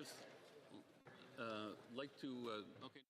just like to, okay.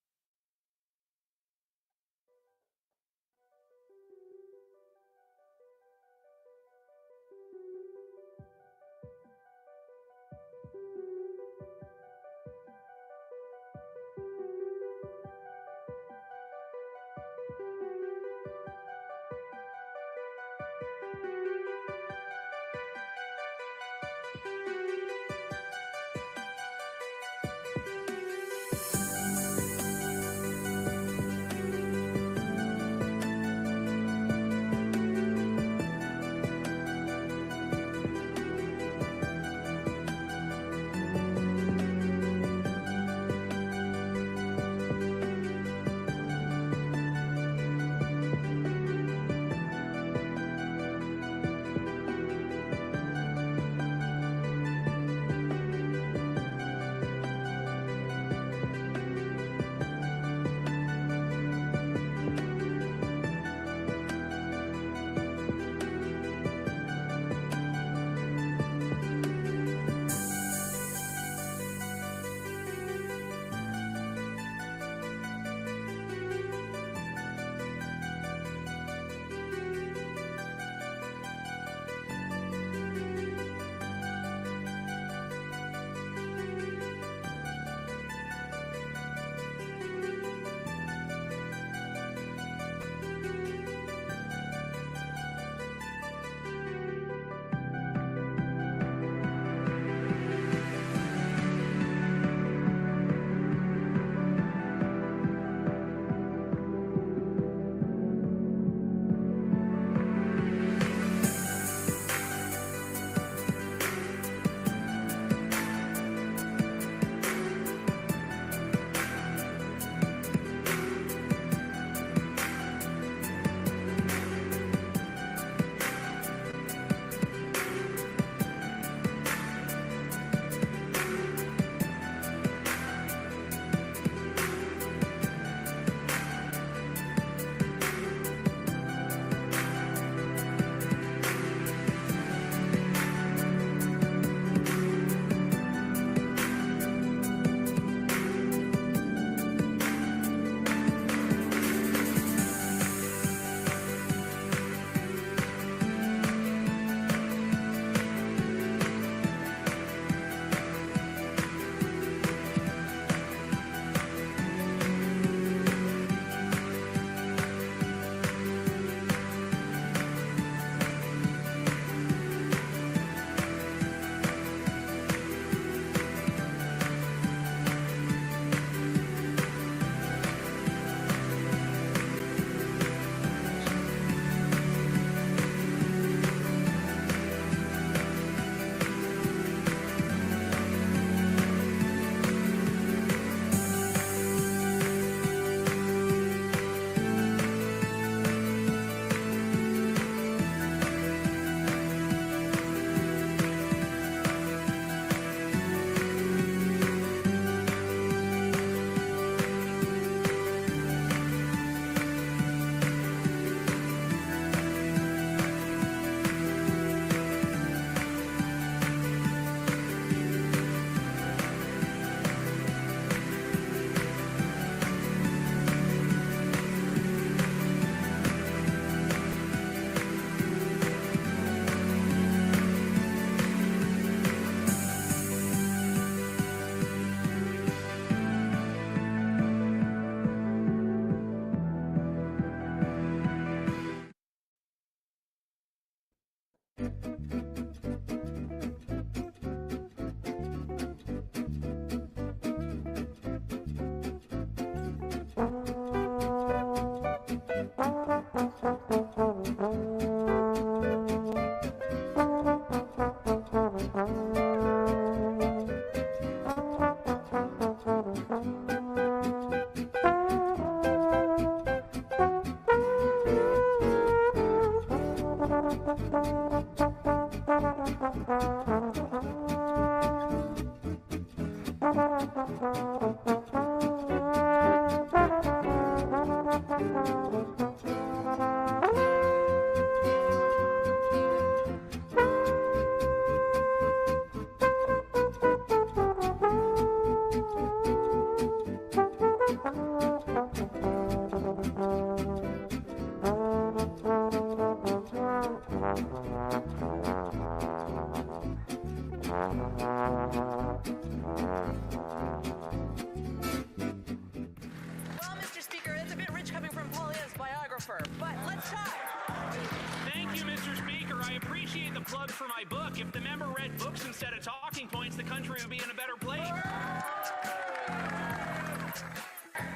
plug for my book. If the member read books instead of talking points, the country would be in a better place.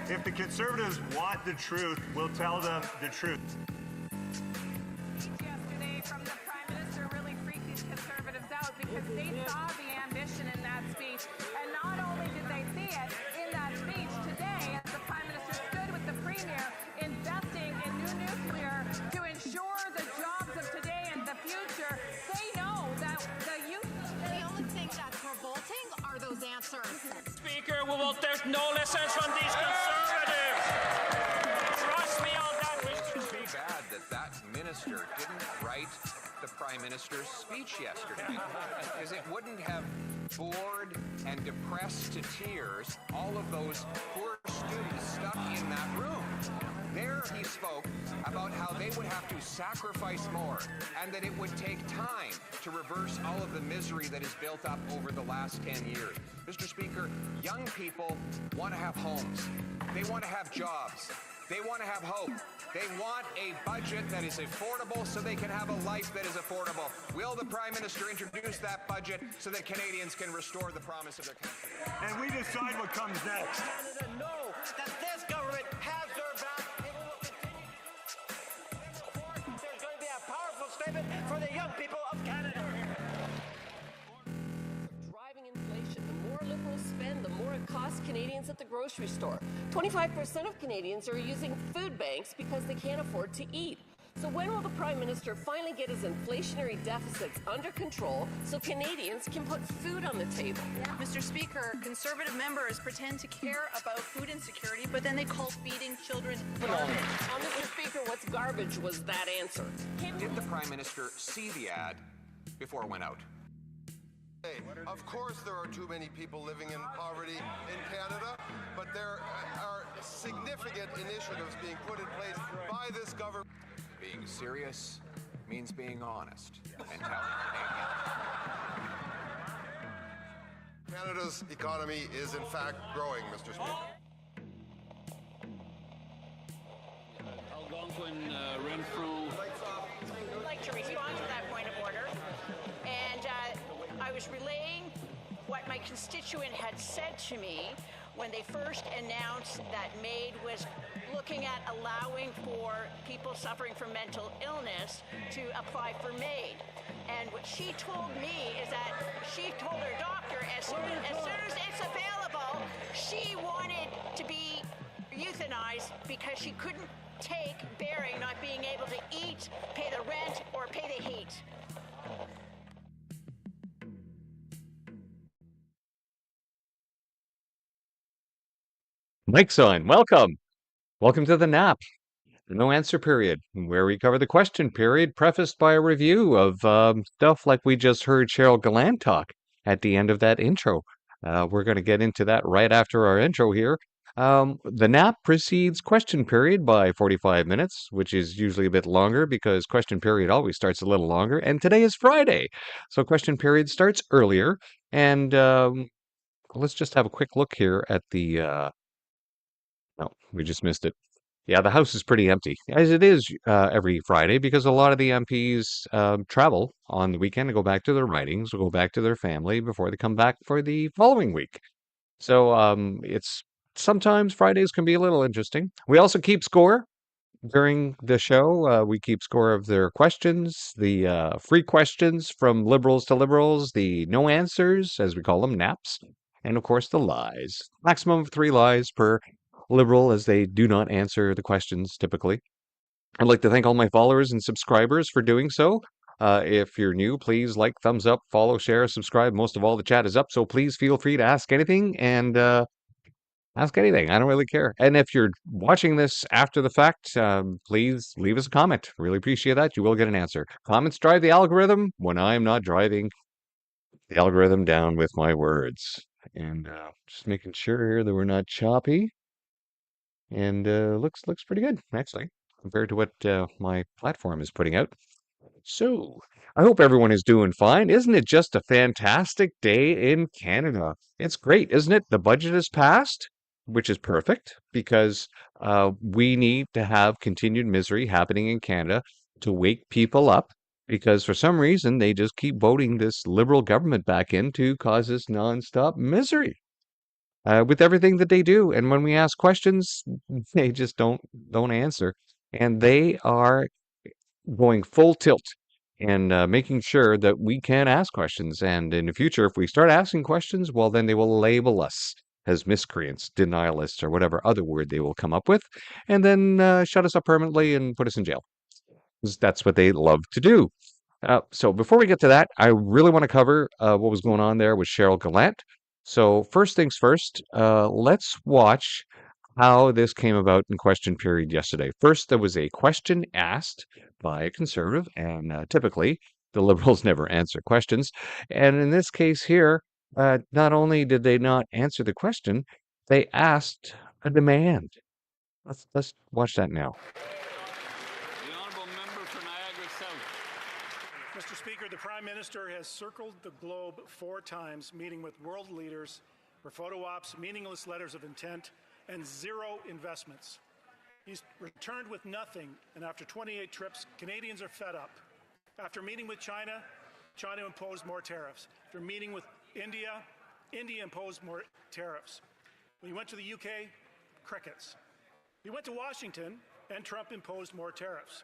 If the Conservatives want the truth, we'll tell them the truth. Yesterday from the Prime Minister really freaked these Conservatives out because they saw the ambition in that speech. And not only did they see it in that speech today, as the Prime Minister stood with the Premier investing in new nuclear to ensure the jobs of today and the future, they know that the youth... The only thing that's revolting are those answers. Speaker, there's no lessons from these Conservatives. Trust me on that, Mr. Speaker. It's bad that minister didn't write the Prime Minister's speech yesterday, because it wouldn't have bored and depressed to tears all of those poor students stuck in that room. There he spoke about how they would have to sacrifice more and that it would take time to reverse all of the misery that is built up over the last 10 years. Mr. Speaker, young people want to have homes. They want to have jobs. They want to have hope. They want a budget that is affordable so they can have a life that is affordable. Will the Prime Minister introduce that budget so that Canadians can restore the promise of their country? And we decide what comes next. Canada know that this government has their back. It will continue. There's going to be a powerful statement for the young people of Canada. Driving inflation. The more Liberals spend, the more it costs Canadians at the grocery store. 25% of Canadians are using food banks because they can't afford to eat. So when will the Prime Minister finally get his inflationary deficits under control so Canadians can put food on the table? Mr. Speaker, Conservative members pretend to care about food insecurity, but then they call feeding children garbage. Mr. Speaker, what's garbage was that answer? Did the Prime Minister see the ad before it went out? Of course there are too many people living in poverty in Canada, but there are significant initiatives being put in place by this government. Being serious means being honest and telling Canada's economy is in fact growing, Mr. Speaker. Algonquin, Renfrew. I'd like to respond to that point of order. And I was relaying what my constituent had said to me when they first announced that MAID was looking at allowing for people suffering from mental illness to apply for MAID. And what she told me is that she told her doctor as soon as it's available, she wanted to be euthanized because she couldn't take bearing not being able to eat, pay the rent, or pay the heat. Mike's on. Welcome. Welcome to the nap, the no answer period, where we cover the question period, prefaced by a review of stuff like we just heard Cheryl Gallant talk at the end of that intro. We're going to get into that right after our intro here. The nap precedes question period by 45 minutes, which is usually a bit longer because question period always starts a little longer. And today is Friday, so question period starts earlier. And let's just have a quick look here at the... No, we just missed it. Yeah, the House is pretty empty, as it is every Friday, because a lot of the MPs travel on the weekend and go back to their ridings, or go back to their family before they come back for the following week. So it's sometimes Fridays can be a little interesting. We also keep score during the show. We keep score of their questions, the free questions from Liberals to Liberals, the no answers, as we call them, naps, and of course the lies. Maximum of 3 lies per Liberal, as they do not answer the questions typically. I'd like to thank all my followers and subscribers for doing so. If you're new, please like, thumbs up, follow, share, subscribe. Most of all, the chat is up, so please feel free to ask anything and ask anything. I don't really care. And if you're watching this after the fact, please leave us a comment. Really appreciate that. You will get an answer. Comments drive the algorithm when I'm not driving the algorithm down with my words. And just making sure here that we're not choppy. And looks pretty good, actually, compared to what my platform is putting out. So, I hope everyone is doing fine. Isn't it just a fantastic day in Canada? It's great, isn't it? The budget is passed, which is perfect, because we need to have continued misery happening in Canada to wake people up because for some reason they just keep voting this liberal government back in to cause us nonstop misery with everything that they do. And when we ask questions, they just don't answer. And they are going full tilt and making sure that we can ask questions. And in the future, if we start asking questions, well, then they will label us as miscreants, denialists, or whatever other word they will come up with, and then shut us up permanently and put us in jail. 'Cause that's what they love to do. So before we get to that, I really want to cover what was going on there with Cheryl Gallant. So first things first, let's watch how this came about in question period yesterday. First, there was a question asked by a conservative, and typically the liberals never answer questions. And in this case here, not only did they not answer the question, they asked a demand. Let's watch that now. The honourable member for Niagara South. Mr. Speaker, the Prime Minister has circled the globe 4 times, meeting with world leaders for photo ops, meaningless letters of intent, and 0 investments. He's returned with nothing, and after 28 trips, Canadians are fed up. After meeting with China, China imposed more tariffs. After meeting with India, India imposed more tariffs. When he went to the UK, crickets. He went to Washington, and Trump imposed more tariffs.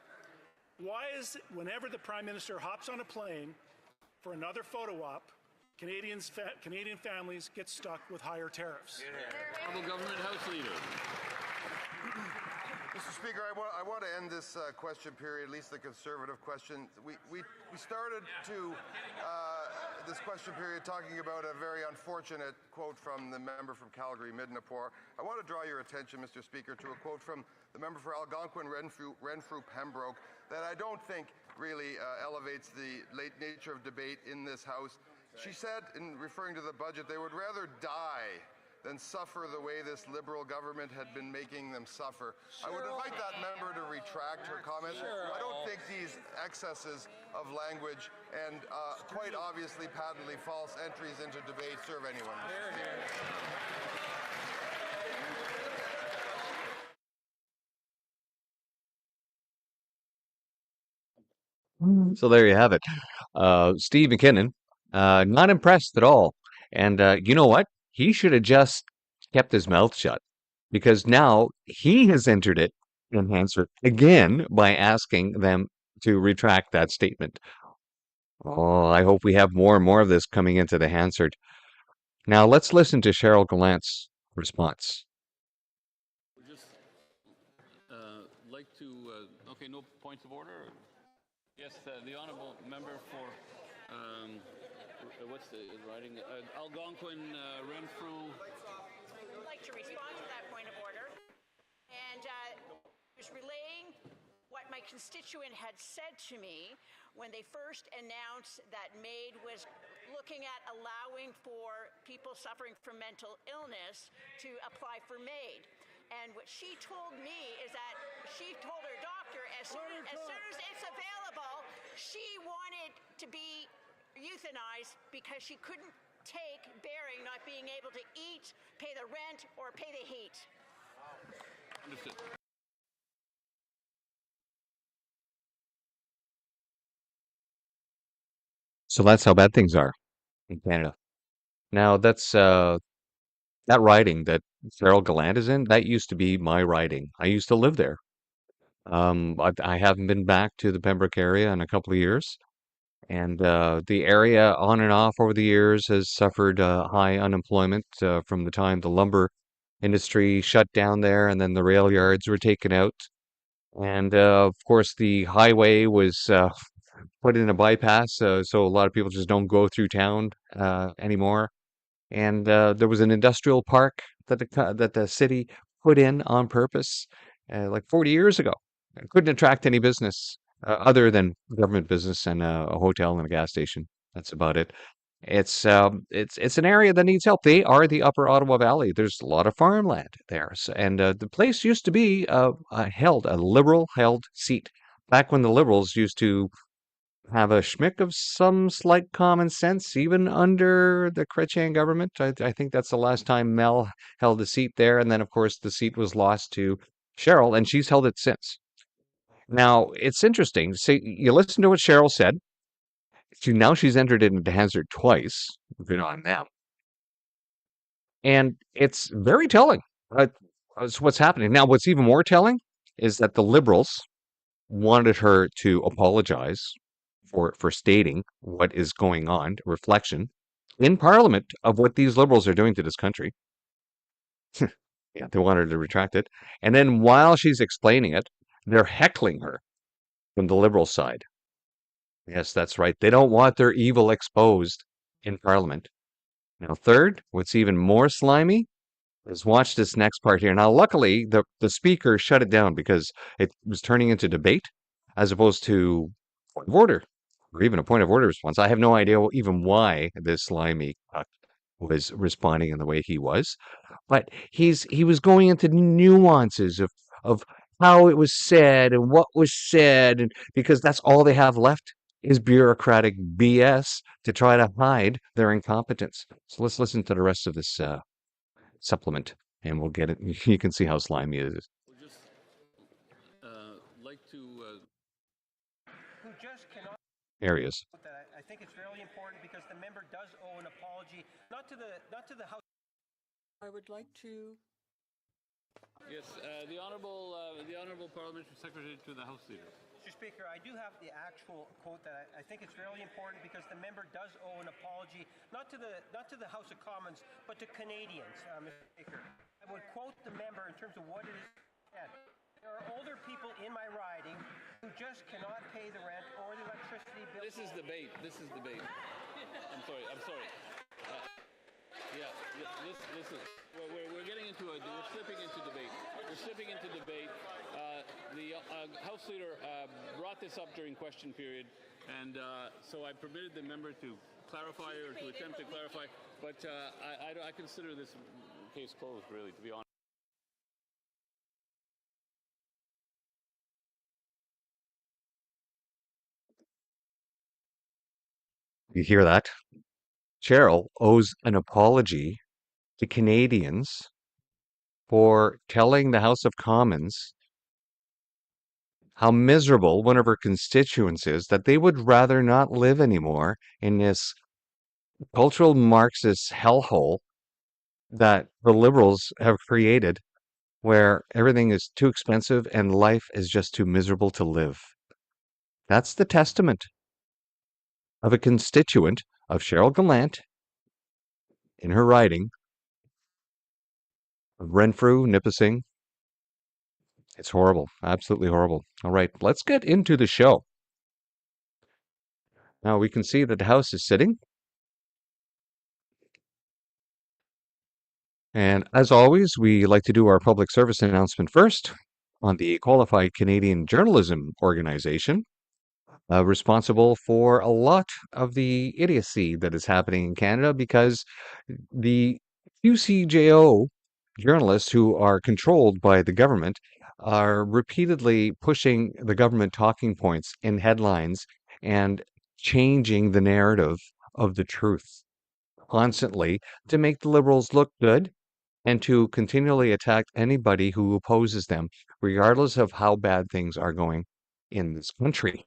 Why is it whenever the Prime Minister hops on a plane for another photo op, Canadian families get stuck with higher tariffs? Honourable Government House Leader. Mr. Speaker, I want to end this question period, at least the Conservative question. We started this question period talking about a very unfortunate quote from the member from Calgary, Midnapore. I want to draw your attention, Mr. Speaker, to a quote from the member for Algonquin, Renfrew, Pembroke, that I don't think really elevates the late nature of debate in this House. She said, in referring to the budget, they would rather die than suffer the way this Liberal government had been making them suffer. I would invite that member to retract her comment. I don't think these excesses of language and quite obviously patently false entries into debate serve anyone. So there you have it. Steve McKinnon, not impressed at all. And you know what? He should have just kept his mouth shut, because now he has entered it in Hansard again by asking them to retract that statement. Oh, I hope we have more and more of this coming into the Hansard. Now let's listen to Cheryl Gallant's response. Would just like to, okay, no points of order? Yes, the honourable member for, what's the writing? Algonquin, Renfrew. I'd like to respond to that point of order. And I was relaying what my constituent had said to me when they first announced that MAID was looking at allowing for people suffering from mental illness to apply for MAID. And what she told me is that she told her doctor as soon as it's available, she wanted to be euthanized because she couldn't take bearing not being able to eat, pay the rent, or pay the heat. Understood. So that's how bad things are in Canada. Now that's that riding that Cheryl Gallant is in, that used to be my riding. I used to live there. I haven't been back to the Pembroke area in a couple of years. And the area on and off over the years has suffered high unemployment from the time the lumber industry shut down there and then the rail yards were taken out. And of course, the highway was put in a bypass, so a lot of people just don't go through town anymore. And there was an industrial park that the city put in on purpose like 40 years ago. It couldn't attract any business other than government business and a hotel and a gas station. That's about it. It's an area that needs help. They are the Upper Ottawa Valley. There's a lot of farmland there, and the place used to be a Liberal held seat back when the Liberals used to have a schmick of some slight common sense, even under the Chrétien government. I think that's the last time Mel held a seat there, and then of course the seat was lost to Cheryl, and she's held it since. Now, it's interesting. See, you listen to what Cheryl said. Now she's entered it into Hansard twice. Good on them. And it's very telling. It's what's happening. Now, what's even more telling is that the Liberals wanted her to apologize for stating what is going on, reflection in Parliament of what these Liberals are doing to this country. Yeah, they want her to retract it. And then while she's explaining it, they're heckling her from the Liberal side. Yes, that's right. They don't want their evil exposed in Parliament. Now, third, what's even more slimy is watch this next part here. Now, luckily, the speaker shut it down because it was turning into debate as opposed to point of order or even a point of order response. I have no idea even why this slimy was responding in the way he was, but he was going into nuances of how it was said and what was said, and because that's all they have left is bureaucratic BS to try to hide their incompetence. So let's listen to the rest of this supplement, and we'll get it. You can see how slimy it is. Would just like to. Who just cannot. There he is. I think it's really important because the member does owe an apology, not to the House. I would like to. Yes, the honourable parliamentary secretary to the House Leader. Mr. Speaker, I do have the actual quote that I think it's really important because the member does owe an apology, not to the House of Commons, but to Canadians, Mr. Speaker. I would quote the member in terms of what it is said. There are older people in my riding who just cannot pay the rent or the electricity bill. This is debate. I'm sorry. Yeah, this is. We're getting into we're slipping into debate. The House Leader brought this up during question period, and so I permitted the member to clarify or to attempt to clarify, but I consider this case closed, really, to be honest. You hear that? Cheryl owes an apology to Canadians for telling the House of Commons how miserable one of her constituents is, that they would rather not live anymore in this cultural Marxist hellhole that the Liberals have created, where everything is too expensive and life is just too miserable to live. That's the testament of a constituent of Cheryl Gallant in her riding of Renfrew, Nipissing. It's horrible, absolutely horrible. All right, let's get into the show. Now we can see that the House is sitting. And as always, we like to do our public service announcement first on the Qualified Canadian Journalism Organization, responsible for a lot of the idiocy that is happening in Canada because the QCJO journalists who are controlled by the government are repeatedly pushing the government talking points in headlines and changing the narrative of the truth constantly to make the Liberals look good and to continually attack anybody who opposes them, regardless of how bad things are going in this country.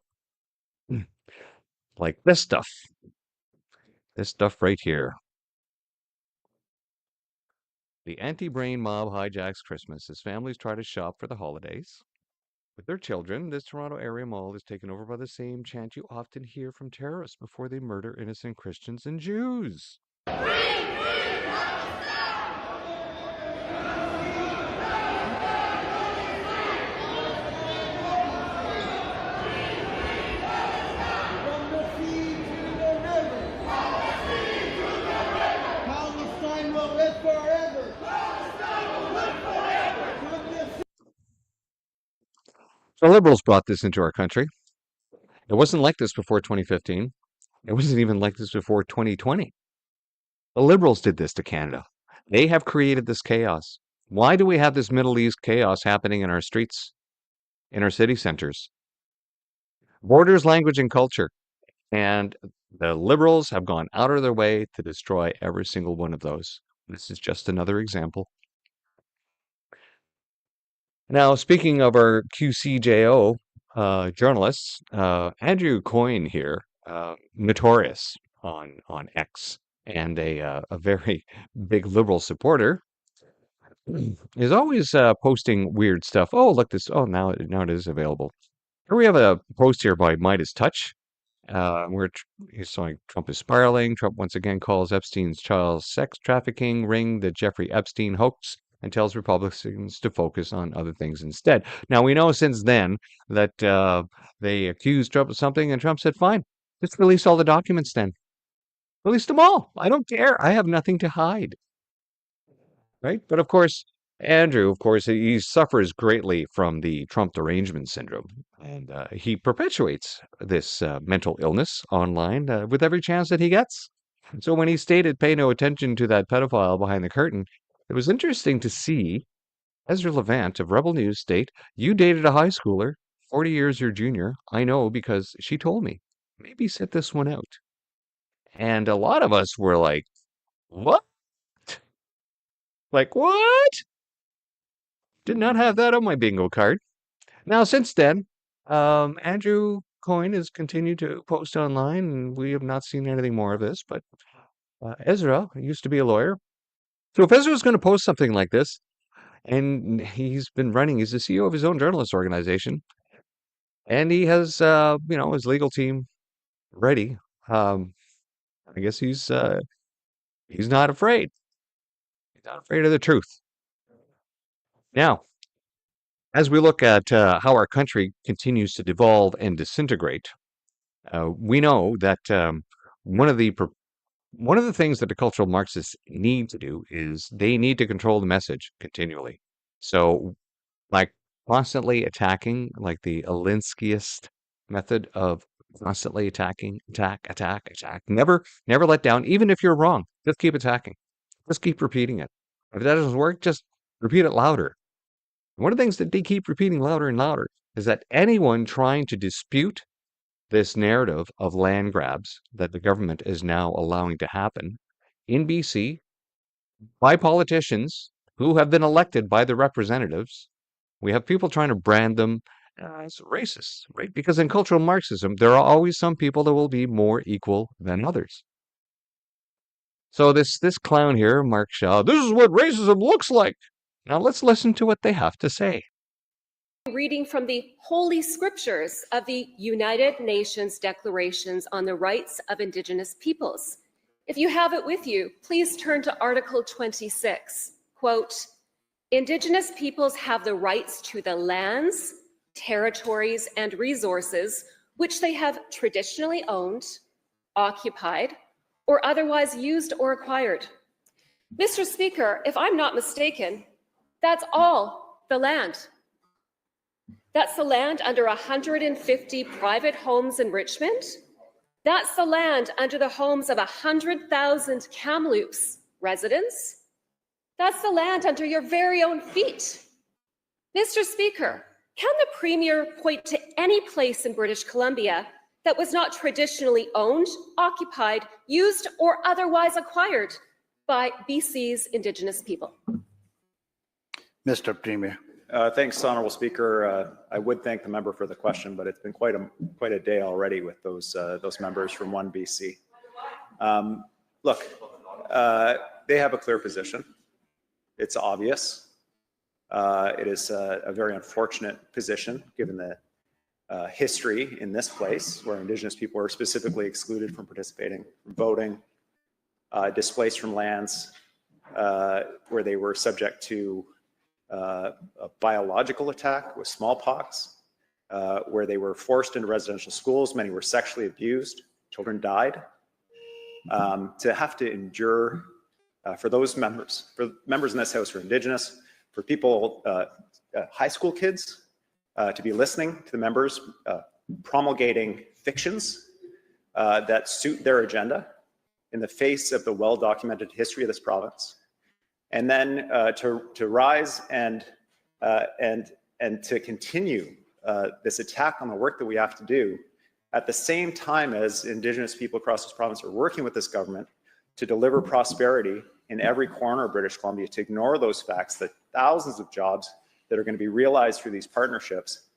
Like this stuff. This stuff right here. The anti-brain mob hijacks Christmas as families try to shop for the holidays with their children. This Toronto area mall is taken over by the same chant you often hear from terrorists before they murder innocent Christians and Jews. The Liberals brought this into our country. It wasn't like this before 2015. It wasn't even like this before 2020. The Liberals did this to Canada. They have created this chaos. Why do we have this Middle East chaos happening in our streets, in our city centers? Borders, language, and culture. And the Liberals have gone out of their way to destroy every single one of those. This is just another example. Now, speaking of our QCJO, journalists, Andrew Coyne here, notorious on X and a very big liberal supporter, is always posting weird stuff. Oh, look this. Oh, now it is available. Here we have a post here by Midas Touch, where he's saying Trump is spiraling. Trump once again calls Epstein's child sex trafficking ring the Jeffrey Epstein hoax and tells Republicans to focus on other things instead. Now, we know since then that they accused Trump of something, and Trump said, fine, just release all the documents then. Release them all. I don't care. I have nothing to hide. Right? But of course, Andrew, he suffers greatly from the Trump derangement syndrome, and he perpetuates this mental illness online with every chance that he gets. So when he stated, pay no attention to that pedophile behind the curtain, it was interesting to see Ezra Levant of Rebel News state, you dated a high schooler, 40 years your junior. I know because she told me. Maybe sit this one out. And a lot of us were like, what? Like, what? Did not have that on my bingo card. Now, since then, Andrew Coyne has continued to post online, and we have not seen anything more of this. But Ezra used to be a lawyer. So if Ezra is going to post something like this, and he's the CEO of his own journalist organization, and he has, his legal team ready. I guess he's not afraid. He's not afraid of the truth. Now, as we look at how our country continues to devolve and disintegrate, we know that one of the things that the cultural Marxists need to do is they need to control the message continually. So, like constantly attacking, like the Alinskyist method of constantly attacking, attack, never let down. Even if you're wrong, just keep attacking. Just keep repeating it. If that doesn't work, just repeat it louder. One of the things that they keep repeating louder and louder is that anyone trying to dispute this narrative of land grabs that the government is now allowing to happen in BC by politicians who have been elected by the representatives, we have people trying to brand them as racists, right? Because in cultural Marxism, there are always some people that will be more equal than others. So this clown here, Mark Shaw, this is what racism looks like. Now let's listen to what they have to say. Reading from the Holy Scriptures of the United Nations Declarations on the Rights of Indigenous Peoples. If you have it with you, please turn to Article 26. Quote, Indigenous peoples have the rights to the lands, territories, and resources which they have traditionally owned, occupied, or otherwise used or acquired. Mr. Speaker, if I'm not mistaken, that's all the land. That's the land under 150 private homes in Richmond. That's the land under the homes of 100,000 Kamloops residents. That's the land under your very own feet. Mr. Speaker, can the Premier point to any place in British Columbia that was not traditionally owned, occupied, used, or otherwise acquired by BC's Indigenous people? Mr. Premier. Thanks, Honourable Speaker. I would thank the member for the question, but it's been quite a day already with those members from 1 BC. Look, they have a clear position. It's obvious. It is a very unfortunate position given the history in this place where Indigenous people are specifically excluded from participating, from voting, displaced from lands, where they were subject to a biological attack with smallpox, where they were forced into residential schools. Many were sexually abused. Children died. To have to endure, for those members, for members in this House who are Indigenous, for people, high school kids, to be listening to the members promulgating fictions that suit their agenda in the face of the well-documented history of this province. And then to rise and to continue this attack on the work that we have to do at the same time as Indigenous people across this province are working with this government to deliver prosperity in every corner of British Columbia, to ignore those facts that thousands of jobs that are going to be realized through these partnerships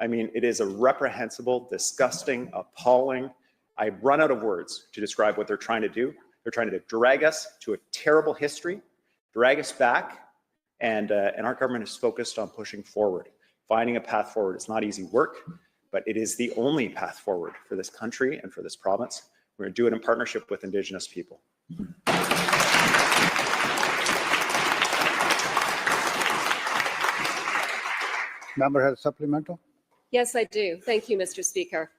I mean, it is a reprehensible, disgusting, appalling. I run out of words to describe what they're trying to do. They're trying to drag us to a terrible history, drag us back, and our government is focused on pushing forward, finding a path forward. It's not easy work, but it is the only path forward for this country and for this province. We're going to do it in partnership with Indigenous people. Member has a supplemental. Yes, I do. Thank you, Mr. Speaker.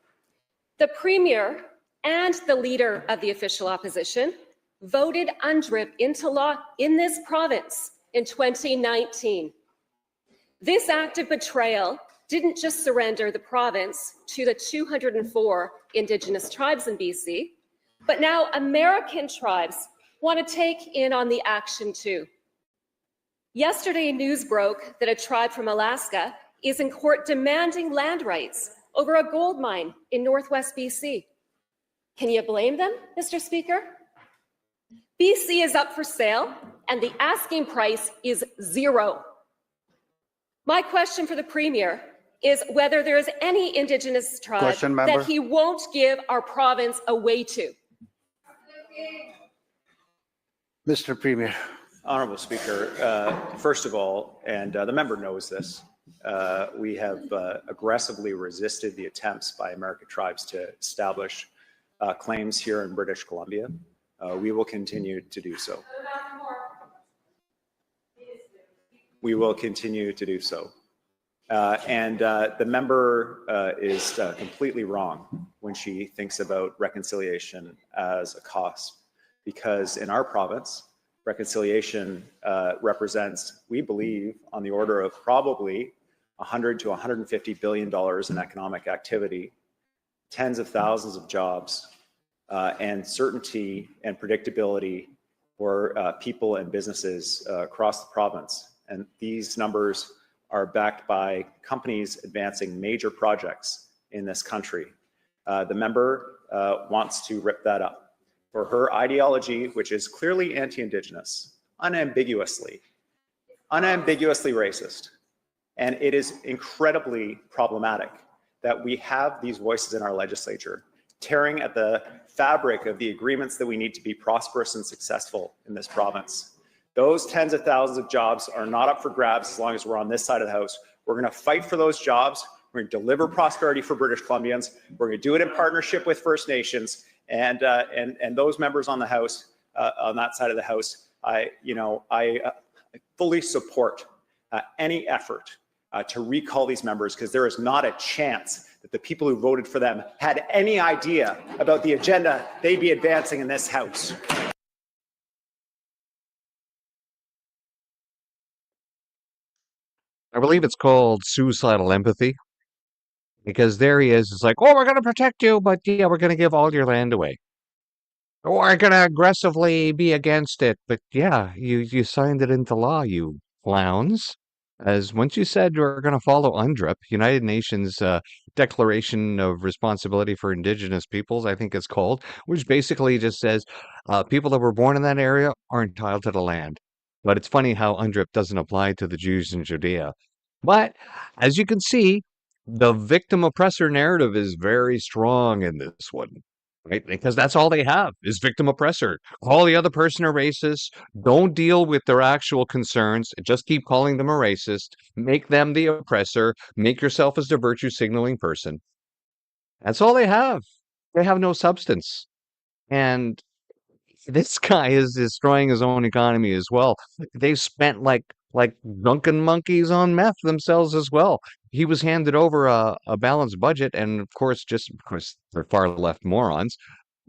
The Premier and the Leader of the official opposition voted UNDRIP into law in this province in 2019. This act of betrayal didn't just surrender the province to the 204 Indigenous tribes in BC, but now American tribes want to take in on the action too. Yesterday, news broke that a tribe from Alaska is in court demanding land rights over a gold mine in Northwest BC. Can you blame them, Mr. Speaker? BC is up for sale, and the asking price is $0. My question for the Premier is whether there is any Indigenous tribe that he won't give our province away to. Mr. Premier. Honourable Speaker, first of all, and the member knows this, we have aggressively resisted the attempts by American tribes to establish claims here in British Columbia. We will continue to do so. We will continue to do so. The member is completely wrong when she thinks about reconciliation as a cost, because in our province, reconciliation represents, we believe, on the order of probably $100 to $150 billion in economic activity, tens of thousands of jobs, and certainty and predictability for people and businesses across the province. And these numbers are backed by companies advancing major projects in this country. The member wants to rip that up for her ideology, which is clearly anti-Indigenous, unambiguously racist. And it is incredibly problematic that we have these voices in our legislature tearing at the fabric of the agreements that we need to be prosperous and successful in this province. Those tens of thousands of jobs are not up for grabs as long as we're on this side of the house. We're going to fight for those jobs. We're going to deliver prosperity for British Columbians. We're going to do it in partnership with First Nations and those members on the House, on that side of the House. I fully support any effort to recall these members, because there is not a chance that the people who voted for them had any idea about the agenda they'd be advancing in this House. I believe it's called suicidal empathy, because there he is. It's like, oh, we're going to protect you, but yeah, we're going to give all your land away. Or we're going to aggressively be against it. But yeah, you signed it into law, you clowns. As once you said we're going to follow UNDRIP, United Nations Declaration of Responsibility for Indigenous Peoples, I think it's called, which basically just says people that were born in that area are entitled to the land. But it's funny how UNDRIP doesn't apply to the Jews in Judea. But as you can see, the victim-oppressor narrative is very strong in this one, right? Because that's all they have is victim-oppressor. Call the other person a racist. Don't deal with their actual concerns. Just keep calling them a racist. Make them the oppressor. Make yourself as the virtue-signaling person. That's all they have. They have no substance. And this guy is destroying his own economy as well. They've spent like drunken monkeys on meth themselves as well. He was handed over a balanced budget, and of course, they're far left morons.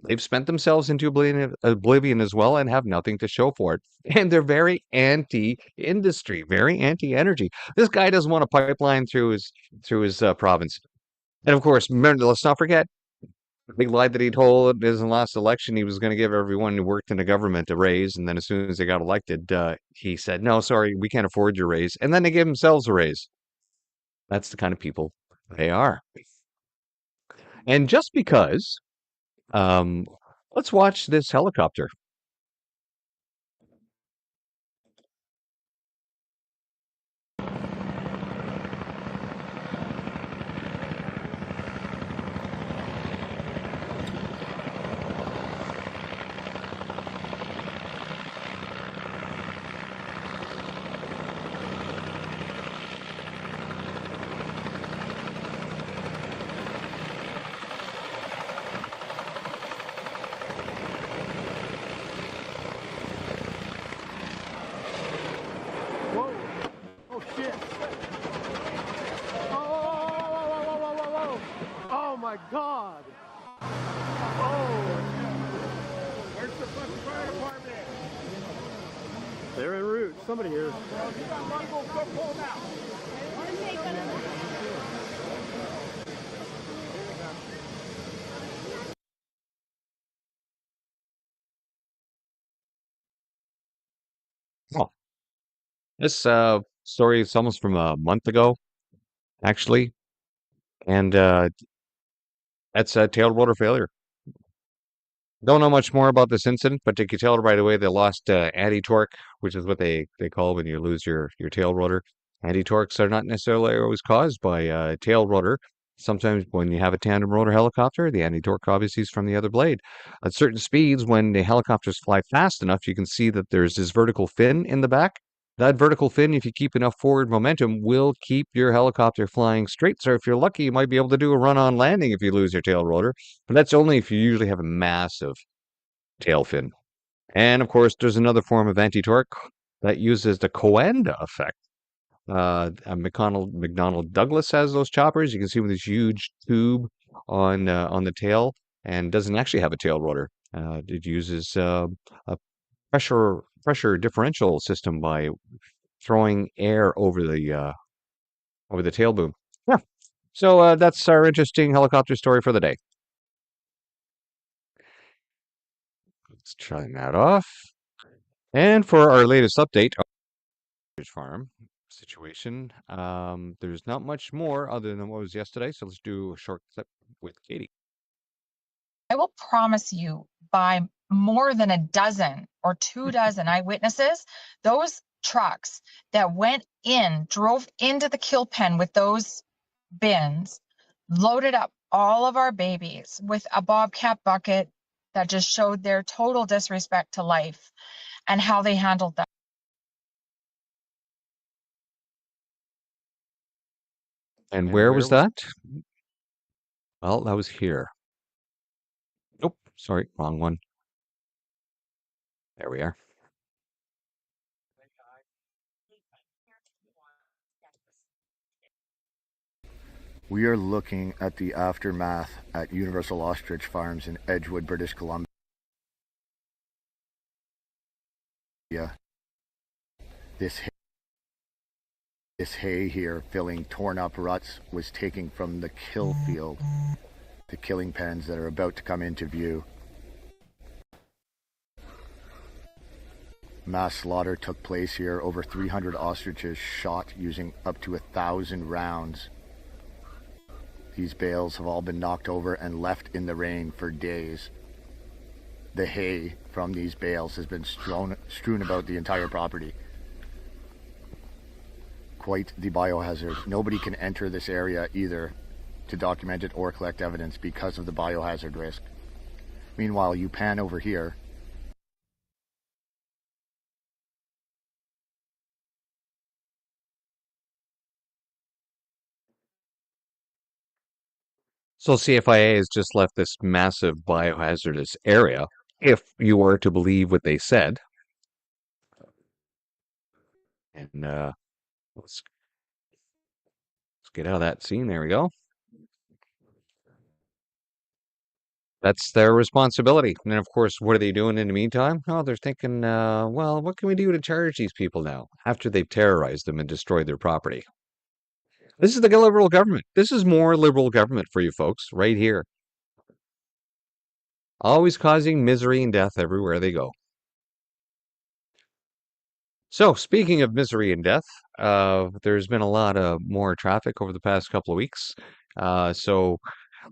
They've spent themselves into oblivion as well and have nothing to show for it. And they're very anti-industry, very anti-energy. This guy doesn't want a pipeline through his province. And of course, remember, let's not forget, the big lie that he told in the last election, he was going to give everyone who worked in the government a raise. And then as soon as they got elected, he said, no, sorry, we can't afford your raise. And then they gave themselves a raise. That's the kind of people they are. And just because, let's watch this helicopter. somebody here. Oh, this story is almost from a month ago, actually, and that's a tail rotor failure. Don't know much more about this incident, but you can tell right away they lost anti-torque, which is what they call when you lose your tail rotor. Anti-torques are not necessarily always caused by tail rotor. Sometimes when you have a tandem rotor helicopter, the anti-torque obviously is from the other blade. At certain speeds, when the helicopters fly fast enough, you can see that there's this vertical fin in the back. That vertical fin, if you keep enough forward momentum, will keep your helicopter flying straight. So if you're lucky, you might be able to do a run-on landing if you lose your tail rotor. But that's only if you usually have a massive tail fin. And of course, there's another form of anti-torque that uses the Coanda effect. McDonnell Douglas has those choppers. You can see with this huge tube on the tail, and doesn't actually have a tail rotor. It uses a pressure differential system by throwing air over the tail boom. Yeah. So that's our interesting helicopter story for the day. Let's try that off. And for our latest update, farm situation. There's not much more other than what was yesterday, so let's do a short clip with Katie. I will promise you, by more than a dozen or 24 eyewitnesses, those trucks that drove into the kill pen with those bins, loaded up all of our babies with a Bobcat bucket that just showed their total disrespect to life and how they handled that. And where was that? Well, that was here. Nope, sorry, wrong one. There we are. We are looking at the aftermath at Universal Ostrich Farms in Edgewood, British Columbia. This hay here, filling torn up ruts, was taken from the kill field, the killing pens that are about to come into view. Mass slaughter took place here. Over 300 ostriches shot using up to 1,000 rounds. These bales have all been knocked over and left in the rain for days. The hay from these bales has been strewn about the entire property. Quite the biohazard. Nobody can enter this area either to document it or collect evidence because of the biohazard risk. Meanwhile, you pan over here. So CFIA has just left this massive biohazardous area, if you were to believe what they said. And let's get out of that scene. There we go. That's their responsibility. And then, of course, what are they doing in the meantime? Oh, they're thinking, well, what can we do to charge these people now after they've terrorized them and destroyed their property? This is the liberal government. This is more liberal government for you folks right here. Always causing misery and death everywhere they go. So, speaking of misery and death, there's been a lot of more traffic over the past couple of weeks. So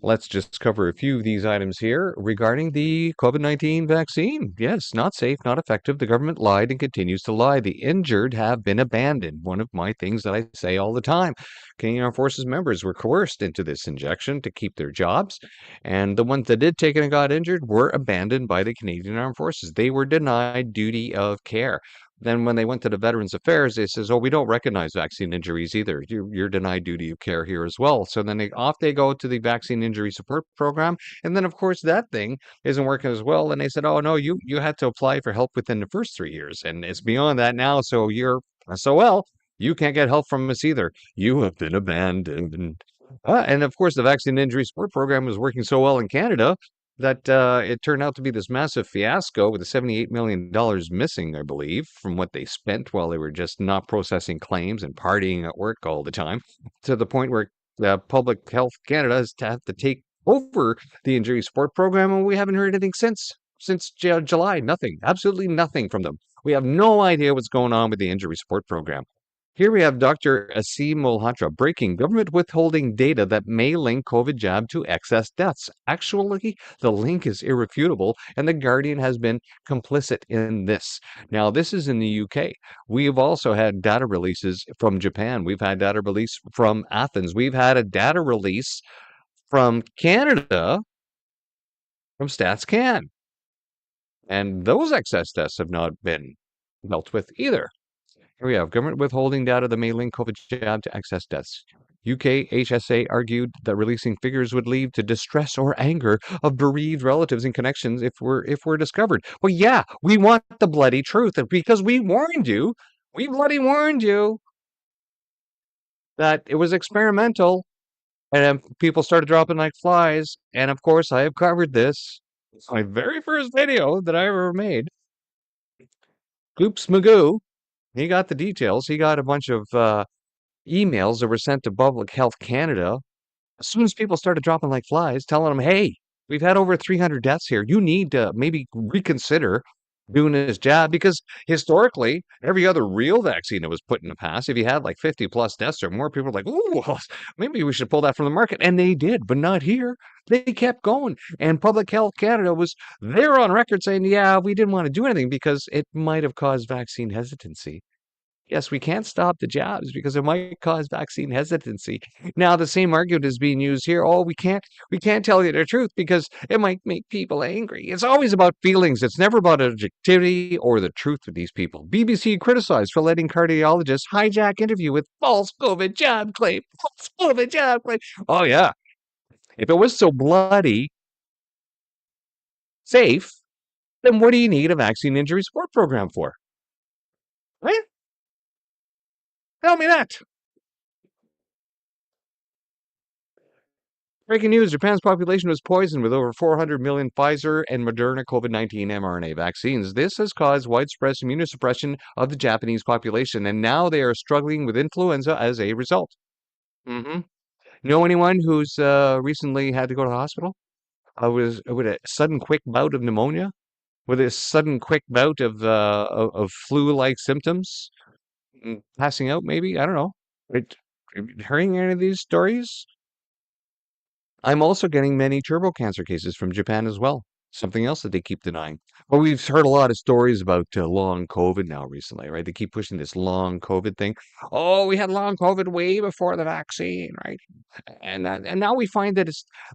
let's just cover a few of these items here regarding the COVID-19 vaccine. Yes, not safe, not effective. The government lied and continues to lie. The injured have been abandoned. One of my things that I say all the time. Canadian Armed Forces members were coerced into this injection to keep their jobs. And the ones that did take it and got injured were abandoned by the Canadian Armed Forces. They were denied duty of care. Then when they went to the Veterans Affairs, they says, oh, we don't recognize vaccine injuries either. You're denied duty of care here as well. So then they go to the vaccine injury support program. And then, of course, that thing isn't working as well. And they said, oh, no, you had to apply for help within the first 3 years. And it's beyond that now. So you're SOL. You can't get help from us either. You have been abandoned. And of course, the vaccine injury support program was working so well in Canada that it turned out to be this massive fiasco with the $78 million missing, I believe, from what they spent while they were just not processing claims and partying at work all the time, to the point where Public Health Canada has to have to take over the injury support program, and we haven't heard anything since July. Nothing, absolutely nothing from them. We have no idea what's going on with the injury support program. Here we have Dr. Asim Malhotra breaking government withholding data that may link COVID jab to excess deaths. Actually, the link is irrefutable, and The Guardian has been complicit in this. Now, this is in the UK. We've also had data releases from Japan. We've had data release from Athens. We've had a data release from Canada from StatsCan. And those excess deaths have not been dealt with either. Here we have government withholding data that may link COVID jab to excess deaths. UK HSA argued that releasing figures would lead to distress or anger of bereaved relatives and connections if we're discovered. Well, yeah, we want the bloody truth, and because we warned you, we bloody warned you that it was experimental, and people started dropping like flies. And of course, I have covered this. It's my very first video that I ever made. Goops Magoo. He got the details. He got a bunch of emails that were sent to Public Health Canada as soon as people started dropping like flies, telling them, hey, we've had over 300 deaths here. You need to maybe reconsider doing this jab, because historically, every other real vaccine that was put in the past, if you had like 50 plus deaths or more, people were like, ooh, well, maybe we should pull that from the market. And they did, but not here. They kept going. And Public Health Canada was there on record saying, yeah, we didn't want to do anything because it might have caused vaccine hesitancy. Yes, we can't stop the jabs because it might cause vaccine hesitancy. Now, the same argument is being used here. Oh, we can't tell you the truth because it might make people angry. It's always about feelings. It's never about objectivity or the truth with these people. BBC criticized for letting cardiologists hijack interview with false COVID jab claim. False COVID jab claim. Oh, yeah. If it was so bloody safe, then what do you need a vaccine injury support program for? Right? Tell me that. Breaking news, Japan's population was poisoned with over 400 million Pfizer and Moderna COVID-19 mRNA vaccines. This has caused widespread immunosuppression of the Japanese population, and now they are struggling with influenza as a result. Know anyone who's recently had to go to the hospital? With a sudden quick bout of pneumonia? With a sudden quick bout of flu-like symptoms? Passing out, maybe? I don't know. Hearing any of these stories? I'm also getting many turbo cancer cases from Japan as well. Something else that they keep denying. Well, we've heard a lot of stories about long COVID now recently, right? They keep pushing this long COVID thing. Oh, we had long COVID way before the vaccine, right? And now we find that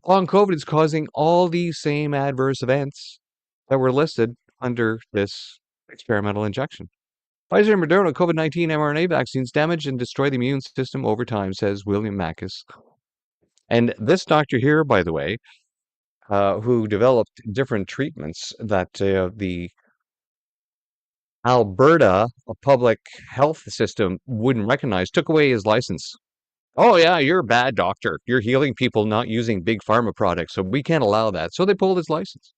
long COVID is causing all these same adverse events that were listed under this experimental injection. Pfizer and Moderna COVID-19 mRNA vaccines damage and destroy the immune system over time, says William Mackis. And this doctor here, by the way, who developed different treatments that the Alberta public health system wouldn't recognize, took away his license. Oh, yeah, you're a bad doctor. You're healing people not using big pharma products, so we can't allow that. So they pulled his license.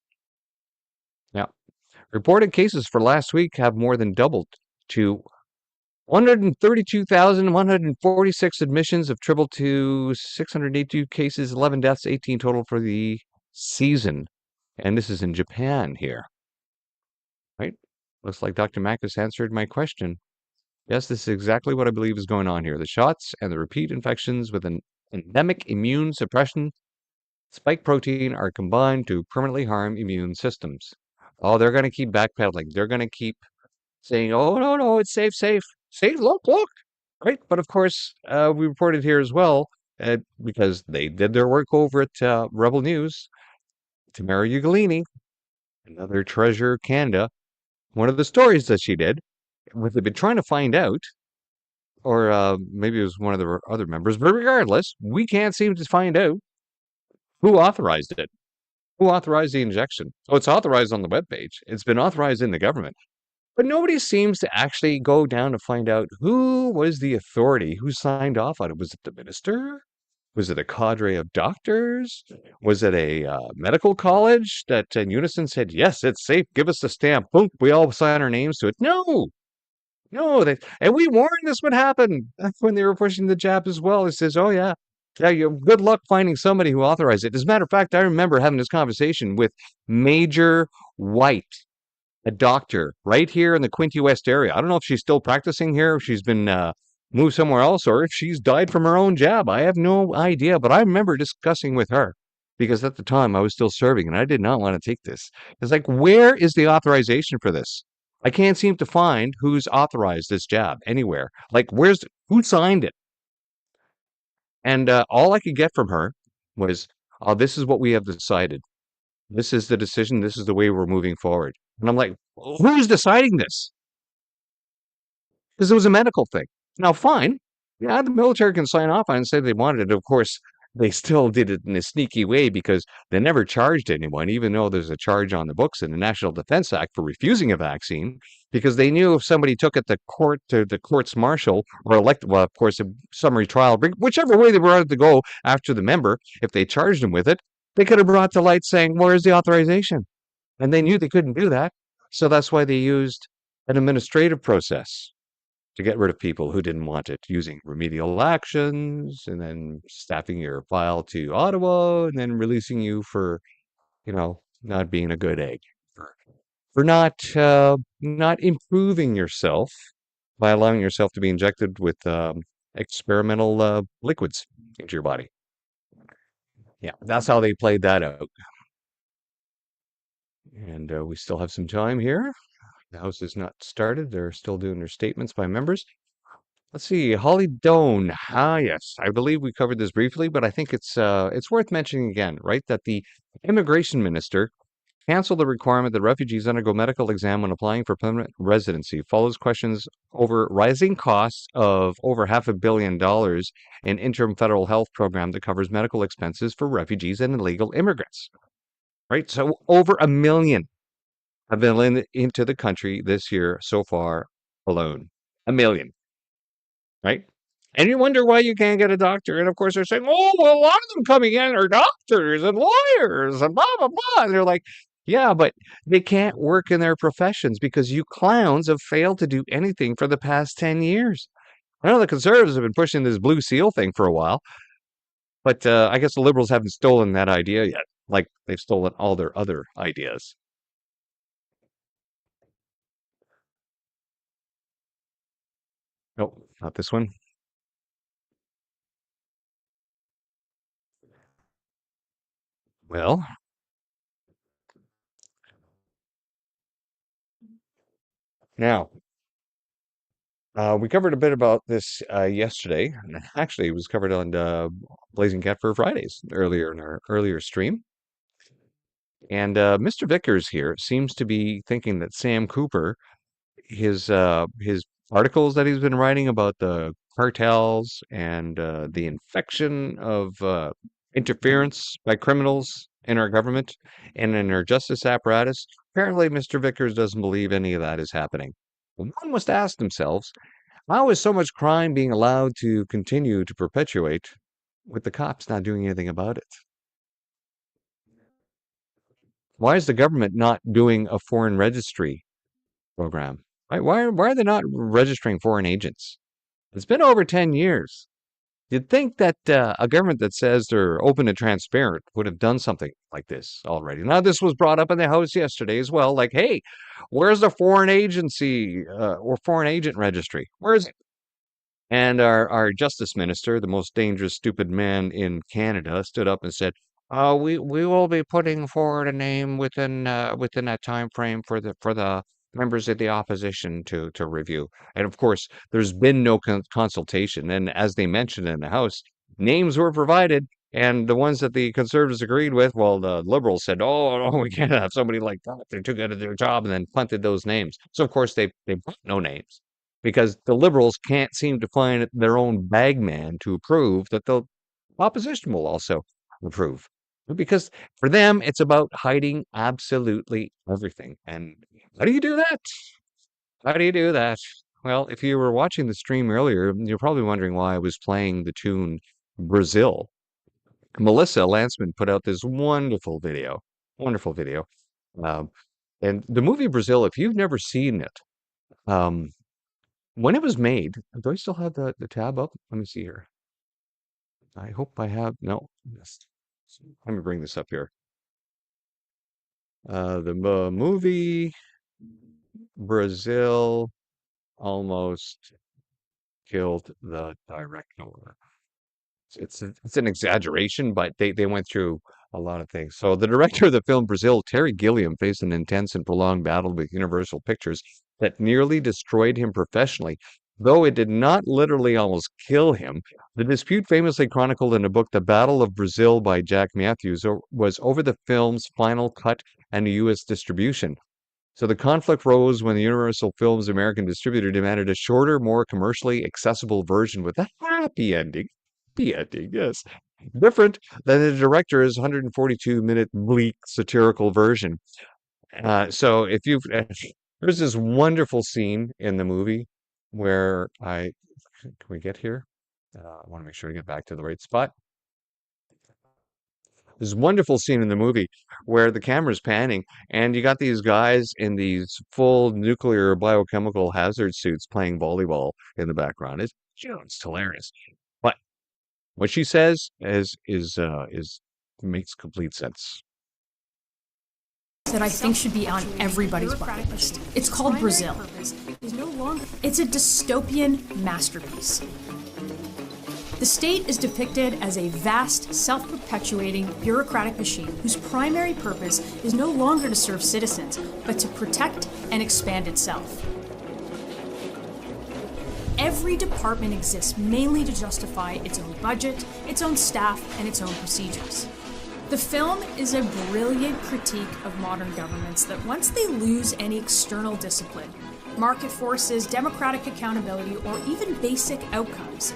Yeah. Reported cases for last week have more than doubled to 132,146 admissions have tripled to 682 cases, 11 deaths, 18 total for the season. And this is in Japan here. Right? Looks like Dr. Mackis answered my question. Yes, this is exactly what I believe is going on here. The shots and the repeat infections with an endemic immune suppression spike protein are combined to permanently harm immune systems. Oh, they're going to keep backpedaling. They're going to keep saying, oh, no, it's safe. Safe, look. Right? But of course, we reported here as well, because they did their work over at Rebel News, Tamara Ugolini, another Treasure Canada, one of the stories that she did, what they've been trying to find out, or maybe it was one of the other members, but regardless, we can't seem to find out who authorized it. Who authorized the injection? Oh, it's authorized on the webpage. It's been authorized in the government. But nobody seems to actually go down to find out who was the authority, who signed off on it. Was it the minister? Was it a cadre of doctors? Was it a medical college that in unison said, yes, it's safe, give us the stamp, boom, we all sign our names to it? No, no. And we warned this would happen. That's when they were pushing the jab as well. It says, oh, yeah, good luck finding somebody who authorized it. As a matter of fact, I remember having this conversation with Major White, a doctor right here in the Quinte West area. I don't know if she's still practicing here, if she's been moved somewhere else, or if she's died from her own jab. I have no idea, but I remember discussing with her because at the time I was still serving and I did not want to take this. It's like, where is the authorization for this? I can't seem to find who's authorized this jab anywhere. Like, who signed it? And all I could get from her was, oh, this is what we have decided. This is the decision. This is the way we're moving forward. And I'm like, who's deciding this? Because it was a medical thing. Now, fine. Yeah, the military can sign off on it and say they wanted it. Of course, they still did it in a sneaky way because they never charged anyone, even though there's a charge on the books in the National Defense Act for refusing a vaccine, because they knew if somebody took it to the courts martial or elected, well, of course, a summary trial, whichever way they wanted to go after the member, if they charged them with it, they could have brought to light saying, where's the authorization? And they knew they couldn't do that. So that's why they used an administrative process to get rid of people who didn't want it, using remedial actions and then staffing your file to Ottawa and then releasing you for, not being a good egg, for not improving yourself by allowing yourself to be injected with experimental liquids into your body. Yeah, that's how they played that out. And we still have some time here. The House is not started. They're still doing their statements by members. Let's see, Holly Doan. Yes, I believe we covered this briefly, but I think it's worth mentioning again, right? That the immigration minister canceled the requirement that refugees undergo medical exam when applying for permanent residency. Follows questions over rising costs of over $500 million in interim federal health program that covers medical expenses for refugees and illegal immigrants. Right, so over 1 million have been into the country this year so far alone. 1 million. Right? And you wonder why you can't get a doctor. And of course, they're saying, oh, well, a lot of them coming in are doctors and lawyers and blah, blah, blah. And they're like, yeah, but they can't work in their professions because you clowns have failed to do anything for the past 10 years. I know the Conservatives have been pushing this Blue Seal thing for a while, but I guess the Liberals haven't stolen that idea yet, like they've stolen all their other ideas. Nope, not this one. Well, now, we covered a bit about this yesterday, and actually it was covered on Blazing Cat for Fridays earlier in our earlier stream. And Mr. Vickers here seems to be thinking that Sam Cooper, his articles that he's been writing about the cartels and the infection of interference by criminals in our government and in our justice apparatus, apparently Mr. Vickers doesn't believe any of that is happening. One must ask themselves, how is so much crime being allowed to continue to perpetuate with the cops not doing anything about it? Why is the government not doing a foreign registry program? Why are they not registering foreign agents? It's been over 10 years. You'd think that a government that says they're open and transparent would have done something like this already. Now, this was brought up in the House yesterday as well. Like, hey, where's the foreign agency or foreign agent registry? Where is it? And our justice minister, the most dangerous, stupid man in Canada, stood up and said, we will be putting forward a name within that time frame for the members of the opposition to review. And of course, there's been no consultation. And as they mentioned in the House, names were provided, and the ones that the Conservatives agreed with, well, the Liberals said, oh, no, we can't have somebody like that. They're too good at their job, and then punted those names. So of course they put no names, because the Liberals can't seem to find their own bagman to approve that the opposition will also approve. Because for them, it's about hiding absolutely everything. And how do you do that? How do you do that? Well, if you were watching the stream earlier, you're probably wondering why I was playing the tune Brazil Melissa Lanceman put out this wonderful video. Wonderful video. Um, and the movie Brazil, if you've never seen it, um, when it was made, do I still have the tab up? Let me see here. I hope I have. No. Yes. Let me bring this up here. The movie Brazil almost killed the director. It's an exaggeration, but they went through a lot of things. So the director of the film Brazil, Terry Gilliam, faced an intense and prolonged battle with Universal Pictures that nearly destroyed him professionally. Though it did not literally almost kill him, the dispute famously chronicled in the book The Battle of Brazil by Jack Matthews was over the film's final cut and the U.S. distribution. So the conflict rose when the Universal Films American distributor demanded a shorter, more commercially accessible version with a happy ending. Happy ending, yes. Different than the director's 142-minute bleak satirical version. So if you've there's this wonderful scene in the movie where can we get here? I want to make sure to get back to the right spot. This wonderful scene in the movie where the camera's panning and you got these guys in these full nuclear biochemical hazard suits playing volleyball in the background. It's hilarious. But what she says makes complete sense. That I think should be on everybody's bucket list. It's called Brazil. It's a dystopian masterpiece. The state is depicted as a vast, self-perpetuating, bureaucratic machine whose primary purpose is no longer to serve citizens, but to protect and expand itself. Every department exists mainly to justify its own budget, its own staff, and its own procedures. The film is a brilliant critique of modern governments that once they lose any external discipline, market forces, democratic accountability, or even basic outcomes,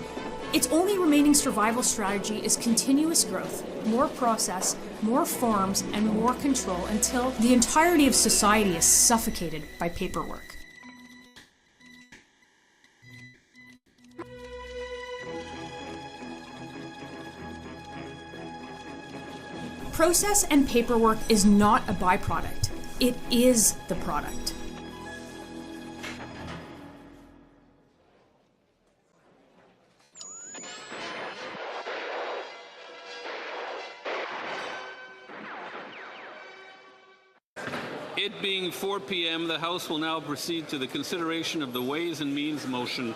its only remaining survival strategy is continuous growth, more process, more forms, and more control until the entirety of society is suffocated by paperwork. Process and paperwork is not a byproduct. It is the product. It being 4 p.m., the House will now proceed to the consideration of the Ways and Means motion.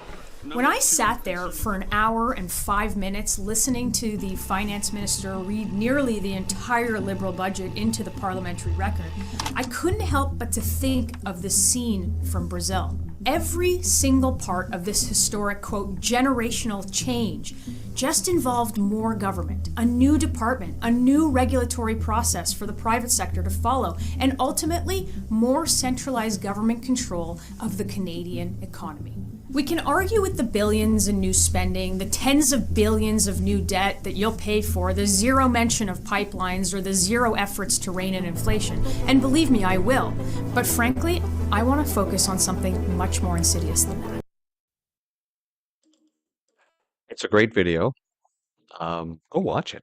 When I sat there for an hour and 5 minutes listening to the finance minister read nearly the entire Liberal budget into the parliamentary record, I couldn't help but to think of the scene from Brazil. Every single part of this historic, quote, generational change just involved more government, a new department, a new regulatory process for the private sector to follow, and ultimately more centralized government control of the Canadian economy. We can argue with the billions in new spending, the tens of billions of new debt that you'll pay for, the zero mention of pipelines, or the zero efforts to rein in inflation. And believe me, I will. But frankly, I want to focus on something much more insidious than that. It's a great video. Go watch it.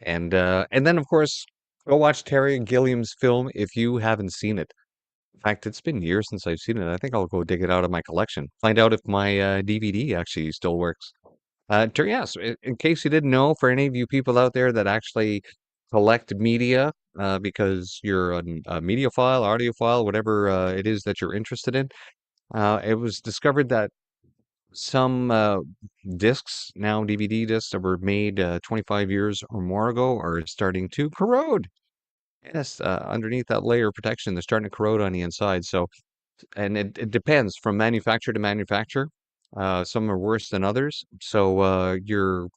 And then, of course, go watch Terry Gilliam's film if you haven't seen it. In fact, it's been years since I've seen it. I think I'll go dig it out of my collection. Find out if my DVD actually still works. Yes, in case you didn't know, for any of you people out there that actually collect media because you're a mediophile, audiophile, whatever it is that you're interested in, it was discovered that some discs, now DVD discs that were made 25 years or more ago, are starting to corrode. Yes, underneath that layer of protection, they're starting to corrode on the inside. So, and it depends from manufacturer to manufacturer. Some are worse than others. So your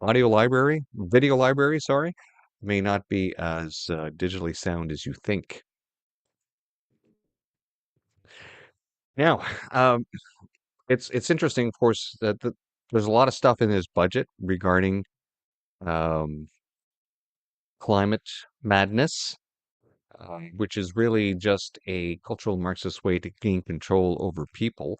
video library, sorry, may not be as digitally sound as you think. Now, it's interesting, of course, that there's a lot of stuff in this budget regarding climate madness. Which is really just a cultural Marxist way to gain control over people.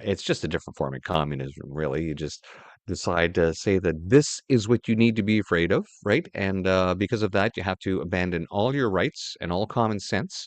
It's just a different form of communism, really. You just decide to say that this is what you need to be afraid of, right? And because of that, you have to abandon all your rights and all common sense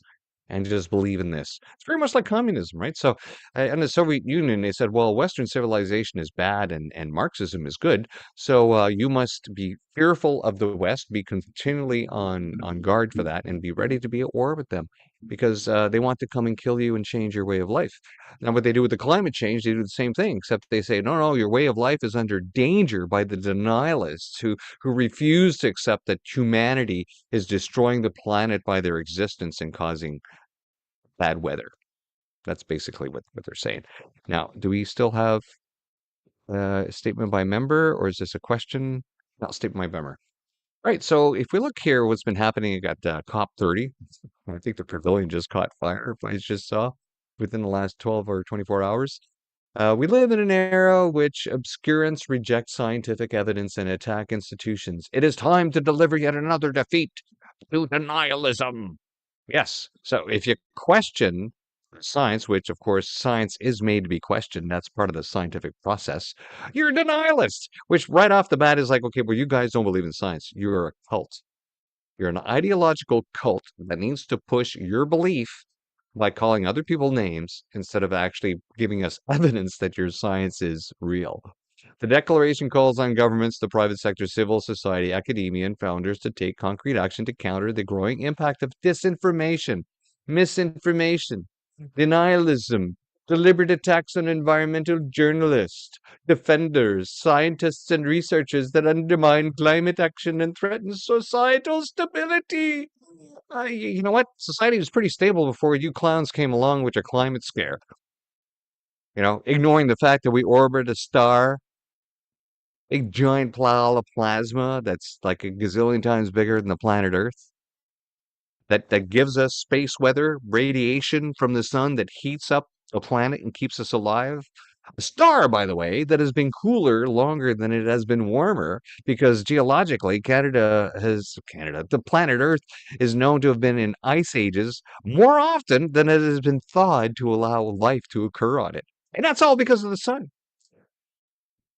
and just believe in this. It's very much like communism, right? So, in the Soviet Union, they said, well, Western civilization is bad and Marxism is good. So you must be fearful of the West, be continually on guard for that, and be ready to be at war with them because they want to come and kill you and change your way of life. Now, what they do with the climate change, they do the same thing, except they say, no, your way of life is under danger by the denialists who refuse to accept that humanity is destroying the planet by their existence and causing bad weather. That's basically what they're saying. Now, do we still have a statement by member, or is this a question? No, statement by member. Right, so if we look here, what's been happening at COP30, I think the pavilion just caught fire, if I just saw, within the last 12 or 24 hours. We live in an era which obscurants reject scientific evidence and attack institutions. It is time to deliver yet another defeat to denialism. Yes, so if you question science, which of course science is made to be questioned, that's part of the scientific process, you're a denialist, which right off the bat is like, okay, well, you guys don't believe in science. You're a cult. You're an ideological cult that needs to push your belief by calling other people names instead of actually giving us evidence that your science is real. The declaration calls on governments, the private sector, civil society, academia, and founders to take concrete action to counter the growing impact of disinformation, misinformation, denialism, deliberate attacks on environmental journalists, defenders, scientists, and researchers that undermine climate action and threaten societal stability. You know what? Society was pretty stable before you clowns came along with your climate scare. You know, ignoring the fact that we orbit a star, a giant plow of plasma that's like a gazillion times bigger than the planet Earth, that gives us space weather, radiation from the sun that heats up the planet and keeps us alive. A star, by the way, that has been cooler longer than it has been warmer because geologically, the planet Earth is known to have been in ice ages more often than it has been thawed to allow life to occur on it. And that's all because of the sun.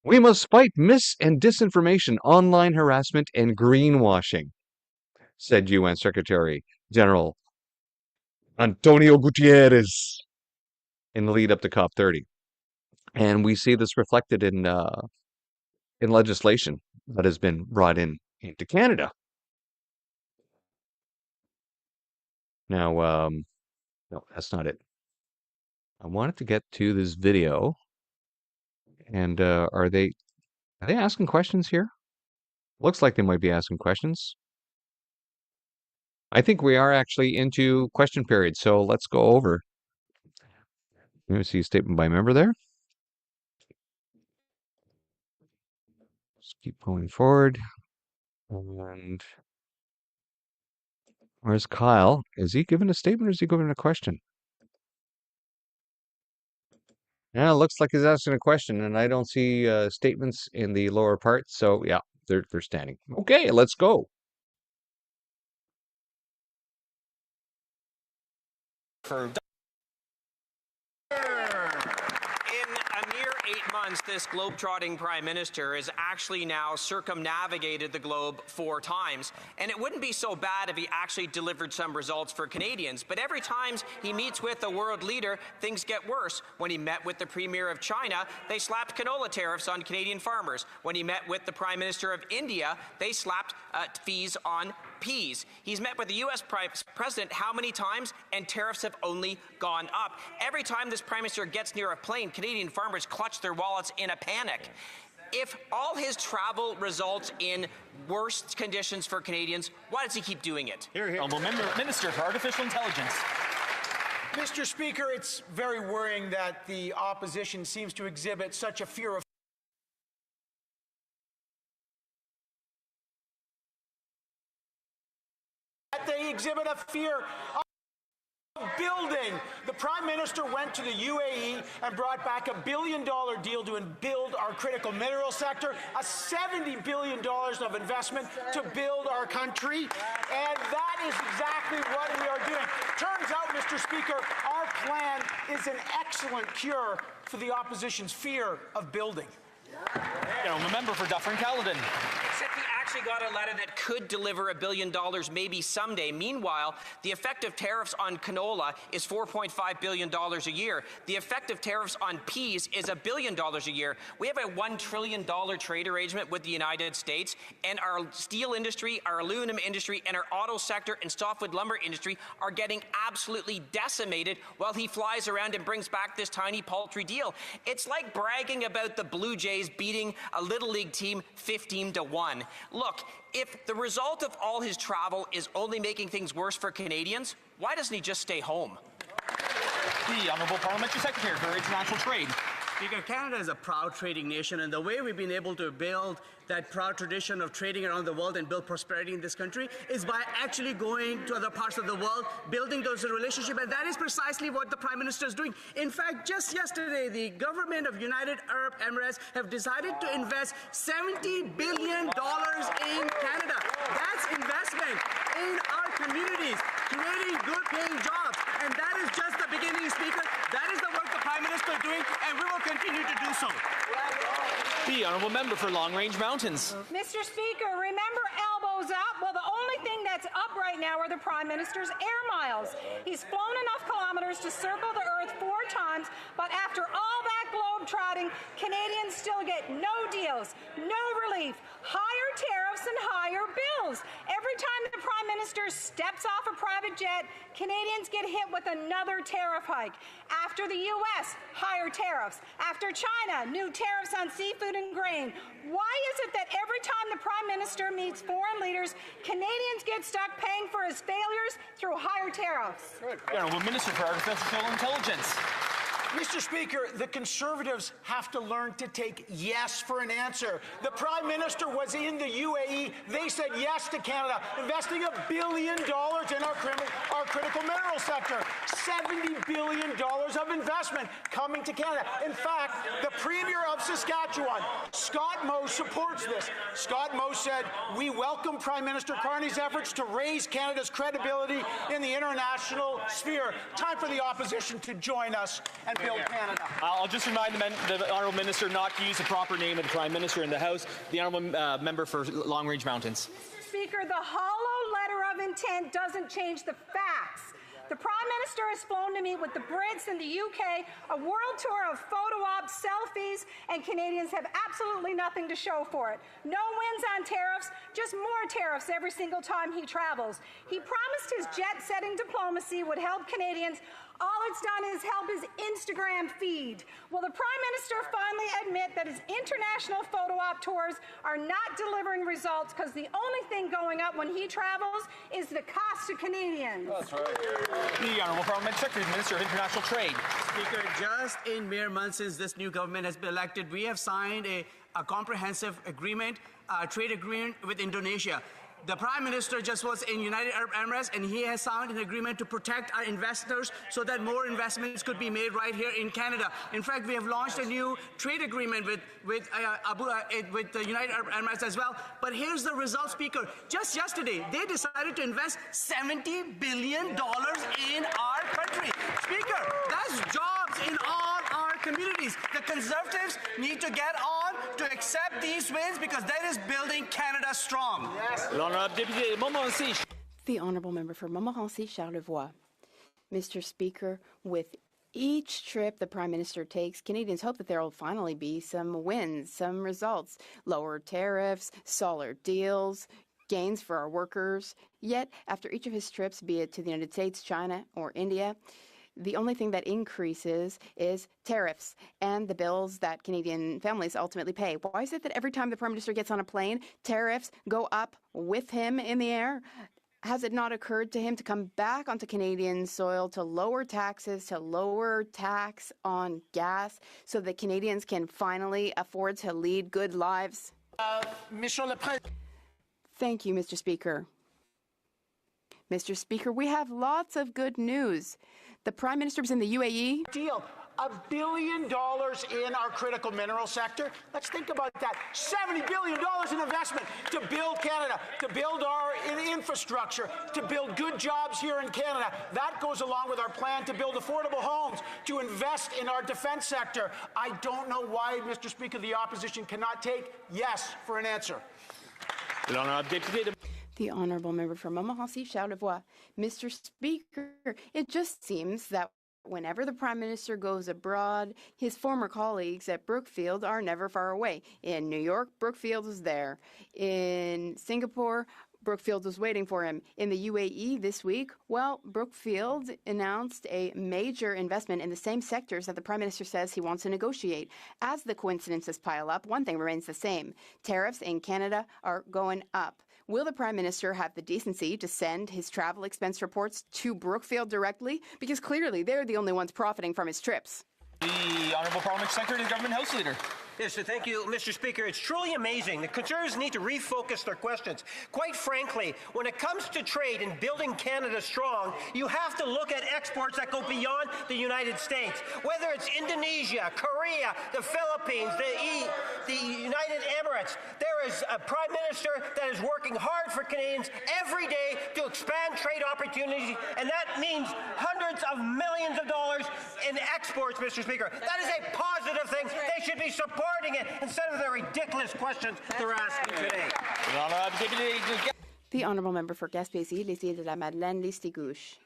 We must fight mis and disinformation, online harassment, and greenwashing, said UN Secretary General Antonio Gutierrez in the lead up to COP30. And we see this reflected in legislation that has been brought into Canada. Now, no, that's not it. I wanted to get to this video. And are they asking questions here? Looks like they might be asking questions. I think we are actually into question period, so let's go over. Let me see a statement by member there. Let's keep going forward. And where's Kyle? Is he giving a statement or is he giving a question? Yeah, it looks like he's asking a question, and I don't see statements in the lower part. So yeah, they're standing. Okay, let's go. In a mere 8 months, this globe-trotting prime minister has actually now circumnavigated the globe 4 times. And it wouldn't be so bad if he actually delivered some results for Canadians. But every time he meets with a world leader, things get worse. When he met with the premier of China, they slapped canola tariffs on Canadian farmers. When he met with the prime minister of India, they slapped fees on peas. He's met with the U.S. president how many times? And tariffs have only gone up. Every time this prime minister gets near a plane, Canadian farmers clutch their wallets in a panic. If all his travel results in worse conditions for Canadians, why does he keep doing it? Honourable Minister for Artificial Intelligence. Mr. Speaker, it's very worrying that the opposition seems to exhibit such a fear of they exhibit a fear of building. The Prime Minister went to the UAE and brought back $1 billion deal to build our critical mineral sector, a $70 billion of investment to build our country, and that is exactly what we are doing. Turns out, Mr. Speaker, our plan is an excellent cure for the opposition's fear of building. I'm a member for Dufferin-Caledon. Except he actually got a letter that could deliver $1 billion maybe someday. Meanwhile, the effective tariffs on canola is $4.5 billion a year. The effective tariffs on peas is $1 billion a year. We have a $1 trillion trade arrangement with the United States, and our steel industry, our aluminum industry, and our auto sector and softwood lumber industry are getting absolutely decimated while he flies around and brings back this tiny paltry deal. It's like bragging about the Blue Jays beating a Little League team 15-1. Look, if the result of all his travel is only making things worse for Canadians, why doesn't he just stay home? The Honourable Parliamentary Secretary for International Trade. Speaker, Canada is a proud trading nation, and the way we've been able to build that proud tradition of trading around the world and build prosperity in this country is by actually going to other parts of the world, building those relationships, and that is precisely what the Prime Minister is doing. In fact, just yesterday, the government of United Arab Emirates have decided to invest $70 billion in Canada. That's investment in our communities, creating good-paying jobs, and that is just the beginning, Speaker. That is the work the Prime Minister is doing, and we will continue to do so. The Honourable Member for Long Range Mountains. Mr. Speaker, remember elbows up? Well, the only thing that's up right now are the Prime Minister's air miles. He's flown enough kilometers to circle the Earth 4 times, but after all that globe-trotting, Canadians still get no deals, no relief, higher tariffs and higher bills. Every time the Prime Minister steps off a private jet, Canadians get hit with another tariff hike. After the U.S., higher tariffs. After China, new tariffs on seafood and grain. Why is it that every time the Prime Minister meets foreign leaders, Canadians get stuck paying for his failures through higher tariffs? The Honourable Minister for Artificial Intelligence. Mr. Speaker, the Conservatives have to learn to take yes for an answer. The Prime Minister was in the UAE. They said yes to Canada, investing $1 billion in our critical mineral sector. $70 billion of investment coming to Canada. In fact, the Premier of Saskatchewan, Scott Moe, supports this. Scott Moe said, "We welcome Prime Minister Carney's efforts to raise Canada's credibility in the international sphere." Time for the opposition to join us and build Canada. I'll just remind the Honourable Minister not to use the proper name of the Prime Minister in the House. The Honourable Member for Long Range Mountains. Mr. Speaker, the hollow letter of intent doesn't change the facts. The Prime Minister has flown to meet with the Brits and the UK, a world tour of photo ops, selfies, and Canadians have absolutely nothing to show for it. No wins on tariffs, just more tariffs every single time he travels. He promised his jet-setting diplomacy would help Canadians. All it's done is help his Instagram feed. Will the Prime Minister finally admit that his international photo op tours are not delivering results because the only thing going up when he travels is the cost to Canadians? That's right. The Honourable Parliamentary Secretary, Minister of International Trade. Speaker, just in mere months since this new government has been elected, we have signed a comprehensive agreement, trade agreement with Indonesia. The Prime Minister just was in United Arab Emirates, and he has signed an agreement to protect our investors so that more investments could be made right here in Canada. In fact, we have launched a new trade agreement with the United Arab Emirates as well. But here's the result, Speaker. Just yesterday, they decided to invest $70 billion in our country. Speaker, that's jobs in all our communities. The Conservatives need to get on to accept these wins because that is building Canada strong. Yes. The Honourable Member for Montmorency Charlevoix. Mr. Speaker, with each trip the Prime Minister takes, Canadians hope that there will finally be some wins, some results, lower tariffs, solid deals, gains for our workers. Yet, after each of his trips, be it to the United States, China, or India, the only thing that increases is tariffs and the bills that Canadian families ultimately pay. Why is it that every time the Prime Minister gets on a plane, tariffs go up with him in the air? Has it not occurred to him to come back onto Canadian soil to lower taxes, to lower tax on gas so that Canadians can finally afford to lead good lives? Thank you, Mr. Speaker. Mr. Speaker, we have lots of good news. The Prime Minister was in the UAE. Deal. $1 billion in our critical mineral sector. Let's think about that. $70 billion in investment to build Canada, to build our infrastructure, to build good jobs here in Canada. That goes along with our plan to build affordable homes, to invest in our defense sector. I don't know why, Mr. Speaker, the opposition cannot take yes for an answer. The Honourable Member for Montmorency, Charlevoix. Mr. Speaker, it just seems that whenever the Prime Minister goes abroad, his former colleagues at Brookfield are never far away. In New York, Brookfield was there. In Singapore, Brookfield was waiting for him. In the UAE this week, well, Brookfield announced a major investment in the same sectors that the Prime Minister says he wants to negotiate. As the coincidences pile up, one thing remains the same. Tariffs in Canada are going up. Will the Prime Minister have the decency to send his travel expense reports to Brookfield directly? Because clearly they're the only ones profiting from his trips. The Honourable Parliamentary Secretary and Government House Leader. Yes, so thank you, Mr. Speaker. It's truly amazing. The Conservatives need to refocus their questions. Quite frankly, when it comes to trade and building Canada strong, you have to look at exports that go beyond the United States. Whether it's Indonesia, Korea, the Philippines, the United Emirates, there is a Prime Minister that is working hard for Canadians every day to expand trade opportunities, and that means hundreds of millions of dollars in exports, Mr. Speaker. That is a positive thing. They should be supporting it instead of the ridiculous questions they're asking today. The Honourable Member for Gaspésie, les Îles de la Madeleine, Listigouche.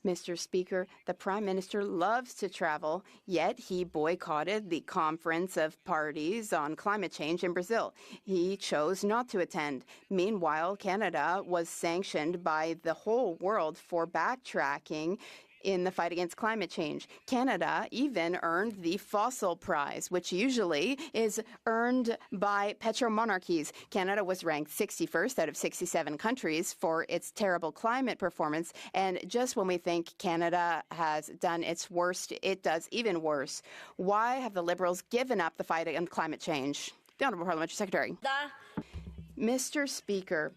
Mr. Speaker, the Prime Minister loves to travel, yet he boycotted the Conference of Parties on Climate Change in Brazil. He chose not to attend. Meanwhile, Canada was sanctioned by the whole world for backtracking in the fight against climate change. Canada even earned the Fossil Prize, which usually is earned by petromonarchies. Canada was ranked 61st out of 67 countries for its terrible climate performance, and just when we think Canada has done its worst, it does even worse. Why have the Liberals given up the fight against climate change? The Honourable Parliamentary Secretary. Mr. Speaker,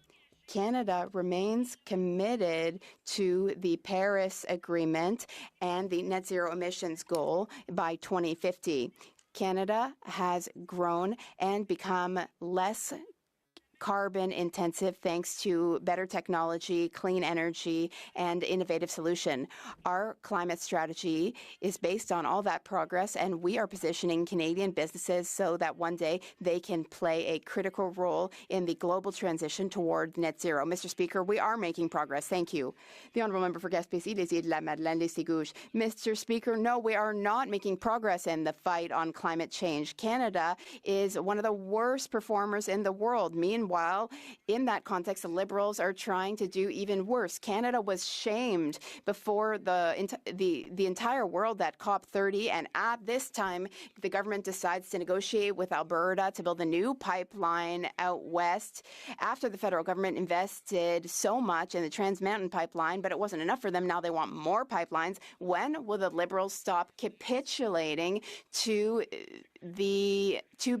Canada remains committed to the Paris Agreement and the net zero emissions goal by 2050. Canada has grown and become less carbon intensive thanks to better technology, clean energy, and innovative solution. Our climate strategy is based on all that progress, and we are positioning Canadian businesses so that one day they can play a critical role in the global transition toward net zero. Mr. Speaker, we are making progress. Thank you. The Honourable Member for Gaspésie, les Îles de la Madeleine, Listigouche. Mr. Speaker, no, we are not making progress in the fight on climate change. Canada is one of the worst performers in the world. Meanwhile, in that context, the Liberals are trying to do even worse. Canada was shamed before the entire world at COP30, and at this time, the government decides to negotiate with Alberta to build a new pipeline out west. After the federal government invested so much in the Trans Mountain pipeline, but it wasn't enough for them. Now they want more pipelines. When will the Liberals stop capitulating to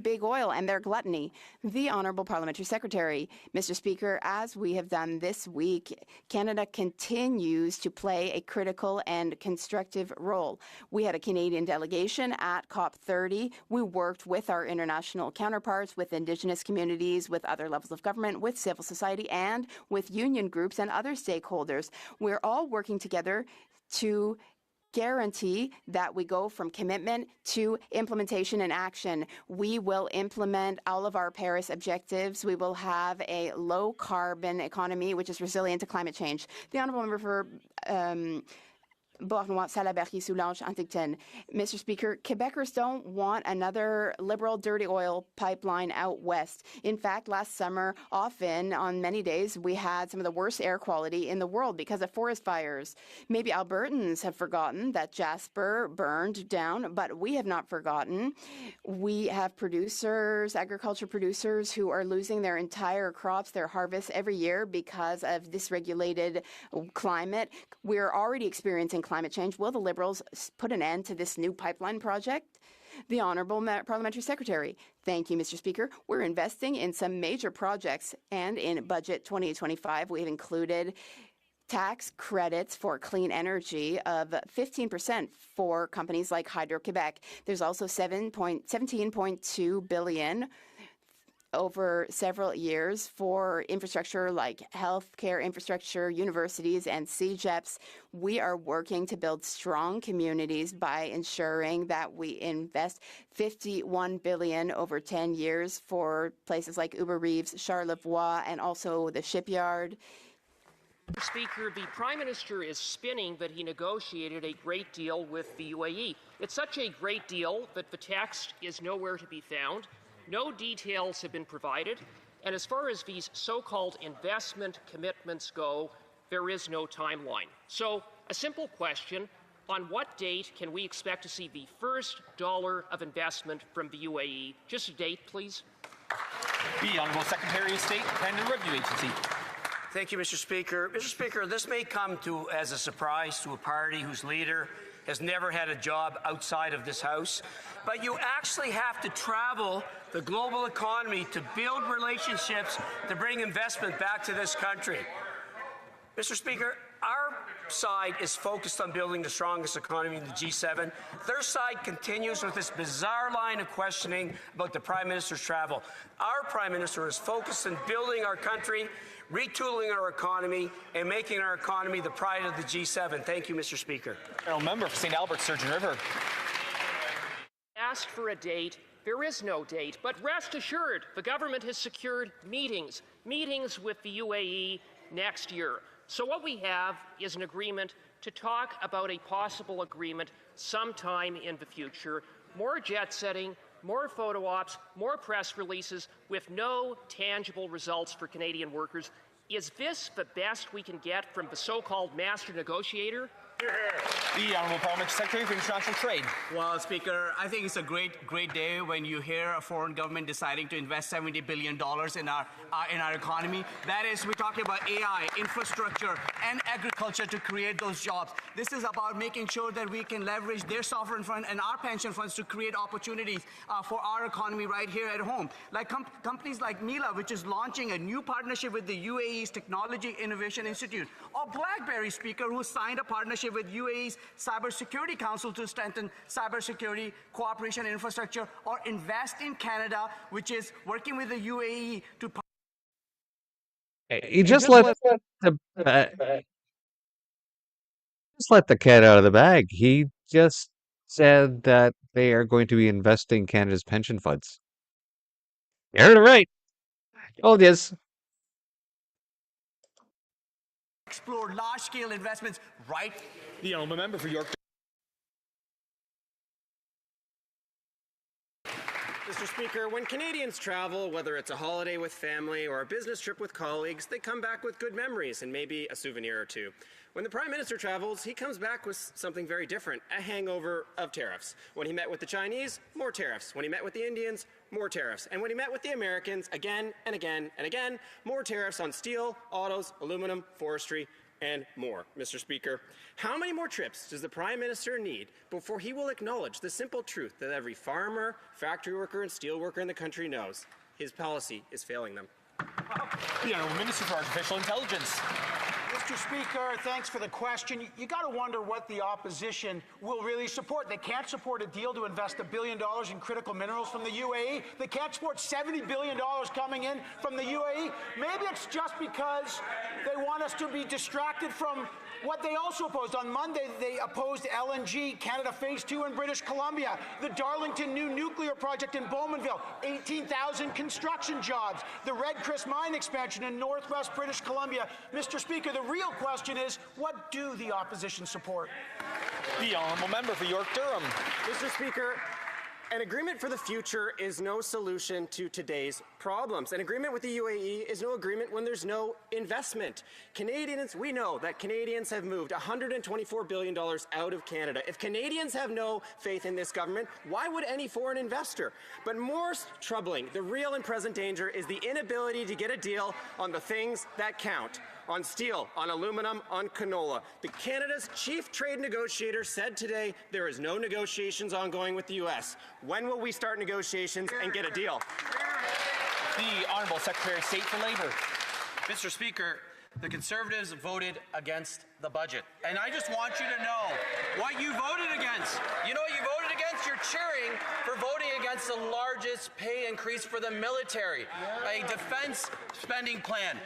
big oil and their gluttony? The Honourable Parliamentary Secretary. Mr. Speaker, as we have done this week, Canada continues to play a critical and constructive role. We had a Canadian delegation at COP30. We worked with our international counterparts, with Indigenous communities, with other levels of government, with civil society, and with union groups and other stakeholders. We're all working together to guarantee that we go from commitment to implementation and action. We will implement all of our Paris objectives. We will have a low-carbon economy which is resilient to climate change. The Honourable Member for Beauharnois, Salaberry, Soulanges, Huntington. Mr. Speaker, Quebecers don't want another Liberal dirty oil pipeline out west. In fact, last summer, often on many days, we had some of the worst air quality in the world because of forest fires. Maybe Albertans have forgotten that Jasper burned down, but we have not forgotten. We have producers, agriculture producers, who are losing their entire crops, their harvests every year because of dysregulated climate. We're already experiencing climate change. Will the Liberals put an end to this new pipeline project? The Honourable Parliamentary Secretary. Thank you, Mr. Speaker. We're investing in some major projects, and in Budget 2025, we've included tax credits for clean energy of 15% for companies like Hydro-Quebec. There's also 17.2 billion over several years for infrastructure like healthcare infrastructure, universities, and CEGEPs. We are working to build strong communities by ensuring that we invest 51 billion over 10 years for places like Uber-Reeves, Charlevoix, and also the shipyard. Mr. Speaker, the Prime Minister is spinning that he negotiated a great deal with the UAE. It's such a great deal that the text is nowhere to be found. No details have been provided, and as far as these so-called investment commitments go, there is no timeline. So, a simple question, on what date can we expect to see the first dollar of investment from the UAE? Just a date, please. The Honourable Secretary of State, Independent Review Agency. Thank you, Mr. Speaker. Mr. Speaker, this may come as a surprise to a party whose leader has never had a job outside of this House, but you actually have to travel the global economy to build relationships to bring investment back to this country. Mr. Speaker, our side is focused on building the strongest economy in the G7. Their side continues with this bizarre line of questioning about the Prime Minister's travel. Our Prime Minister is focused on building our country, retooling our economy, and making our economy the pride of the G7. Thank you, Mr. Speaker. Member for St. Albert, Sturgeon River. Asked for a date. There is no date, but rest assured, the government has secured meetings with the UAE next year. So what we have is an agreement to talk about a possible agreement sometime in the future. More jet setting, more photo ops, more press releases with no tangible results for Canadian workers. Is this the best we can get from the so-called master negotiator? The Honourable Parliamentary Secretary for International Trade. Well, Speaker, I think it's a great day when you hear a foreign government deciding to invest $70 billion in our economy. That is, we're talking about AI, infrastructure, and agriculture to create those jobs. This is about making sure that we can leverage their sovereign fund and our pension funds to create opportunities for our economy right here at home. Like companies like Mila, which is launching a new partnership with the UAE's Technology Innovation Institute, or BlackBerry, Speaker, who signed a partnership with UAE's Cybersecurity Council to strengthen cybersecurity cooperation and infrastructure, or Invest in Canada, which is working with the UAE to. You just let the cat out of the bag. He just said that they are going to be investing Canada's pension funds. You heard it right. Oh, yes. Explore large-scale investments right. The Honourable Member for York. Mr. Speaker, when Canadians travel, whether it's a holiday with family or a business trip with colleagues, they come back with good memories and maybe a souvenir or two. When the Prime Minister travels, he comes back with something very different, a hangover of tariffs. When he met with the Chinese, more tariffs. When he met with the Indians, more tariffs. And when he met with the Americans, again and again and again, more tariffs on steel, autos, aluminum, forestry, and more. Mr. Speaker, how many more trips does the Prime Minister need before he will acknowledge the simple truth that every farmer, factory worker, and steel worker in the country knows? His policy is failing them. The Honourable Minister for Artificial Intelligence. Mr. Speaker, thanks for the question. You got to wonder what the opposition will really support. They can't support a deal to invest $1 billion in critical minerals from the UAE. They can't support $70 billion coming in from the UAE. Maybe it's just because they want us to be distracted from what they also opposed. On Monday, they opposed LNG, Canada Phase 2 in British Columbia, the Darlington new nuclear project in Bowmanville, 18,000 construction jobs, the Red Chris mine expansion in northwest British Columbia. Mr. Speaker, the real question is, what do the opposition support? The Honourable Member for York Durham. Mr. Speaker, an agreement for the future is no solution to today's problems. An agreement with the UAE is no agreement when there's no investment. Canadians, we know that Canadians have moved $124 billion out of Canada. If Canadians have no faith in this government, why would any foreign investor? But more troubling, the real and present danger is the inability to get a deal on the things that count. On steel, on aluminum, on canola. Canada's chief trade negotiator said today there is no negotiations ongoing with the U.S. When will we start negotiations and get a deal? The Honourable Secretary of State for Labour. Mr. Speaker, the Conservatives voted against the budget. And I just want you to know what you voted against. You know what you voted against? You're cheering for voting against the largest pay increase for the military, a defense spending plan.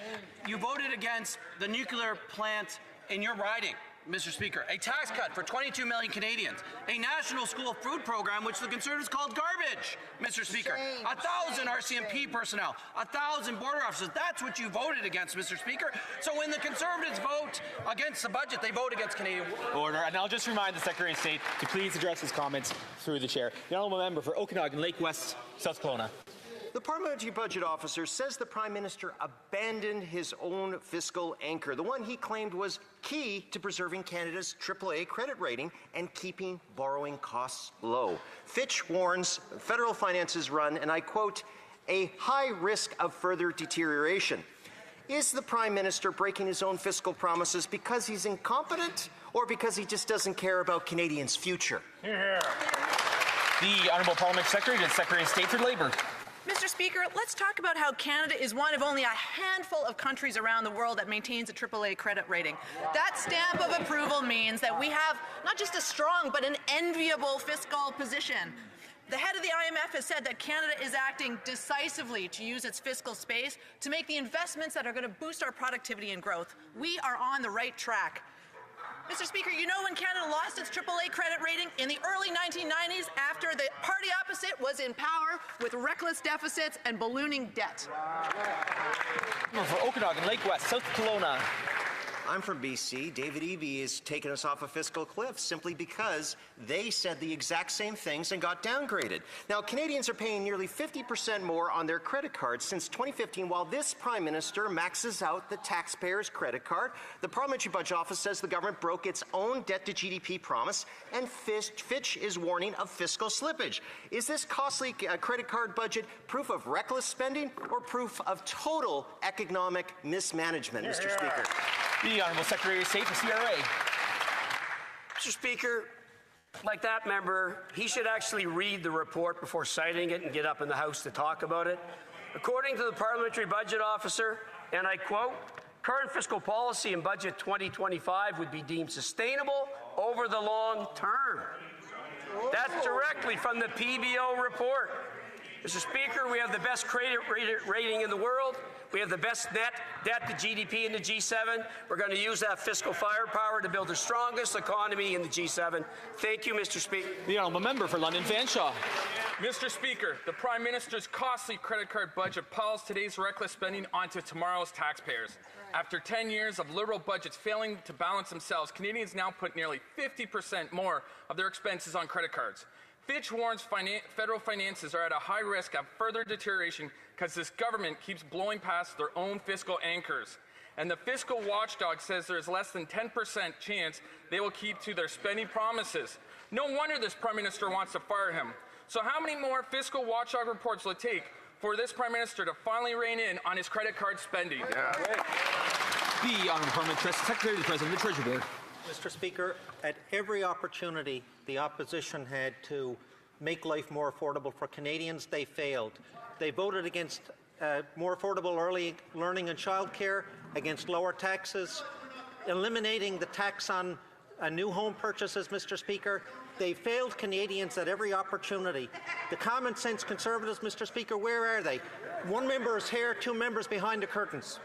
You voted against the nuclear plant in your riding, Mr. Speaker, a tax cut for 22 million Canadians, a national school food program, which the Conservatives called garbage, Mr. Speaker, 1,000 RCMP personnel, 1,000 border officers. That's what you voted against, Mr. Speaker. So when the Conservatives vote against the budget, they vote against Canadian. Order. And I'll just remind the Secretary of State to please address his comments through the chair. The honourable member for Okanagan, Lake West, South Kelowna. The Parliamentary Budget Officer says the Prime Minister abandoned his own fiscal anchor, the one he claimed was key to preserving Canada's AAA credit rating and keeping borrowing costs low. Fitch warns federal finances run, and I quote, a high risk of further deterioration. Is the Prime Minister breaking his own fiscal promises because he's incompetent or because he just doesn't care about Canadians' future? Yeah. The Honourable Parliamentary Secretary to the Secretary of State for Labour. Mr. Speaker, let's talk about how Canada is one of only a handful of countries around the world that maintains a AAA credit rating. That stamp of approval means that we have not just a strong but an enviable fiscal position. The head of the IMF has said that Canada is acting decisively to use its fiscal space to make the investments that are going to boost our productivity and growth. We are on the right track. Mr. Speaker, you know when Canada lost its AAA credit rating? In the early 1990s, after the party opposite was in power with reckless deficits and ballooning debt. For Okanagan, Lake West, South Kelowna. I'm from BC. David Eby is taking us off a fiscal cliff simply because they said the exact same things and got downgraded. Now, Canadians are paying nearly 50% more on their credit cards since 2015, while this Prime Minister maxes out the taxpayer's credit card. The Parliamentary Budget Office says the government broke its own debt-to-GDP promise, and Fitch is warning of fiscal slippage. Is this costly credit card budget proof of reckless spending or proof of total economic mismanagement, Mr. Speaker? The Honourable Secretary of State for CRA. Mr. Speaker, like that member, he should actually read the report before citing it and get up in the House to talk about it. According to the Parliamentary Budget Officer, and I quote, current fiscal policy in Budget 2025 would be deemed sustainable over the long term. That's directly from the PBO report. Mr. Speaker, we have the best credit rating in the world. We have the best net debt to GDP in the G7. We're going to use that fiscal firepower to build the strongest economy in the G7. Thank you, Mr. Speaker. The honourable member for London Fanshawe. Mr. Speaker, the Prime Minister's costly credit card budget piles today's reckless spending onto tomorrow's taxpayers. After 10 years of Liberal budgets failing to balance themselves, Canadians now put nearly 50% more of their expenses on credit cards. Fitch warns federal finances are at a high risk of further deterioration because this government keeps blowing past their own fiscal anchors. And the fiscal watchdog says there is less than 10% chance they will keep to their spending promises. No wonder this Prime Minister wants to fire him. So how many more fiscal watchdog reports will it take for this Prime Minister to finally rein in on his credit card spending? Yeah. The Honourable Permanent Secretary to the President of the Treasury Board. Mr. Speaker, at every opportunity the opposition had to make life more affordable for Canadians, they failed. They voted against more affordable early learning and childcare, against lower taxes, eliminating the tax on new home purchases, Mr. Speaker. They failed Canadians at every opportunity. The common sense Conservatives, Mr. Speaker, where are they? One member is here, two members behind the curtains.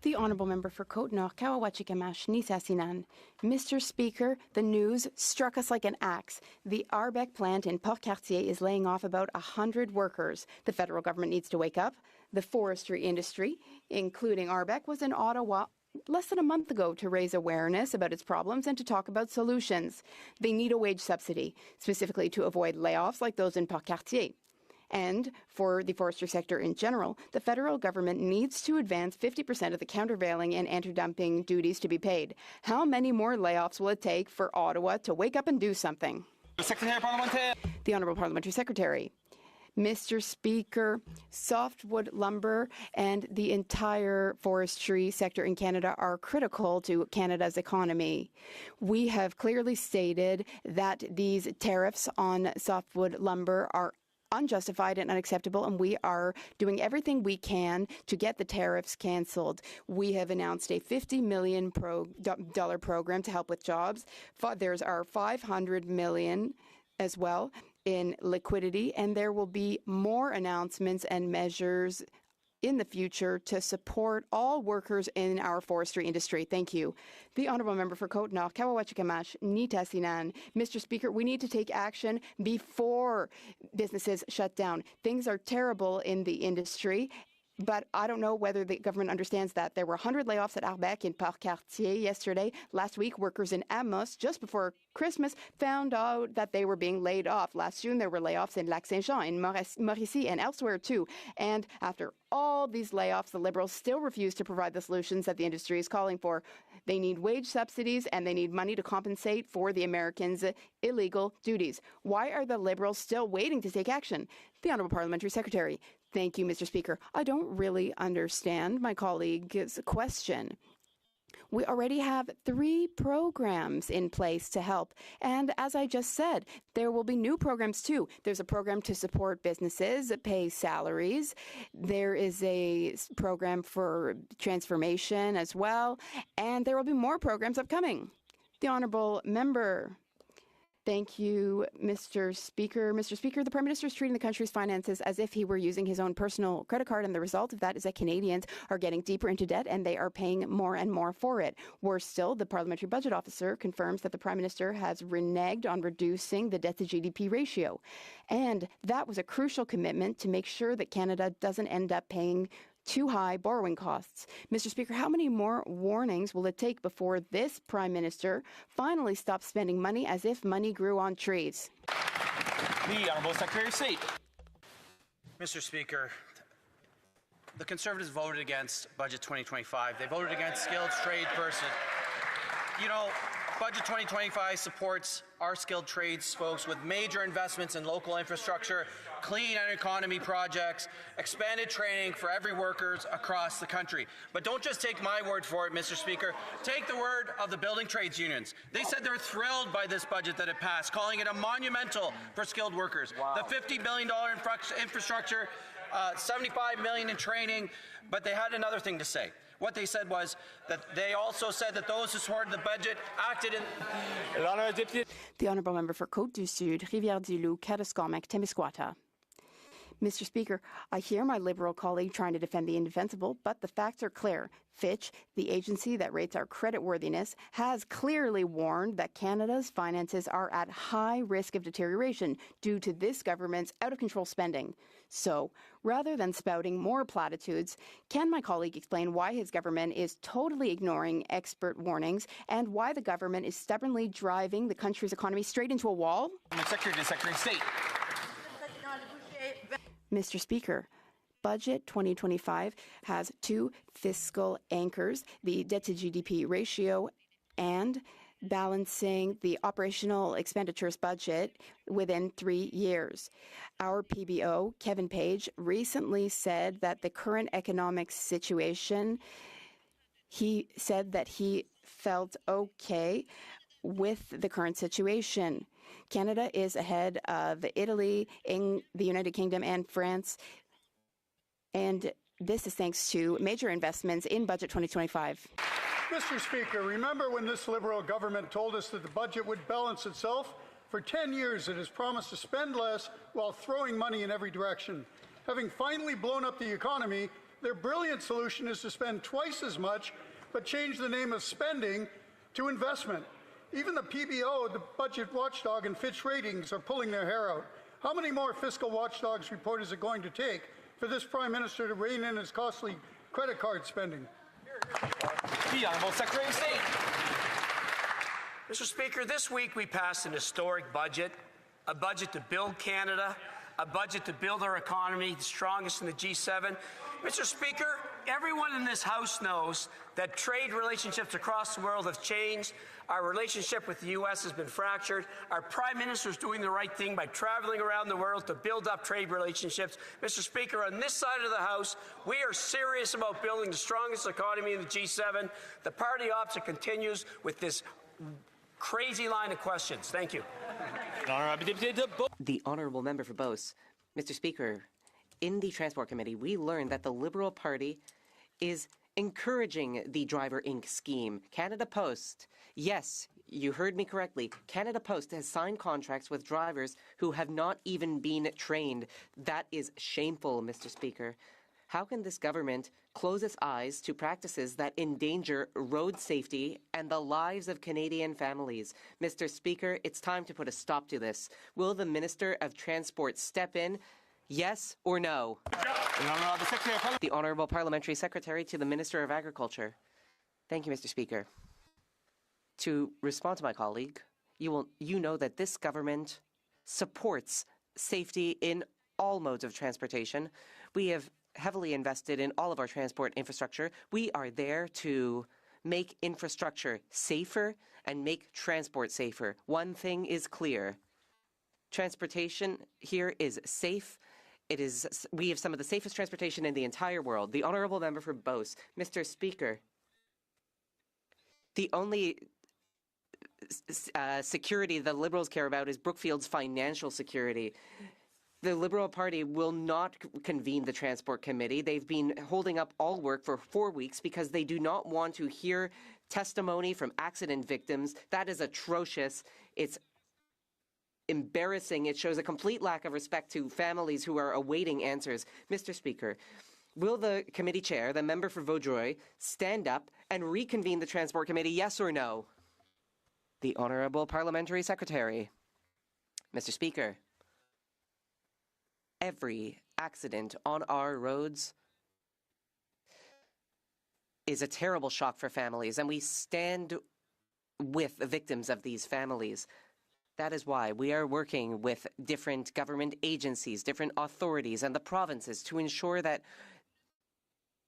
The Honourable Member for Côte-Nord, Kawawachikamash, Nisasinan. Mr. Speaker, the news struck us like an axe. The Arbeck plant in Port-Cartier is laying off about 100 workers. The federal government needs to wake up. The forestry industry, including Arbeck, was in Ottawa less than a month ago to raise awareness about its problems and to talk about solutions. They need a wage subsidy, specifically to avoid layoffs like those in Port-Cartier. And for the forestry sector in general, the federal government needs to advance 50% of the countervailing and anti-dumping duties to be paid. How many more layoffs will it take for Ottawa to wake up and do something? The Honourable Parliamentary Secretary. Mr. Speaker, softwood lumber and the entire forestry sector in Canada are critical to Canada's economy. We have clearly stated that these tariffs on softwood lumber are unjustified and unacceptable, and we are doing everything we can to get the tariffs canceled. We have announced a $50 million program to help with jobs. There's our $500 million as well in liquidity, and there will be more announcements and measures in the future to support all workers in our forestry industry. Thank you. The Honourable Member for Côte-Nord, Kawawachikamash, Nitassinan. Mr. Speaker, we need to take action before businesses shut down. Things are terrible in the industry, but I don't know whether the government understands that. There were 100 layoffs at Arbec in Port-Cartier yesterday. Last week, workers in Amos, just before Christmas, found out that they were being laid off. Last June, there were layoffs in Lac-Saint-Jean, in Mauricie, and elsewhere too. And after all these layoffs, the Liberals still refuse to provide the solutions that the industry is calling for. They need wage subsidies and they need money to compensate for the Americans' illegal duties. Why are the Liberals still waiting to take action? The Honourable Parliamentary Secretary. Thank you, Mr. Speaker. I don't really understand my colleague's question. We already have 3 programs in place to help. And as I just said, there will be new programs too. There's a program to support businesses, pay salaries. There is a program for transformation as well. And there will be more programs upcoming. The Honourable Member. Thank you, Mr. Speaker. Mr. Speaker, the Prime Minister is treating the country's finances as if he were using his own personal credit card, and the result of that is that Canadians are getting deeper into debt and they are paying more and more for it. Worse still, the Parliamentary Budget Officer confirms that the Prime Minister has reneged on reducing the debt-to-GDP ratio. And that was a crucial commitment to make sure that Canada doesn't end up paying too high borrowing costs. Mr. Speaker, how many more warnings will it take before this Prime Minister finally stops spending money as if money grew on trees? The Honourable Secretary of State. Mr. Speaker, the Conservatives voted against Budget 2025. They voted against skilled trade person. You know, Budget 2025 supports our skilled trades folks with major investments in local infrastructure, clean economy projects, expanded training for every workers across the country. But don't just take my word for it, Mr. Speaker. Take the word of the building trades unions. They said they're thrilled by this budget that it passed, calling it a monumental for skilled workers. Wow. The $50 billion infrastructure, $75 million in training, but they had another thing to say. What they said was that they also said that those who supported the budget acted in... The Honourable Member for Côte-du-Sud, Rivière-du-Loup, Katascomac-Témiscouata. Mr. Speaker, I hear my Liberal colleague trying to defend the indefensible, but the facts are clear. Fitch, the agency that rates our creditworthiness, has clearly warned that Canada's finances are at high risk of deterioration due to this government's out-of-control spending. So, rather than spouting more platitudes, can my colleague explain why his government is totally ignoring expert warnings and why the government is stubbornly driving the country's economy straight into a wall? Secretary of State. Mr. Speaker, Budget 2025 has 2 fiscal anchors, the debt-to-GDP ratio and balancing the operational expenditures budget within 3 years. Our PBO, Kevin Page, recently said that the current economic situation, he said that he felt okay with the current situation. Canada is ahead of Italy, in the United Kingdom, and France. And this is thanks to major investments in Budget 2025. Mr. Speaker, remember when this Liberal government told us that the budget would balance itself? For 10 years, it has promised to spend less while throwing money in every direction. Having finally blown up the economy, their brilliant solution is to spend twice as much, but change the name of spending to investment. Even the PBO, the budget watchdog, and Fitch Ratings are pulling their hair out. How many more fiscal watchdogs report is it going to take for this Prime Minister to rein in his costly credit card spending? The Honourable Secretary of State. Mr. Speaker, this week we passed an historic budget, a budget to build Canada, a budget to build our economy, the strongest in the G7. Mr. Speaker, everyone in this House knows that trade relationships across the world have changed. Our relationship with the U.S. has been fractured. Our Prime Minister is doing the right thing by traveling around the world to build up trade relationships. Mr. Speaker, on this side of the House, we are serious about building the strongest economy in the G7. The party opposite continues with this crazy line of questions. Thank you. The Honourable Member for Beauce. Mr. Speaker, in the Transport Committee, we learned that the Liberal Party is encouraging the Driver Inc. scheme. Canada Post, yes, you heard me correctly. Canada Post has signed contracts with drivers who have not even been trained. That is shameful, Mr. Speaker. How can this government close its eyes to practices that endanger road safety and the lives of Canadian families? Mr. Speaker, it's time to put a stop to this. Will the Minister of Transport step in? Yes or no? The Honourable Parliamentary Secretary to the Minister of Agriculture. Thank you, Mr. Speaker. To respond to my colleague, you know that this government supports safety in all modes of transportation. We have heavily invested in all of our transport infrastructure. We are there to make infrastructure safer and make transport safer. One thing is clear. Transportation here is safe. We have some of the safest transportation in the entire world. The Honourable Member for Beauce. Mr. Speaker, the only security the Liberals care about is Brookfield's financial security. The Liberal Party will not convene the Transport Committee. They've been holding up all work for 4 weeks because they do not want to hear testimony from accident victims. That is atrocious. It's embarrassing. It shows a complete lack of respect to families who are awaiting answers. Mr. Speaker, will the committee chair, the member for Vaudreuil, stand up and reconvene the Transport Committee, yes or no? The Honourable Parliamentary Secretary. Mr. Speaker, every accident on our roads is a terrible shock for families, and we stand with the victims of these families. That is why we are working with different government agencies, different authorities, and the provinces to ensure that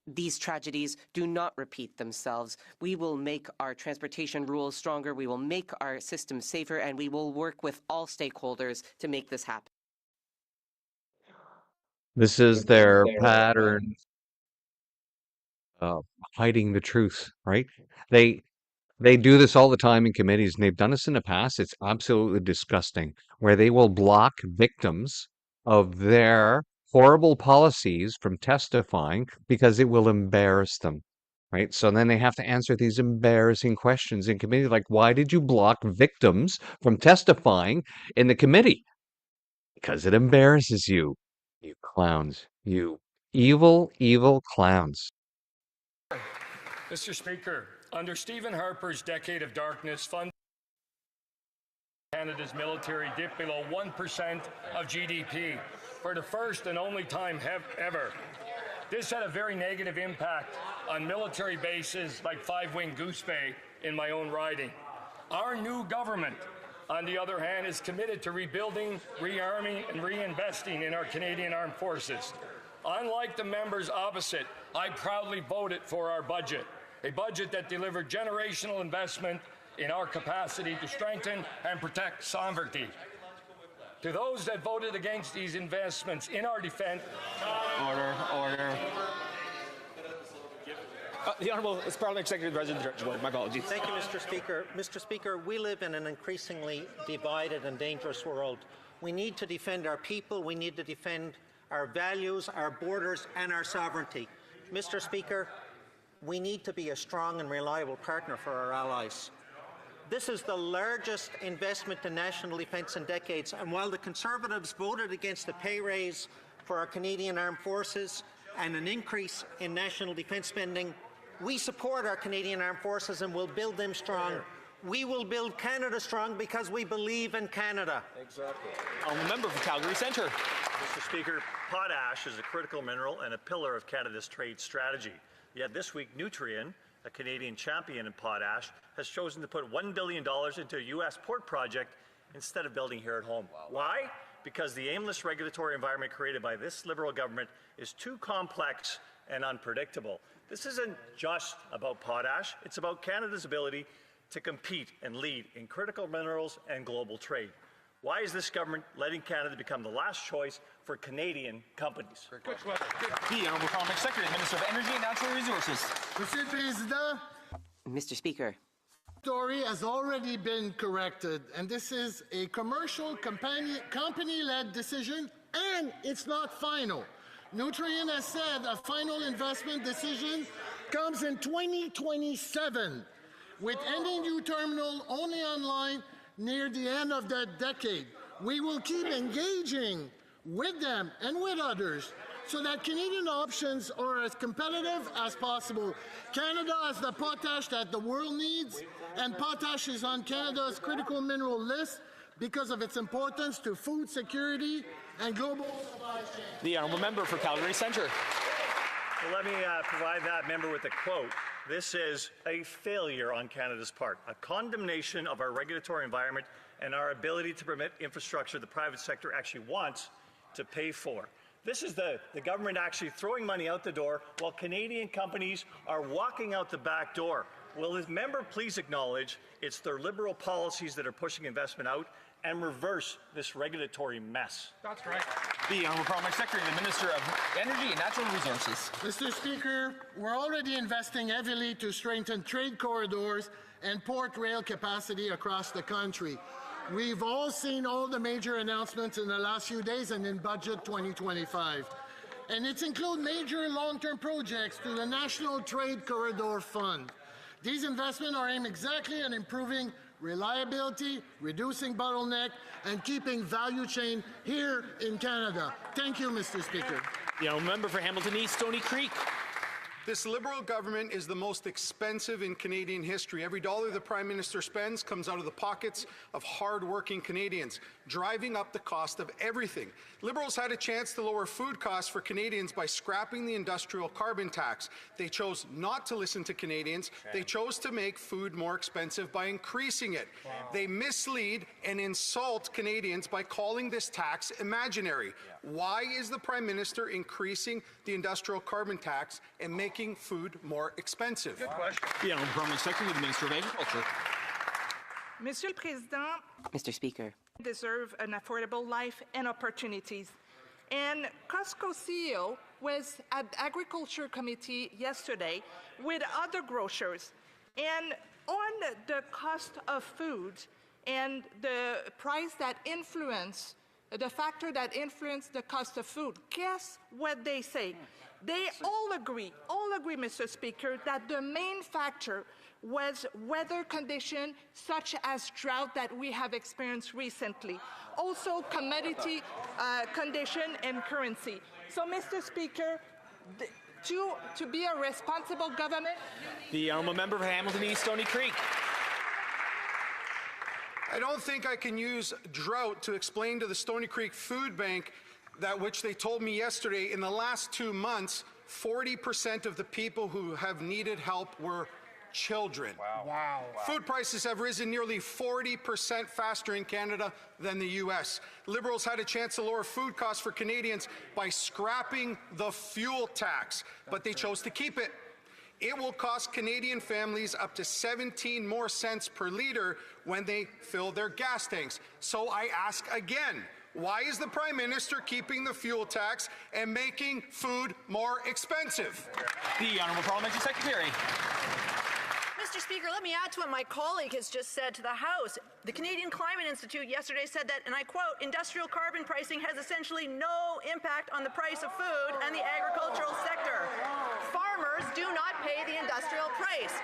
these tragedies do not repeat themselves. We will make our transportation rules stronger, we will make our system safer, and we will work with all stakeholders to make this happen. This is their pattern of hiding the truth, right? They do this all the time in committees, and they've done this in the past. It's absolutely disgusting, where they will block victims of their horrible policies from testifying because it will embarrass them, right? So then they have to answer these embarrassing questions in committee, like, why did you block victims from testifying in the committee? Because it embarrasses you, you clowns, you evil, evil clowns. Mr. Speaker, under Stephen Harper's decade of darkness, funds Canada's military dipped below 1% of GDP for the first and only time ever. This had a very negative impact on military bases like Five Wing Goose Bay in my own riding. Our new government, on the other hand, is committed to rebuilding, rearming, and reinvesting in our Canadian Armed Forces. Unlike the members opposite, I proudly voted for our budget, a budget that delivered generational investment in our capacity to strengthen and protect sovereignty. To those that voted against these investments in our defense... Order. The Honourable Parliamentary Secretary, President of the Board. My apologies. Thank you, Mr. Speaker. Mr. Speaker, we live in an increasingly divided and dangerous world. We need to defend our people. We need to defend our values, our borders, and our sovereignty. Mr. Speaker, we need to be a strong and reliable partner for our allies. This is the largest investment in national defence in decades, and while the Conservatives voted against a pay raise for our Canadian Armed Forces and an increase in national defence spending, we support our Canadian Armed Forces and will build them strong. We will build Canada strong because we believe in Canada. Exactly. Member for Calgary Centre. Mr. Speaker, potash is a critical mineral and a pillar of Canada's trade strategy. Yet this week, Nutrien, a Canadian champion in potash, has chosen to put $1 billion into a U.S. port project instead of building here at home. Wow. Why? Because the aimless regulatory environment created by this Liberal government is too complex and unpredictable. This isn't just about potash, it's about Canada's ability to compete and lead in critical minerals and global trade. Why is this government letting Canada become the last choice for Canadian companies? The Honourable Parliamentary Secretary, Minister of Energy and Natural Resources. Mr. Speaker. Story has already been corrected, and this is a commercial company-led decision and it's not final. Nutrien has said a final investment decision comes in 2027, with any new terminal only online near the end of the decade. We will keep engaging with them and with others so that Canadian options are as competitive as possible. Canada has the potash that the world needs, and potash is on Canada's critical mineral list because of its importance to food security and global supply chain. The honourable member for Calgary Centre. Well, let me provide that member with a quote. This is a failure on Canada's part, a condemnation of our regulatory environment and our ability to permit infrastructure the private sector actually wants to pay for. This is the government actually throwing money out the door while Canadian companies are walking out the back door. Will this member please acknowledge it's their Liberal policies that are pushing investment out and reverse this regulatory mess? That's right. The Honourable Parliamentary Secretary, the Minister of Energy and Natural Resources. Mr. Speaker, we're already investing heavily to strengthen trade corridors and port rail capacity across the country. We've all seen all the major announcements in the last few days and in Budget 2025. And it includes major long-term projects through the National Trade Corridor Fund. These investments are aimed exactly at improving reliability, reducing bottleneck, and keeping value chain here in Canada. Thank you, Mr. Speaker. The honourable member for Hamilton East, Stony Creek. This Liberal government is the most expensive in Canadian history. Every dollar the Prime Minister spends comes out of the pockets of hard-working Canadians, driving up the cost of everything. Liberals had a chance to lower food costs for Canadians by scrapping the industrial carbon tax. They chose not to listen to Canadians. They chose to make food more expensive by increasing it. Wow. They mislead and insult Canadians by calling this tax imaginary. Why is the Prime Minister increasing the industrial carbon tax and making food more expensive? Good question. The Honourable Parliamentary Secretary, the Minister of Agriculture. Monsieur le Président, Mr. Speaker, deserve an affordable life and opportunities. And Costco CEO was at Agriculture Committee yesterday with other grocers. And on the cost of food and the price that influence, the factor that influence the cost of food, guess what they say? They all agree, Mr. Speaker, that the main factor was weather conditions such as drought that we have experienced recently. Also commodity condition and currency. So, Mr. Speaker, to be a responsible government... The honourable member for Hamilton East, Stony Creek. I don't think I can use drought to explain to the Stony Creek Food Bank that which they told me yesterday in the last 2 months, 40% of the people who have needed help were children. Wow. Food prices have risen nearly 40% faster in Canada than the U.S. Liberals had a chance to lower food costs for Canadians by scrapping the fuel tax, but they chose to keep it. It will cost Canadian families up to 17 more cents per litre when they fill their gas tanks. So I ask again, why is the Prime Minister keeping the fuel tax and making food more expensive? The Honourable Parliamentary Secretary. Mr. Speaker, let me add to what my colleague has just said to the House. The Canadian Climate Institute yesterday said that, and I quote, industrial carbon pricing has essentially no impact on the price of food and the agricultural sector. Farmers do not pay the industrial price.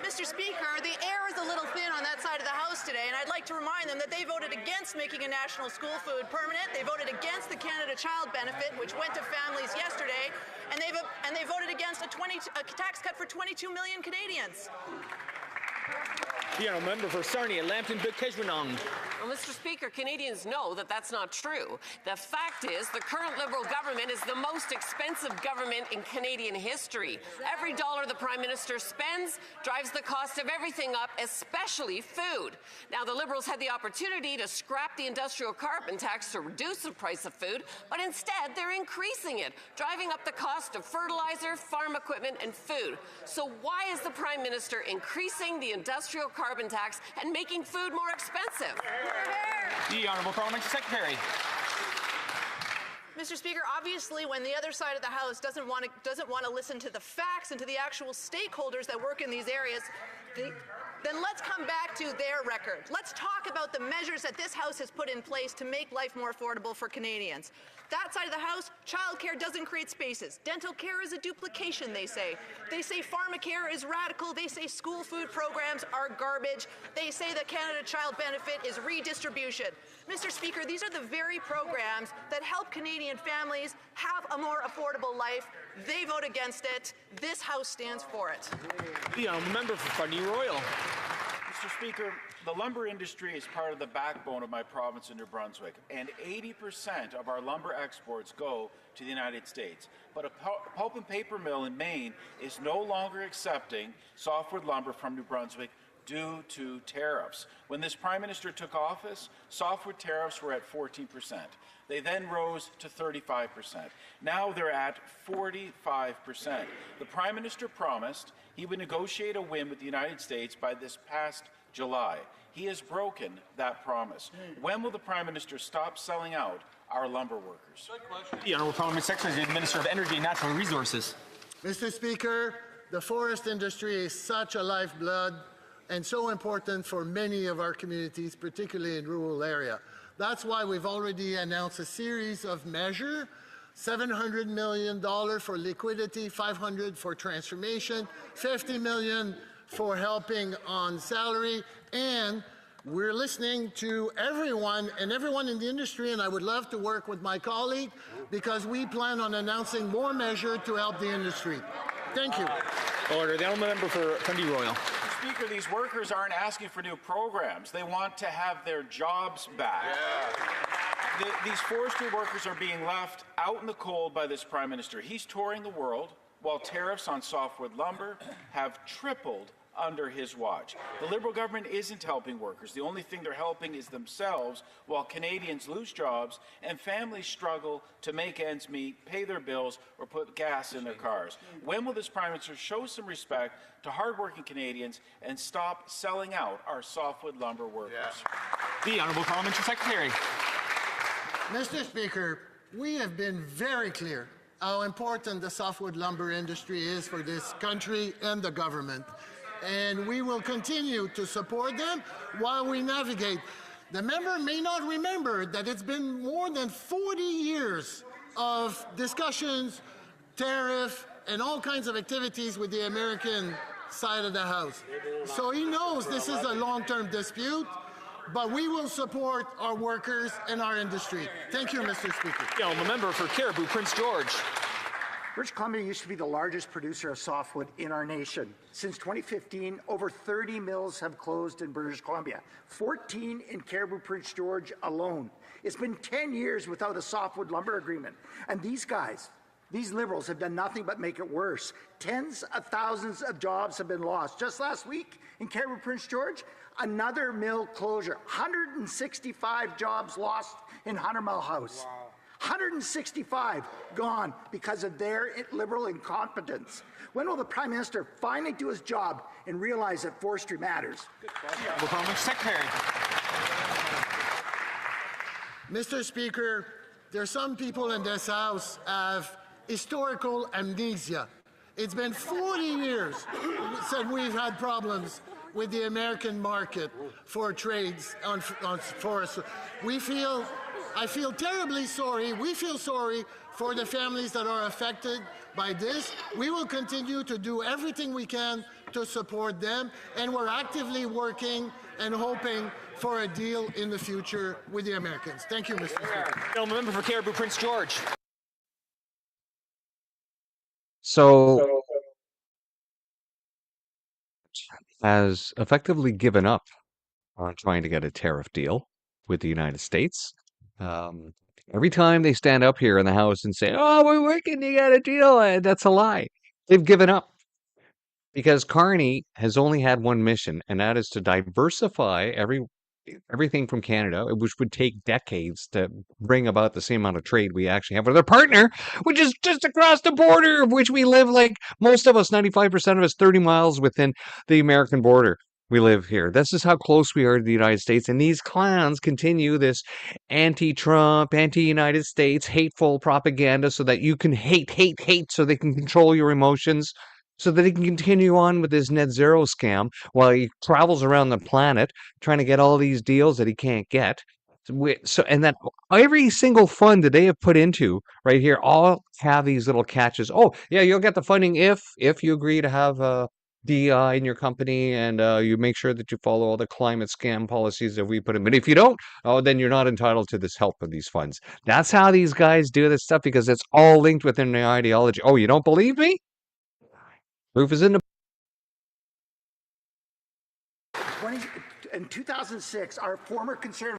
Mr. Speaker, the air is a little thin on that side of the House today, and I'd like to remind them that they voted against making a national school food permanent. They voted against the Canada Child Benefit, which went to families yesterday, and they voted against a tax cut for 22 million Canadians. The honourable member for Sarnia, Lambton, Bukeshwanong. Well, Mr. Speaker, Canadians know that that's not true. The fact is the current Liberal government is the most expensive government in Canadian history. Every dollar the Prime Minister spends drives the cost of everything up, especially food. Now, the Liberals had the opportunity to scrap the industrial carbon tax to reduce the price of food, but instead they're increasing it, driving up the cost of fertilizer, farm equipment, and food. So why is the Prime Minister increasing the industrial carbon tax and making food more expensive? The Honourable Parliamentary Secretary. Mr. Speaker, obviously when the other side of the House doesn't want to listen to the facts and to the actual stakeholders that work in these areas, then let's come back to their record. Let's talk about the measures that this House has put in place to make life more affordable for Canadians. That side of the House, childcare doesn't create spaces. Dental care is a duplication, they say. They say pharmacare is radical. They say school food programs are garbage. They say the Canada Child Benefit is redistribution. Mr. Speaker, these are the very programs that help Canadian families have a more affordable life. They vote against it. This House stands for it. The honourable member for Fundy Royal. Mr. Speaker, the lumber industry is part of the backbone of my province in New Brunswick, and 80% of our lumber exports go to the United States. But a pulp and paper mill in Maine is no longer accepting softwood lumber from New Brunswick due to tariffs. When this Prime Minister took office, softwood tariffs were at 14%. They then rose to 35%. Now they're at 45%. The Prime Minister promised he would negotiate a win with the United States by this past July. He has broken that promise. When will the Prime Minister stop selling out our lumber workers? The Honourable Parliament Secretary to the Minister of Energy and Natural Resources. Mr. Speaker, the forest industry is such a lifeblood and so important for many of our communities, particularly in rural area. That's why we've already announced a series of measures, $700 million for liquidity, $500 for transformation, $50 million for helping on salary, and we're listening to everyone and everyone in the industry, and I would love to work with my colleague because we plan on announcing more measures to help the industry. Thank you. Order. The honourable member for Fundy Royal. Speaker, these workers aren't asking for new programs. They want to have their jobs back. These forestry workers are being left out in the cold by this Prime Minister. He's touring the world while tariffs on softwood lumber have tripled under his watch. The Liberal government isn't helping workers. The only thing they're helping is themselves while Canadians lose jobs and families struggle to make ends meet, pay their bills, or put gas in their cars. When will this Prime Minister show some respect to hardworking Canadians and stop selling out our softwood lumber workers? The Honourable Parliamentary Secretary. Mr. Speaker, we have been very clear how important the softwood lumber industry is for this country and the government. And we will continue to support them while we navigate. The member may not remember that it's been more than 40 years of discussions, tariff, and all kinds of activities with the American side of the House. So he knows this is a long-term dispute, but we will support our workers and our industry. Thank you, Mr. Speaker. The honourable member for Caribou, Prince George. British Columbia used to be the largest producer of softwood in our nation. Since 2015, over 30 mills have closed in British Columbia, 14 in Caribou, Prince George alone. It's been 10 years without a softwood lumber agreement. And these guys, these Liberals, have done nothing but make it worse. Tens of thousands of jobs have been lost. Just last week in Caribou, Prince George, another mill closure. 165 jobs lost in Hunter Mill House. Wow. 165 gone because of their Liberal incompetence. When will the Prime Minister finally do his job and realize that forestry matters? The Parliament Secretary. Mr. Speaker, there are some people in this House have historical amnesia. It's been 40 years since we've had problems with the American market for trades on forests. I feel terribly sorry. We feel sorry for the families that are affected by this. We will continue to do everything we can to support them, and we're actively working and hoping for a deal in the future with the Americans. Thank you, Mr. Speaker. Gentleman member for Caribou, Prince George. So, has effectively given up on trying to get a tariff deal with the United States. Every time they stand up here in the House and say, "Oh, we're working to get a deal," that's a lie. They've given up because Carney has only had one mission, and that is to diversify everything from Canada, which would take decades to bring about the same amount of trade we actually have with our partner, which is just across the border, of which we live, like most of us, 95% of us, 30 miles within the American border. We live here. This is how close we are to the United States. And these clowns continue this anti-Trump, anti-United States, hateful propaganda so that you can hate so they can control your emotions. so that he can continue on with his net zero scam while he travels around the planet trying to get all these deals that he can't get. And that every single fund that they have put into right here all have these little catches. Oh, yeah, you'll get the funding if you agree to have DEI in your company and you make sure that you follow all the climate scam policies that we put in. But if you don't, oh, then you're not entitled to this help of these funds. That's how these guys do this stuff because it's all linked within their ideology. Oh, you don't believe me? Proof is in the... In 2006, our former conservative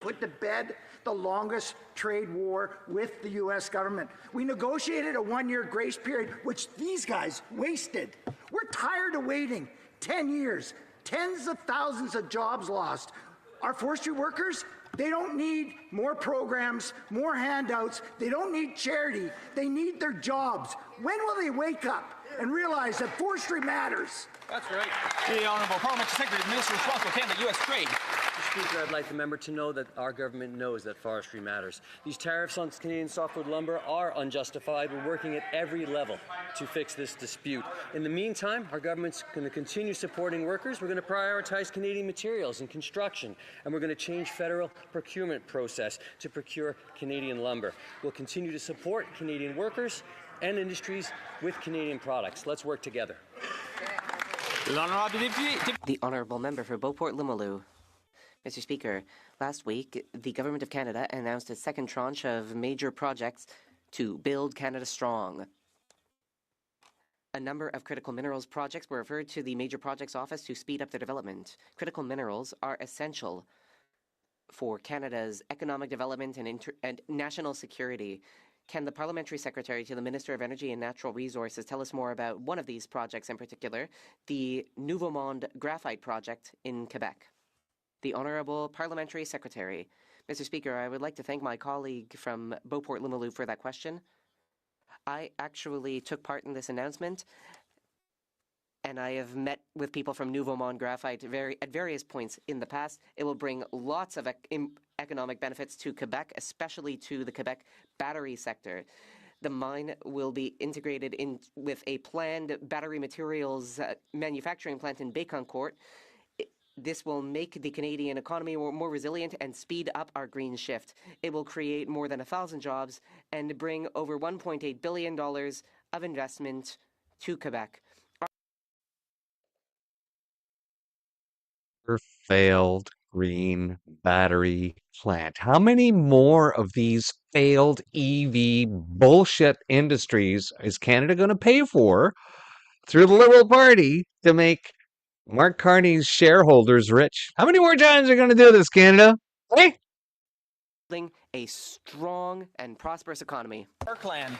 put to bed the longest trade war with the U.S. government. We negotiated a one-year grace period, which these guys wasted. We're tired of waiting 10 years, tens of thousands of jobs lost. Our forestry workers, they don't need more programs, more handouts. They don't need charity. They need their jobs. When will they wake up and realize that forestry matters? That's right. The Honourable Parliamentary Secretary, Minister responsible for Canada, U.S. Trade. Mr. Speaker, I'd like the member to know that our government knows that forestry matters. These tariffs on Canadian softwood lumber are unjustified. We're working at every level to fix this dispute. In the meantime, our government's going to continue supporting workers. We're going to prioritize Canadian materials and construction, and we're going to change federal procurement process to procure Canadian lumber. We'll continue to support Canadian workers and industries with Canadian products. Let's work together. The Honourable Member for Beauport-Limoilou. Mr. Speaker, last week, the Government of Canada announced a second tranche of major projects to build Canada strong. A number of critical minerals projects were referred to the Major Projects Office to speed up their development. Critical minerals are essential for Canada's economic development and national security. Can the Parliamentary Secretary to the Minister of Energy and Natural Resources tell us more about one of these projects in particular, the Nouveau Monde Graphite Project in Quebec? The Honourable Parliamentary Secretary. Mr. Speaker, I would like to thank my colleague from Beauport-Limoilou for that question. I actually took part in this announcement, and I have met with people from Nouveau Monde Graphite at various points in the past. It will bring lots of economic benefits to Quebec, especially to the Quebec battery sector. The mine will be integrated in with a planned battery materials manufacturing plant in Bécancourt. This will make the Canadian economy more resilient and speed up our green shift. It will create more than 1,000 jobs and bring over $1.8 billion of investment to Quebec. Failed green battery plant. How many more of these failed EV bullshit industries is Canada going to pay for through the Liberal Party to make Mark Carney's shareholders rich? How many more times are you going to do this, Canada? Hey? Building a strong and prosperous economy. Parkland.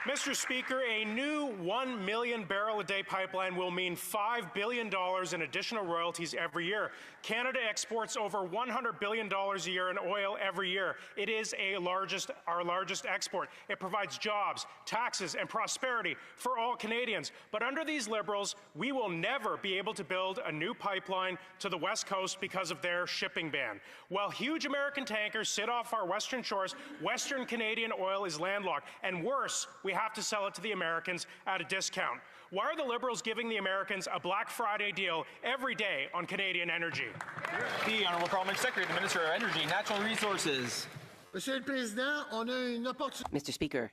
Mr. Speaker, a new 1 million barrel a day pipeline will mean $5 billion in additional royalties every year. Canada exports over $100 billion a year in oil every year. It is our largest export. It provides jobs, taxes, and prosperity for all Canadians. But under these Liberals, we will never be able to build a new pipeline to the West Coast because of their shipping ban. While huge American tankers sit off our western shores, Western Canadian oil is landlocked. And worse, we have to sell it to the Americans at a discount. Why are the Liberals giving the Americans a Black Friday deal every day on Canadian energy? The Honourable Parliamentary Secretary, the Minister of Energy and Natural Resources. Mr. Speaker,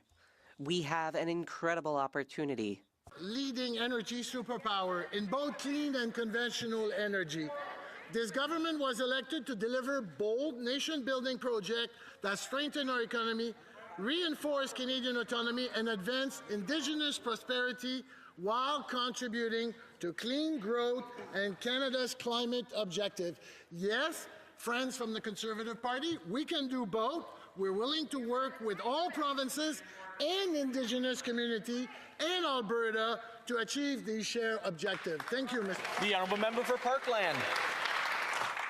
we have an incredible opportunity. Leading energy superpower in both clean and conventional energy. This government was elected to deliver bold nation-building projects that strengthen our economy, reinforce Canadian autonomy, and advance Indigenous prosperity while contributing to clean growth and Canada's climate objective. Yes, friends from the Conservative Party, we can do both. We're willing to work with all provinces and Indigenous community and Alberta to achieve these shared objectives. Thank you, Mr. The Honourable Member for Parkland.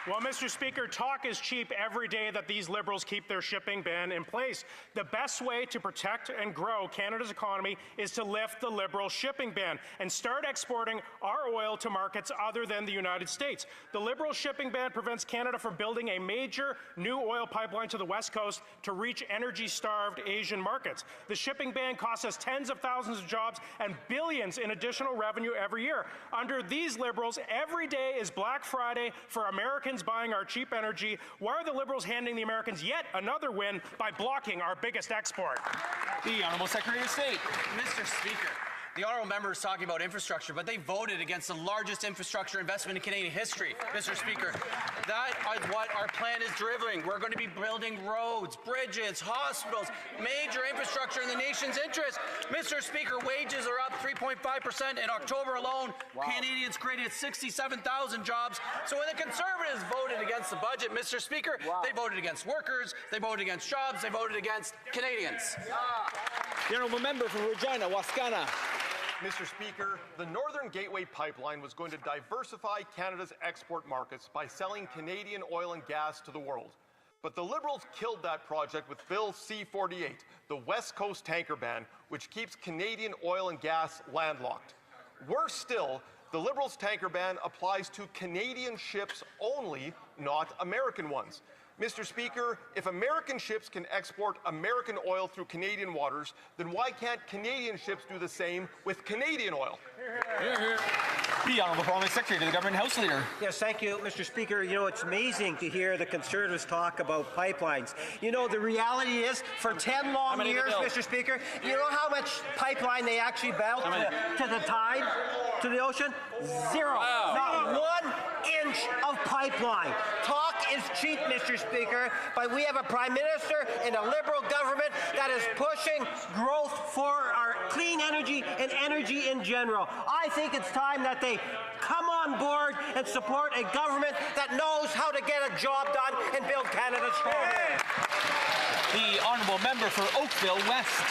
Well, Mr. Speaker, talk is cheap every day that these Liberals keep their shipping ban in place. The best way to protect and grow Canada's economy is to lift the Liberal shipping ban and start exporting our oil to markets other than the United States. The Liberal shipping ban prevents Canada from building a major new oil pipeline to the West Coast to reach energy-starved Asian markets. The shipping ban costs us tens of thousands of jobs and billions in additional revenue every year. Under these Liberals, every day is Black Friday for Americans buying our cheap energy. Why are the Liberals handing the Americans yet another win by blocking our biggest export? The Honourable Secretary of State. Mr. Speaker, the honourable member is talking about infrastructure, but they voted against the largest infrastructure investment in Canadian history. Mr. Speaker, that is what our plan is delivering. We're going to be building roads, bridges, hospitals, major infrastructure in the nation's interest. Mr. Speaker, wages are up 3.5% in October alone. Wow. Canadians created 67,000 jobs. So when the Conservatives voted against the budget, Mr. Speaker, they voted against workers, they voted against jobs, they voted against Canadians. The honourable member from Regina, Wascana. Mr. Speaker, the Northern Gateway Pipeline was going to diversify Canada's export markets by selling Canadian oil and gas to the world. But the Liberals killed that project with Bill C-48, the West Coast tanker ban, which keeps Canadian oil and gas landlocked. Worse still, the Liberals' tanker ban applies to Canadian ships only, not American ones. Mr. Speaker, if American ships can export American oil through Canadian waters, then why can't Canadian ships do the same with Canadian oil? The Honourable Parliamentary Secretary to the Government House Leader. Yes, thank you, Mr. Speaker. You know, it's amazing to hear the Conservatives talk about pipelines. You know, the reality is, for 10 long years, Mr. Speaker, you know how much pipeline they actually built to the tide, to the ocean? Zero. Wow. Not 1 inch of pipeline. Talk is cheap, Mr. Speaker, but we have a Prime Minister and a Liberal government that is pushing growth for our clean energy and energy in general. I think it's time that they come on board and support a government that knows how to get a job done and build Canada stronger. The honourable member for Oakville West.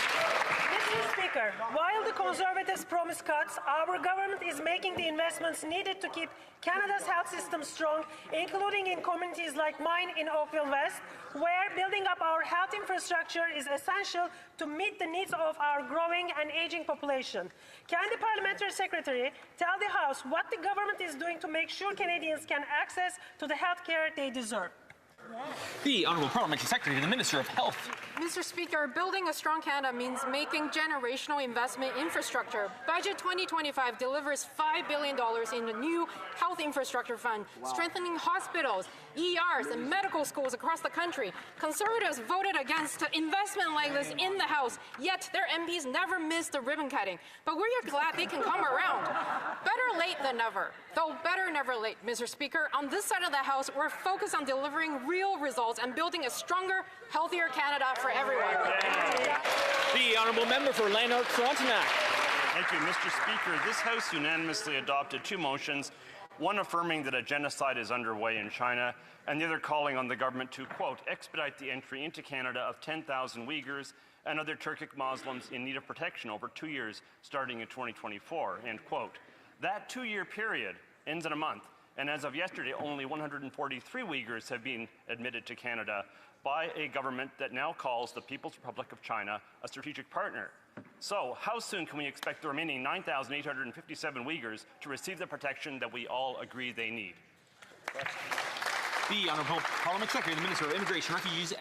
Mr. Speaker, while the Conservatives promise cuts, our government is making the investments needed to keep Canada's health system strong, including in communities like mine in Oakville West, where building up our health infrastructure is essential to meet the needs of our growing and aging population. Can the Parliamentary Secretary tell the House what the government is doing to make sure Canadians can access to the health care they deserve? The Honourable Parliamentary Secretary to the Minister of Health. Mr. Speaker, building a strong Canada means making generational investment infrastructure. Budget 2025 delivers $5 billion in the new health infrastructure fund, strengthening hospitals, ERs, and medical schools across the country. Conservatives voted against investment like this in the House, yet their MPs never missed the ribbon cutting. But we're glad they can come around. Better late than never, though better never late, Mr. Speaker. On this side of the House, we're focused on delivering real results and building a stronger, healthier Canada for everyone. The honourable member for Lanark-Frontenac. Thank you, Mr. Speaker. This House unanimously adopted 2 motions, one affirming that a genocide is underway in China, and the other calling on the government to, quote, expedite the entry into Canada of 10,000 Uyghurs and other Turkic Muslims in need of protection over 2 years, starting in 2024, end quote. That 2-year period ends in a month, and as of yesterday, only 143 Uyghurs have been admitted to Canada by a government that now calls the People's Republic of China a strategic partner. So, how soon can we expect the remaining 9,857 Uyghurs to receive the protection that we all agree they need? The Honourable Parliamentary Secretary, the Minister of Immigration, Refugees.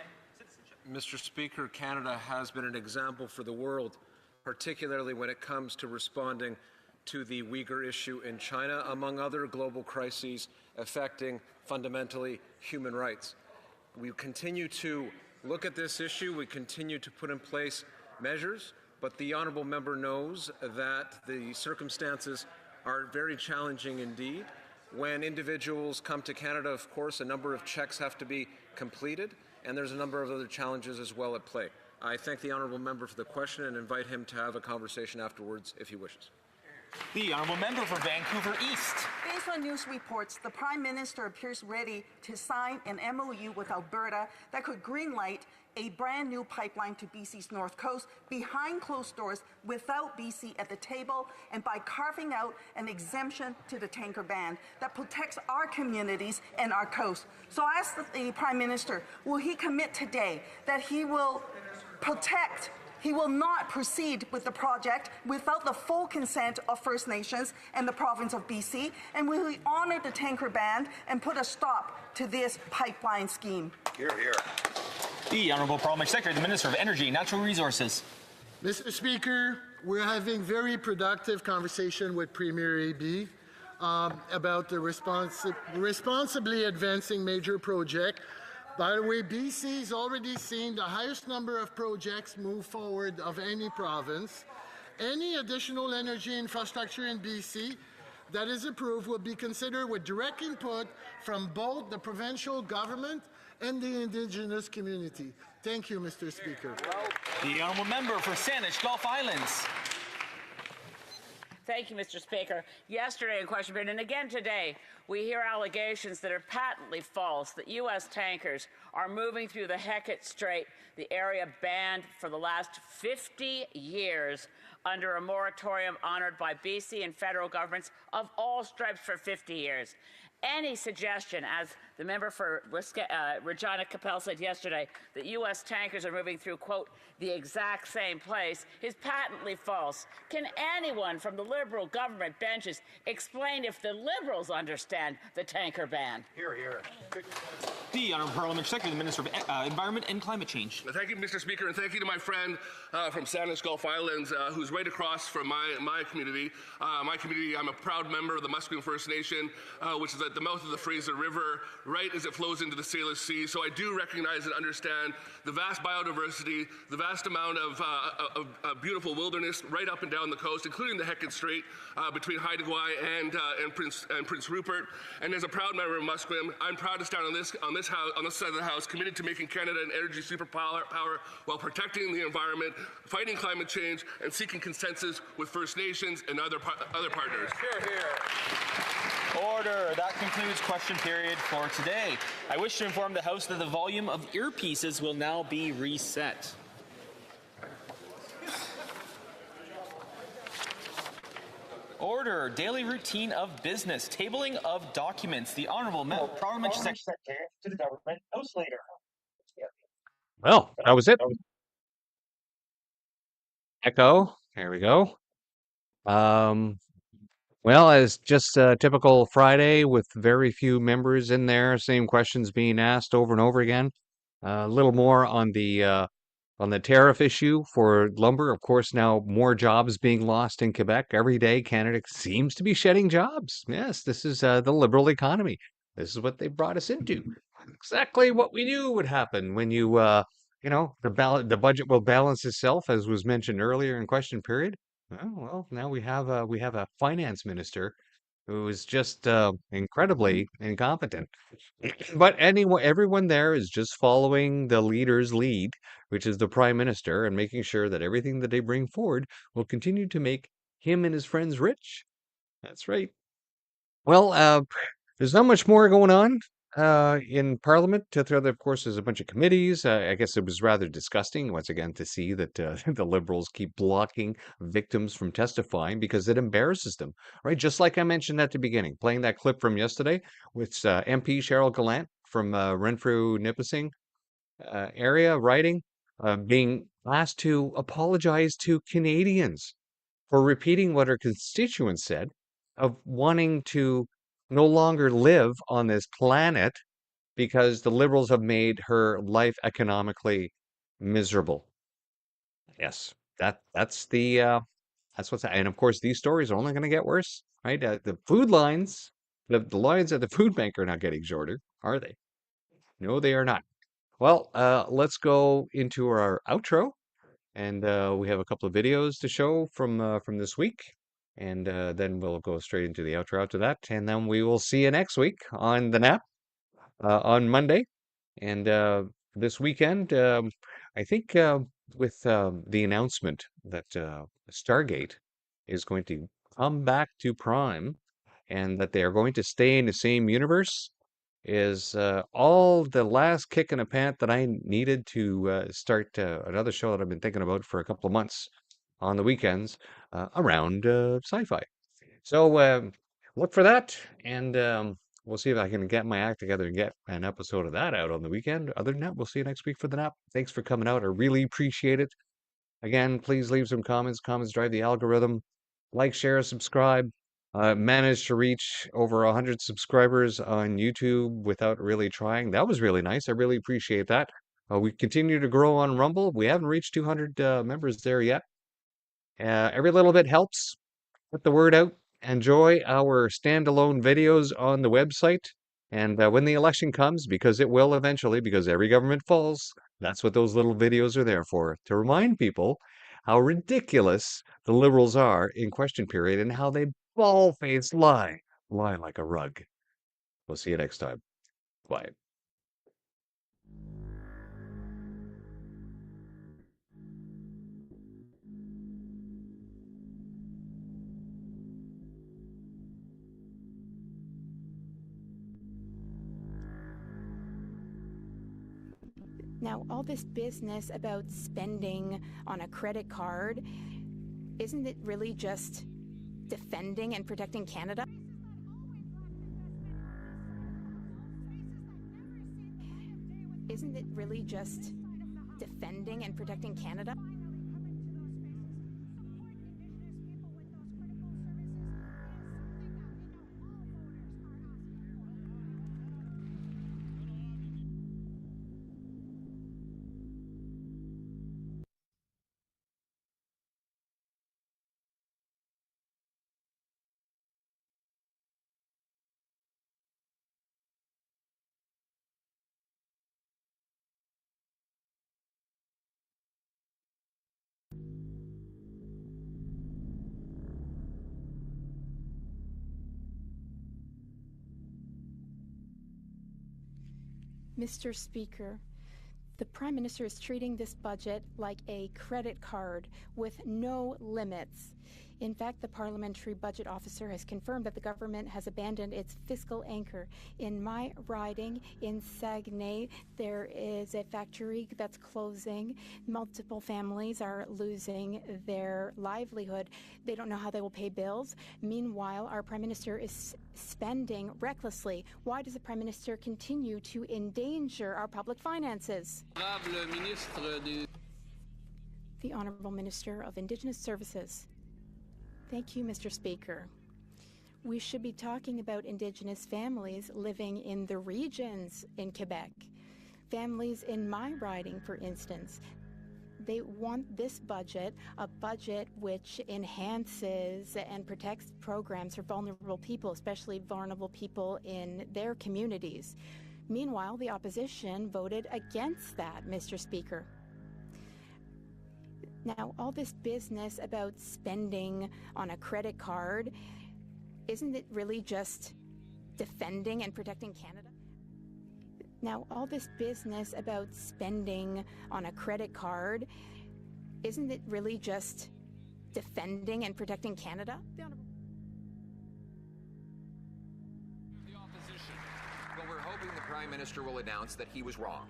Mr. Speaker, Canada has been an example for the world, particularly when it comes to responding to the Uyghur issue in China, among other global crises affecting fundamentally human rights. We continue to look at this issue. We continue to put in place measures, but the honourable member knows that the circumstances are very challenging indeed. When individuals come to Canada, of course, a number of checks have to be completed, and there's a number of other challenges as well at play. I thank the honourable member for the question and invite him to have a conversation afterwards if he wishes. The honourable member for Vancouver East. Based on news reports, the Prime Minister appears ready to sign an MOU with Alberta that could greenlight a brand new pipeline to BC's North Coast behind closed doors without BC at the table and by carving out an exemption to the tanker ban that protects our communities and our coast. So I ask the Prime Minister, will he commit today that he will he will not proceed with the project without the full consent of First Nations and the province of BC? And will he honor the tanker ban and put a stop to this pipeline scheme? Hear, hear. The Honourable Parliamentary Secretary, the Minister of Energy and Natural Resources. Mr. Speaker, we're having very productive conversation with Premier AB about the responsibly advancing major project. By the way, BC is already seeing the highest number of projects move forward of any province. Any additional energy infrastructure in BC that is approved will be considered with direct input from both the provincial government and the Indigenous community. Thank you, Mr. Speaker. The Honourable Member for Saanich Gulf Islands. Thank you, Mr. Speaker. Yesterday in question period and again today, we hear allegations that are patently false that U.S. tankers are moving through the Hecate Strait, the area banned for the last 50 years under a moratorium honored by BC and federal governments of all stripes for 50 years. Any suggestion, as the member for Regina Capel said yesterday, that U.S. tankers are moving through, quote, the exact same place is patently false. Can anyone from the Liberal government benches explain if the Liberals understand the tanker ban? Hear, hear. The Honourable Parliamentary Secretary, the Minister of Environment and Climate Change. Thank you, Mr. Speaker, and thank you to my friend from Saanich Gulf Islands, who's right across from my community. I'm a proud member of the Musqueam First Nation, which is at the mouth of the Fraser River, right as it flows into the Salish Sea. So I do recognize and understand the vast biodiversity, the vast amount of beautiful wilderness right up and down the coast, including the Hecate Strait between Haida Gwaii and Prince Rupert. And as a proud member of Musqueam, I'm proud to stand on this side of the House, committed to making Canada an energy superpower while protecting the environment, fighting climate change, and seeking consensus with First Nations and other partners. Hear, hear. Order. That concludes question period for today. I wish to inform the House that the volume of earpieces will now be reset. Order. Daily routine of business. Tabling of documents. The Honourable Parliamentary Secretary to the Government House Leader. Well, that was it. Echo. There we go. Well, as just a typical Friday with very few members in there, same questions being asked over and over again. A little more on the tariff issue for lumber. Of course, now more jobs being lost in Quebec. Every day, Canada seems to be shedding jobs. Yes, this is the liberal economy. This is what they brought us into. Exactly what we knew would happen when the budget will balance itself, as was mentioned earlier in question period. Well, now we have a finance minister who is just incredibly incompetent. But anyway, everyone there is just following the leader's lead, which is the prime minister, and making sure that everything that they bring forward will continue to make him and his friends rich. That's right. Well, there's not much more going on in Parliament. Of course, there's a bunch of committees. I guess it was rather disgusting once again to see that the Liberals keep blocking victims from testifying because it embarrasses them, right? Just like I mentioned at the beginning, playing that clip from yesterday with MP Cheryl Gallant from Renfrew-Nipissing area, writing, being asked to apologize to Canadians for repeating what her constituents said of wanting to no longer live on this planet because the Liberals have made her life economically miserable. Yes, that's what's, and of course these stories are only going to get worse, right? The food lines, the lines at the food bank are not getting shorter, are they? No, they are not. Well, let's go into our outro, and we have a couple of videos to show from this week. And then we'll go straight into the outro after that. And then we will see you next week on the nap on Monday. And this weekend, I think with the announcement that Stargate is going to come back to Prime and that they are going to stay in the same universe is all the last kick in the pant that I needed to start another show that I've been thinking about for a couple of months on the weekends around sci-fi. So look for that, and we'll see if I can get my act together and get an episode of that out on the weekend. Other than that, we'll see you next week for the nap. Thanks for coming out. I really appreciate it. Again, please leave some comments. Comments drive the algorithm. Like, share, subscribe. Managed to reach over 100 subscribers on YouTube without really trying. That was really nice. I really appreciate that. We continue to grow on Rumble. We haven't reached 200 members there yet. Every little bit helps. Put the word out. Enjoy our standalone videos on the website. And when the election comes, because it will eventually, because every government falls, that's what those little videos are there for, to remind people how ridiculous the Liberals are in question period and how they bald-faced lie like a rug. We'll see you next time. Bye. Now, all this business about spending on a credit card, isn't it really just defending and protecting Canada? Isn't it really just defending and protecting Canada? Mr. Speaker, the Prime Minister is treating this budget like a credit card with no limits. In fact, the Parliamentary Budget Officer has confirmed that the government has abandoned its fiscal anchor. In my riding in Saguenay, there is a factory that's closing. Multiple families are losing their livelihood. They don't know how they will pay bills. Meanwhile, our Prime Minister is spending recklessly. Why does the Prime Minister continue to endanger our public finances? The Honourable Minister of Indigenous Services. Thank you, Mr. Speaker. We should be talking about Indigenous families living in the regions in Quebec. Families in my riding, for instance. They want this budget, a budget which enhances and protects programs for vulnerable people, especially vulnerable people in their communities. Meanwhile, the opposition voted against that, Mr. Speaker. Now, all this business about spending on a credit card, isn't it really just defending and protecting Canada? Now, all this business about spending on a credit card, isn't it really just defending and protecting Canada? The opposition. But we're hoping the Prime Minister will announce that he was wrong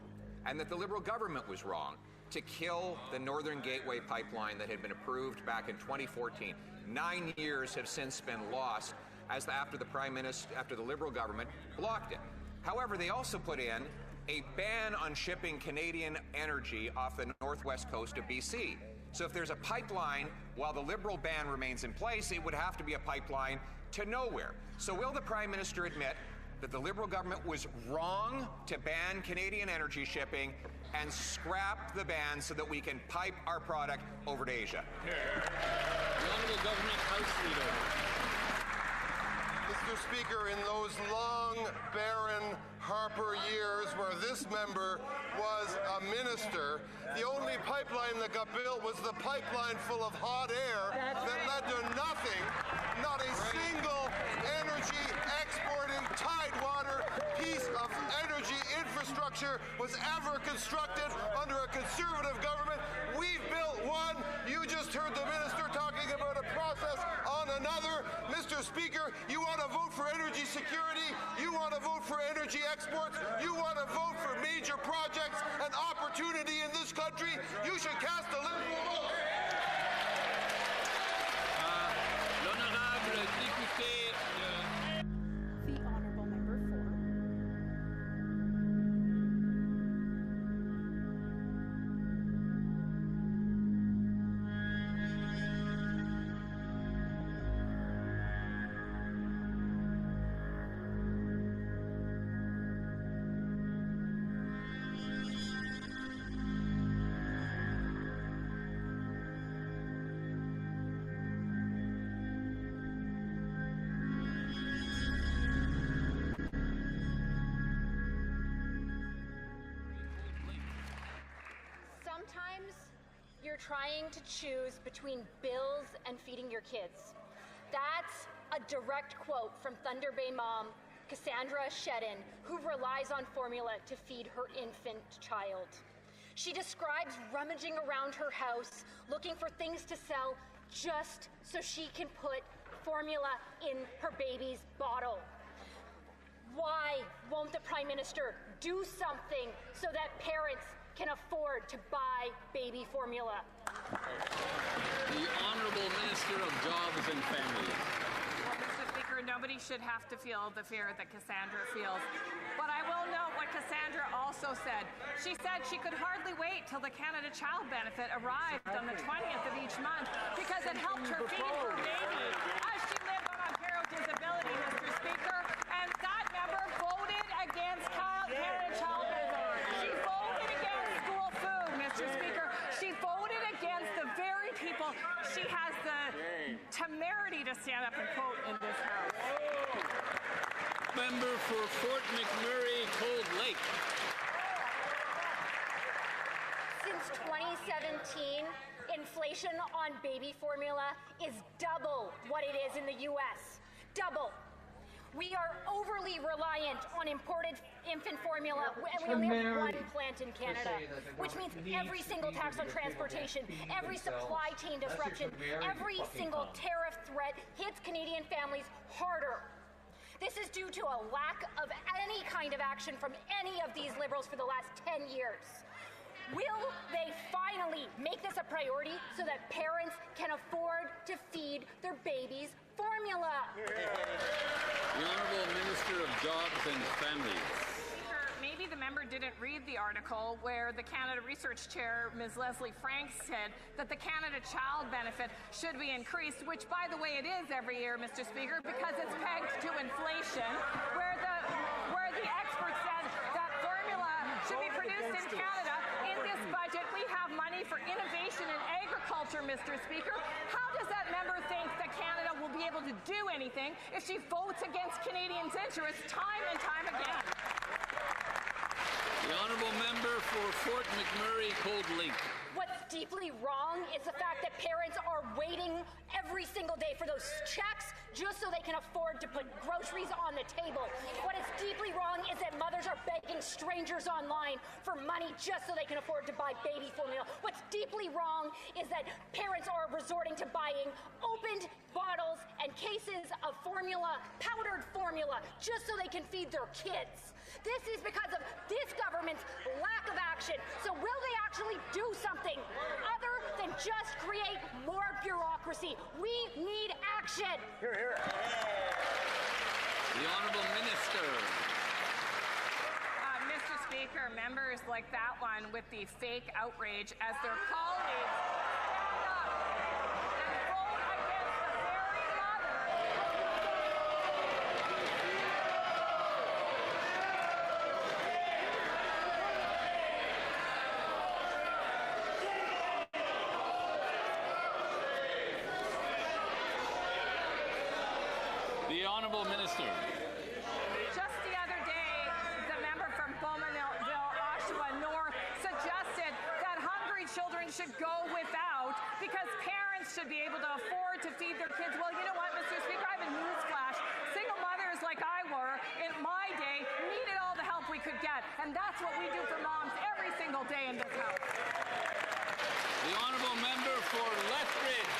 and that the Liberal government was wrong to kill the Northern Gateway pipeline that had been approved back in 2014. 9 years have since been lost after the Liberal government blocked it. However, they also put in a ban on shipping Canadian energy off the northwest coast of BC. So if there's a pipeline, while the Liberal ban remains in place, it would have to be a pipeline to nowhere. So will the Prime Minister admit that the Liberal government was wrong to ban Canadian energy shipping and scrap the ban so that we can pipe our product over to Asia? The Honourable Government House Leader. Mr. Speaker, in those long, barren Harper years where this member was a minister, the only pipeline that got built was the pipeline full of hot air that led to nothing, not a single energy exporting tidewater piece of energy infrastructure was ever constructed under a conservative government. We've built one. You just heard the minister talking about a process on another. rather, Mr. Speaker, you want to vote for energy security, you want to vote for energy exports, you want to vote for major projects and opportunity in this country, you should cast a Liberal vote. The honourable member for. Sometimes you're trying to choose between bills and feeding your kids. That's a direct quote from Thunder Bay mom, Cassandra Shedden, who relies on formula to feed her infant child. She describes rummaging around her house, looking for things to sell just so she can put formula in her baby's bottle. Why won't the Prime Minister do something so that parents can afford to buy baby formula? The Honourable Minister of Jobs and Families. Well, Mr. Speaker, nobody should have to feel the fear that Cassandra feels. But I will note what Cassandra also said. She said she could hardly wait till the Canada Child Benefit arrived on the 20th of each month because it helped her feed her baby as she lived on Ontario disability, Mr. Speaker. And that member voted against Canada Child Benefit. She voted against school food, Mr. Speaker. She voted against the very people she has the temerity to stand up and quote in this House. Member for Fort McMurray, Cold Lake. Since 2017, inflation on baby formula is double what it is in the U.S. Double. We are overly reliant on imported infant formula, and we only have one plant in Canada, which means every single tax on transportation, every supply chain disruption, every single tariff threat hits Canadian families harder. This is due to a lack of any kind of action from any of these Liberals for the last 10 years. Will they finally make this a priority so that parents can afford to feed their babies formula? The Honourable Minister of Jobs and Families. Maybe the member didn't read the article where the Canada Research Chair, Ms. Leslie Frank, said that the Canada Child Benefit should be increased, which, by the way, it is every year, Mr. Speaker, because it's pegged to inflation, where the experts said that formula should be produced in Canada. In this budget, we have money for innovation in agriculture, Mr. Speaker. How does that member think that Canada will be able to do anything if she votes against Canadians' interests time and time again? The Honourable Member for Fort McMurray, Cold Lake. What's deeply wrong is the fact that parents are waiting every single day for those checks just so they can afford to put groceries on the table. What is deeply wrong is that mothers are begging strangers online for money just so they can afford to buy baby formula. What's deeply wrong is that parents are resorting to buying opened bottles and cases of formula, powdered formula, just so they can feed their kids. This is because of this government's lack of action. So will they actually do something other than just create more bureaucracy? We need action. Hear, hear. The Honourable Minister. Mr. Speaker, members like that one with the fake outrage as their colleagues stand up and vote against the very mother. The Honourable Minister. Just the other day, the member from Bowmanville, Oshawa North, suggested that hungry children should go without because parents should be able to afford to feed their kids. Well, you know what, Mr. Speaker, I have a newsflash. Single mothers like I were in my day needed all the help we could get, and that's what we do for moms every single day in this House. The Honourable Member for Lethbridge.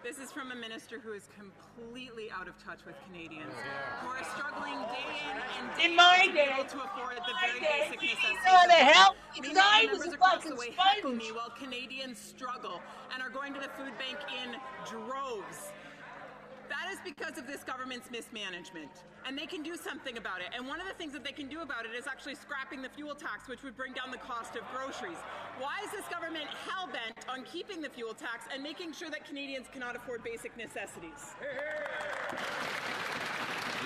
This is from a minister who is completely out of touch with Canadians, who are struggling day in and day out to be able to afford the very basic necessities. Meanwhile, members across the way heckle me while Canadians struggle and are going to the food bank in droves. That is because of this government's mismanagement, and they can do something about it. And one of the things that they can do about it is actually scrapping the fuel tax, which would bring down the cost of groceries. Why is this government hell-bent on keeping the fuel tax and making sure that Canadians cannot afford basic necessities? The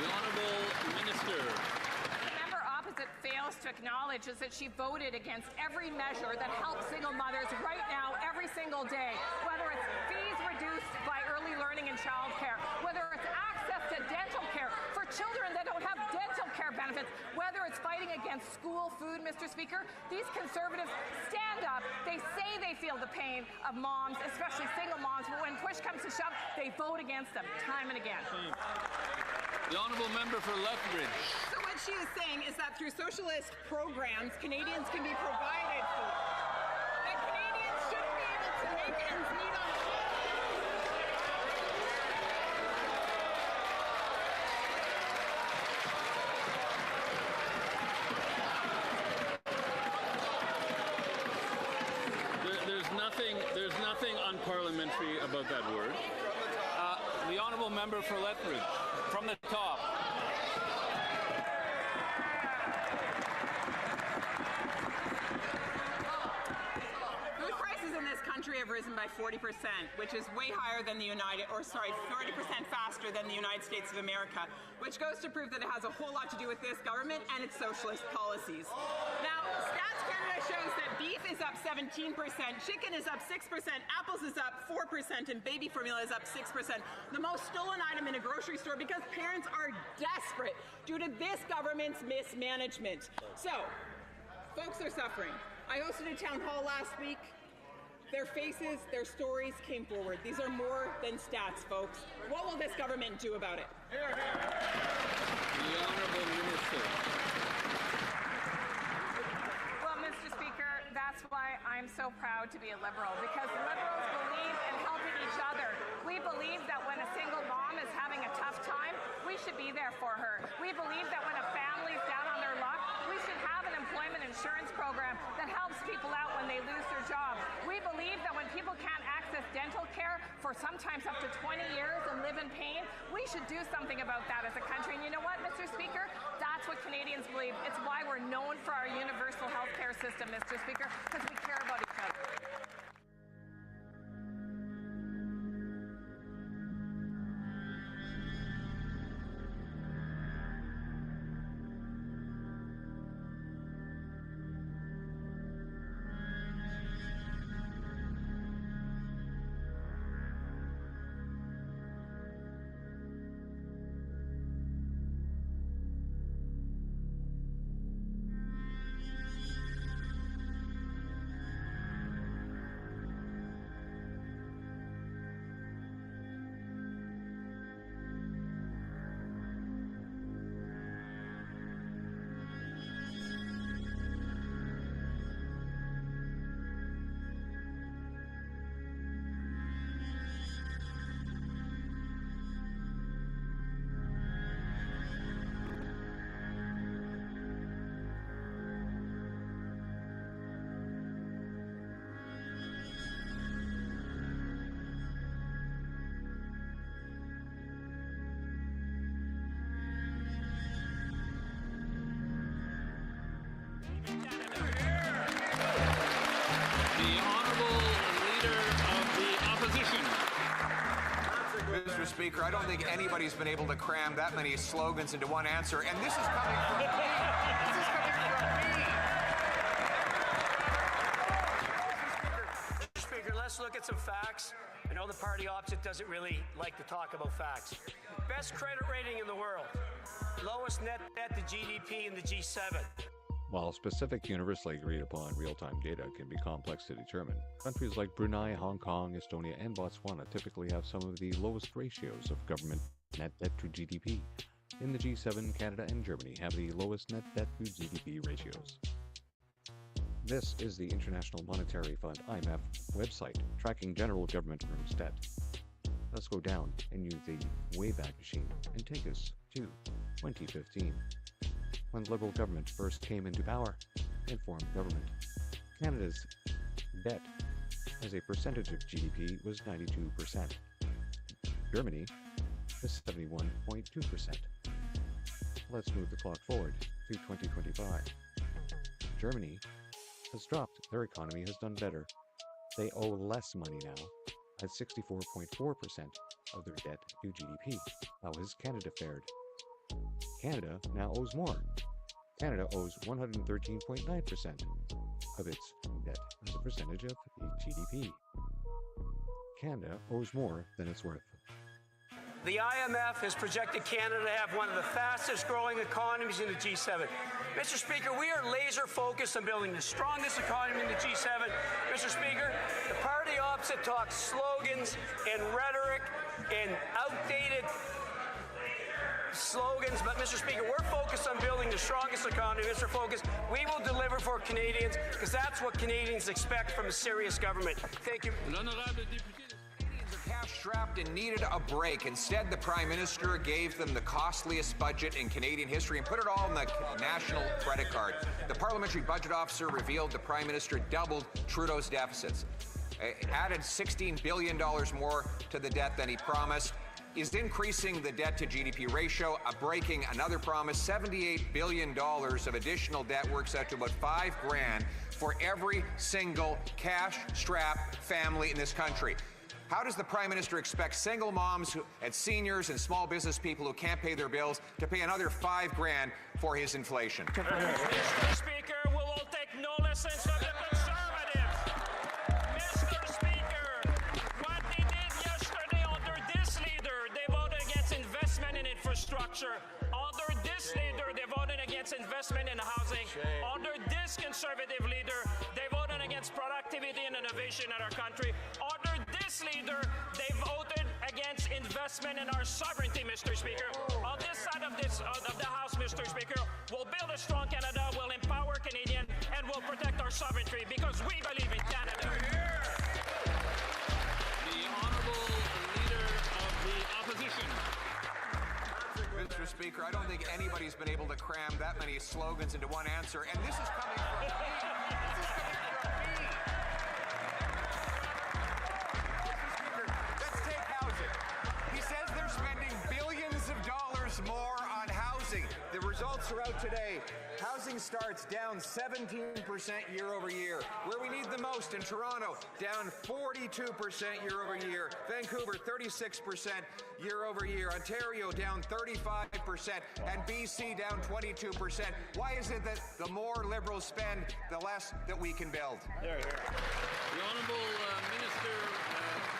Honourable Minister. The member opposite fails to acknowledge is that she voted against every measure that helps single mothers right now, every single day, whether it's fees reduced by early learning and childcare, whether it's access to dental care for children that don't have dental care benefits, whether it's fighting against school food, Mr. Speaker. These conservatives stand up. They say they feel the pain of moms, especially single moms, but when push comes to shove, they vote against them time and again. The Honourable Member for Lethbridge. So what she is saying is that through socialist programs, Canadians can be provided for. That Canadians shouldn't be able to make ends meet on There's nothing unparliamentary about that word. The Honourable Member for Lethbridge, from the top. Food prices in this country have risen by 40%, which is way higher than 40% faster than the United States of America, which goes to prove that it has a whole lot to do with this government and its socialist policies. Now, Stats Canada shows that beef is up 17%, chicken is up 6%, apples is up 4%, and baby formula is up 6%. The most stolen item in a grocery store because parents are desperate due to this government's mismanagement. So, folks are suffering. I hosted a town hall last week. Their faces, their stories came forward. These are more than stats, folks. What will this government do about it? The Honourable Minister. Well, Mr. Speaker, that's why I'm so proud to be a Liberal, because Liberals believe in helping each other. We believe that when a single mom is having a tough time, we should be there for her. We believe that when a family's down on their luck, we should have an employment insurance program that helps people out when they lose their job. We believe that when people can't access dental care for sometimes up to 20 years and live in pain, we should do something about that as a country. And you know what, Mr. Speaker? That's what Canadians believe. It's why we're known for our universal health care system, Mr. Speaker, because we care about each other. Mr. Speaker, I don't think anybody's been able to cram that many slogans into one answer, and this is coming from me. This is coming from me. Mr. Speaker, let's look at some facts. I know the party opposite doesn't really like to talk about facts. Best credit rating in the world. Lowest net debt to GDP in the G7. While specific universally agreed upon real-time data can be complex to determine, countries like Brunei, Hong Kong, Estonia, and Botswana typically have some of the lowest ratios of government net debt to GDP. In the G7, Canada and Germany have the lowest net debt to GDP ratios. This is the International Monetary Fund (IMF) website tracking general government gross debt. Let's go down and use the Wayback Machine and take us to 2015, when the Liberal government first came into power and formed government. Canada's debt as a percentage of GDP was 92%. Germany was 71.2%. Let's move the clock forward to 2025. Germany has dropped. Their economy has done better. They owe less money now at 64.4% of their debt to GDP. How has Canada fared? Canada now owes more. Canada owes 113.9% of its debt as a percentage of GDP. Canada owes more than it's worth. The IMF has projected Canada to have one of the fastest growing economies in the G7. Mr. Speaker, we are laser focused on building the strongest economy in the G7. Mr. Speaker, the party opposite talks slogans and rhetoric and outdated slogans, but Mr. Speaker, we're focused on building the strongest economy. Mr. Focus, we will deliver for Canadians because that's what Canadians expect from a serious government. Thank you. Cash-strapped and needed a break. Instead, the Prime Minister gave them the costliest budget in Canadian history and put it all on the national credit card. The Parliamentary Budget Officer revealed the Prime Minister doubled Trudeau's deficits, added $16 billion more to the debt than he promised, is increasing the debt to GDP ratio, breaking another promise. $78 billion of additional debt works out to about $5,000 for every single cash-strapped family in this country. How does the Prime Minister expect single moms and seniors and small business people who can't pay their bills to pay another $5,000 for his inflation? Mr. Speaker, we will take no lessons from the Conservatives. Mr. Speaker, what they did yesterday under this leader, they voted against investment in infrastructure. Under this leader, they voted against investment in housing. Under this Conservative leader, they voted against productivity and innovation in our country. Under this leader, they voted against investment in our sovereignty, Mr. Speaker. On this side of the House, Mr. Speaker, we'll build a strong Canada, we'll empower Canadians, and we'll protect our sovereignty because we believe in Canada. The Honourable Leader of the Opposition. Mr. Speaker, I don't think anybody's been able to cram that many slogans into one answer, and this is coming from me. More on housing. The results are out today. Housing starts down 17% year over year. Where we need the most in Toronto, down 42% year over year. Vancouver, 36% year over year. Ontario, down 35%. And BC, down 22%. Why is it that the more Liberals spend, the less that we can build? The Honourable Minister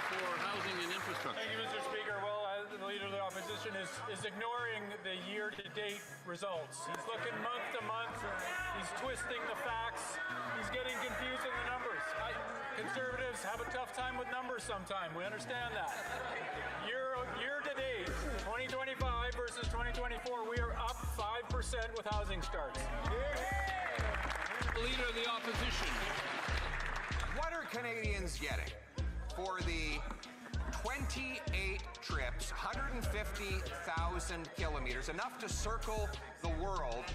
for Housing and Infrastructure. Thank you, Mr. Speaker. Well, the Leader of the Opposition is ignoring the year-to-date results. He's looking month to month. He's twisting the facts. He's getting confused in the numbers. Conservatives have a tough time with numbers sometimes. We understand that. Year-to-date, 2025 versus 2024, we are up 5% with housing starts. The Leader of the Opposition. What are Canadians getting for the 28 trips, 150,000 kilometers, enough to circle the world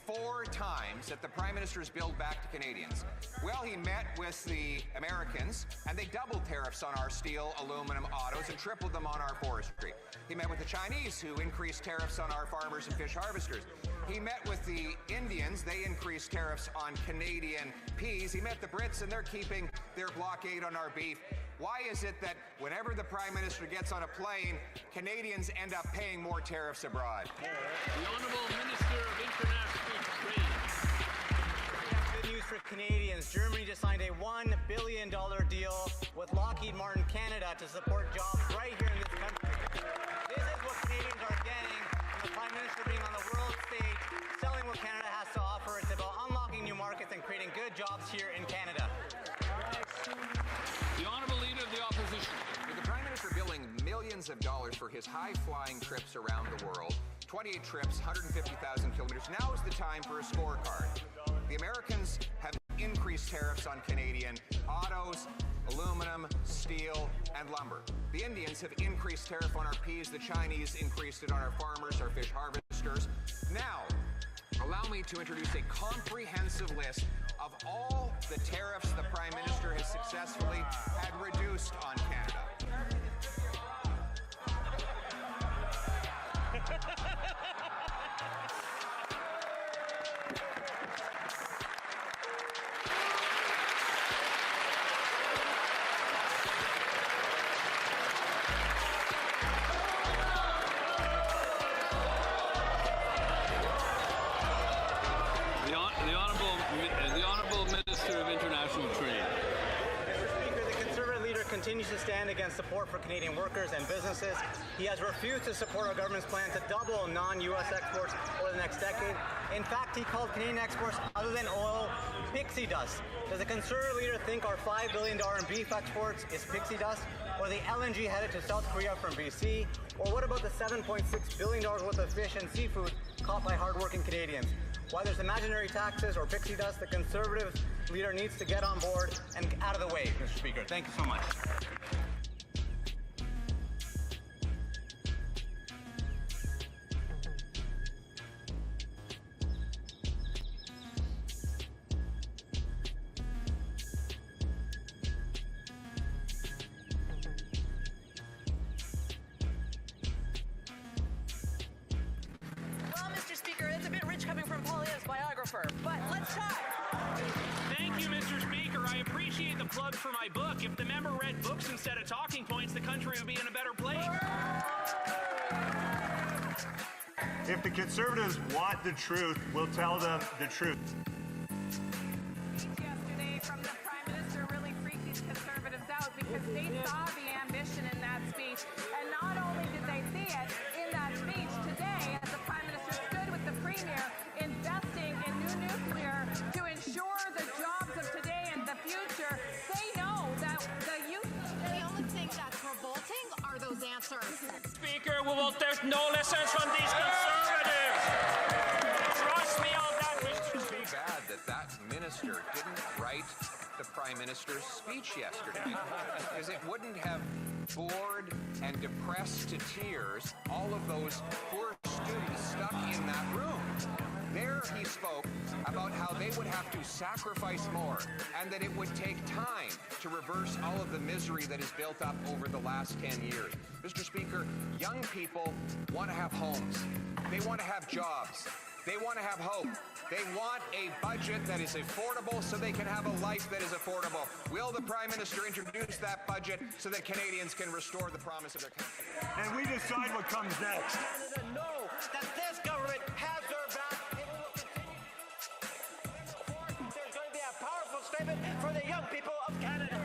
4 times that the Prime Minister has billed back to Canadians? Well, he met with the Americans, and they doubled tariffs on our steel, aluminum, autos, and tripled them on our forestry. He met with the Chinese, who increased tariffs on our farmers and fish harvesters. He met with the Indians. They increased tariffs on Canadian peas. He met the Brits, and they're keeping their blockade on our beef. Why is it that whenever the Prime Minister gets on a plane, Canadians end up paying more tariffs abroad? The Honourable Minister of International Trade. We have good news for Canadians. Germany just signed a $1 billion deal with Lockheed Martin Canada to support jobs right here in this country. This is what Canadians are getting from the Prime Minister being on the world stage, selling what Canada has to offer. It's about unlocking new markets and creating good jobs here in Canada. The Honourable Leader of the Opposition. With the Prime Minister billing millions of dollars for his high-flying trips around the world, 28 trips, 150,000 kilometers, now is the time for a scorecard. The Americans have increased tariffs on Canadian autos, aluminum, steel, steel, and lumber. The Indians have increased tariff on our peas. The Chinese increased it on our farmers, our fish harvesters. Now, allow me to introduce a comprehensive list of all the tariffs the Prime Minister has successfully had reduced on Canada. The Honourable Minister of International Trade. Mr. Speaker, the Conservative Leader continues to stand against support for Canadian workers and businesses. He has refused to support our government's plan to double non-U.S. exports over the next decade. In fact, he called Canadian exports, other than oil, pixie dust. Does the Conservative Leader think our $5 billion in beef exports is pixie dust? Or the LNG headed to South Korea from BC? Or what about the $7.6 billion worth of fish and seafood caught by hardworking Canadians? Why there's imaginary taxes or pixie dust, the Conservative Leader needs to get on board and out of the way, Mr. Speaker. Thank you so much. Well, Mr. Speaker, that's a bit rich coming from Poilievre's biographer, but let's talk. Thank you, Mr. Speaker. I appreciate the plug for my book. If the member read books instead of talking points, the country would be in a better place. If the Conservatives want the truth, we'll tell them the truth. Yesterday from the Prime Minister really freaked these Conservatives out because they saw the ambition in that speech. And not only did they see it in that speech today, as the Prime Minister stood with the Premier investing in new nuclear to ensure the jobs of today and the future, they know that the youth... The only thing that's revolting are those answers. Speaker, we will take no lessons from these Conservatives. Trust me on that, Mr. It's too bad that that minister didn't write the Prime Minister's speech yesterday, because it wouldn't have bored and depressed to tears all of those poor students stuck in that room. There he spoke about how they would have to sacrifice more and that it would take time to reverse all of the misery that has built up over the last 10 years. Mr. Speaker, young people want to have homes. They want to have jobs. They want to have hope. They want a budget that is affordable so they can have a life that is affordable. Will the Prime Minister introduce that budget so that Canadians can restore the promise of their country? And we decide what comes next. Canada know that this government has their back. It will continue. There's going to be a powerful statement for the young people of Canada.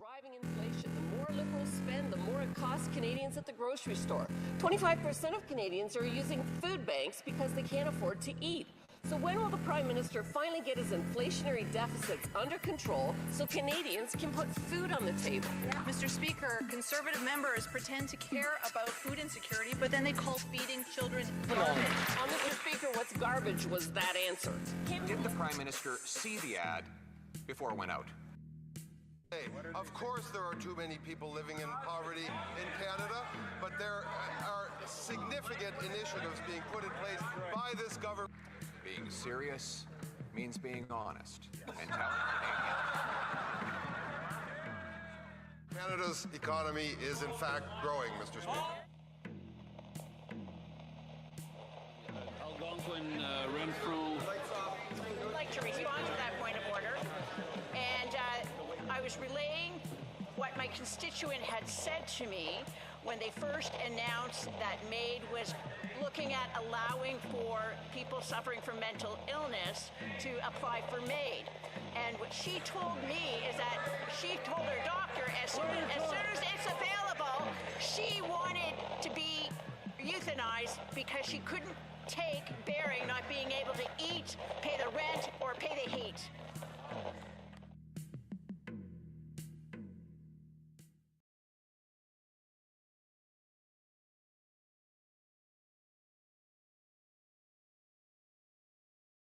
Driving inflation. The more Liberals spend, the more it costs Canadians at the grocery store. 25% of Canadians are using food banks because they can't afford to eat. So when will the Prime Minister finally get his inflationary deficits under control so Canadians can put food on the table? Mr. Speaker, Conservative members pretend to care about food insecurity, but then they call feeding children garbage. Mr. Speaker, what's garbage was that answer? Did the Prime Minister see the ad before it went out? Of course there are too many people living in poverty in Canada, but there are significant initiatives being put in place by this government. Being serious means being honest and telling Canada's economy is in fact growing, Mr. Speaker. Algonquin, Renfrew. I'd like to respond to that point of order. And I was relaying what my constituent had said to me when they first announced that MAID was looking at allowing for people suffering from mental illness to apply for MAID. And what she told me is that she told her doctor as soon as it's available, she wanted to be euthanized because she couldn't take bearing not being able to eat, pay the rent, or pay the heat.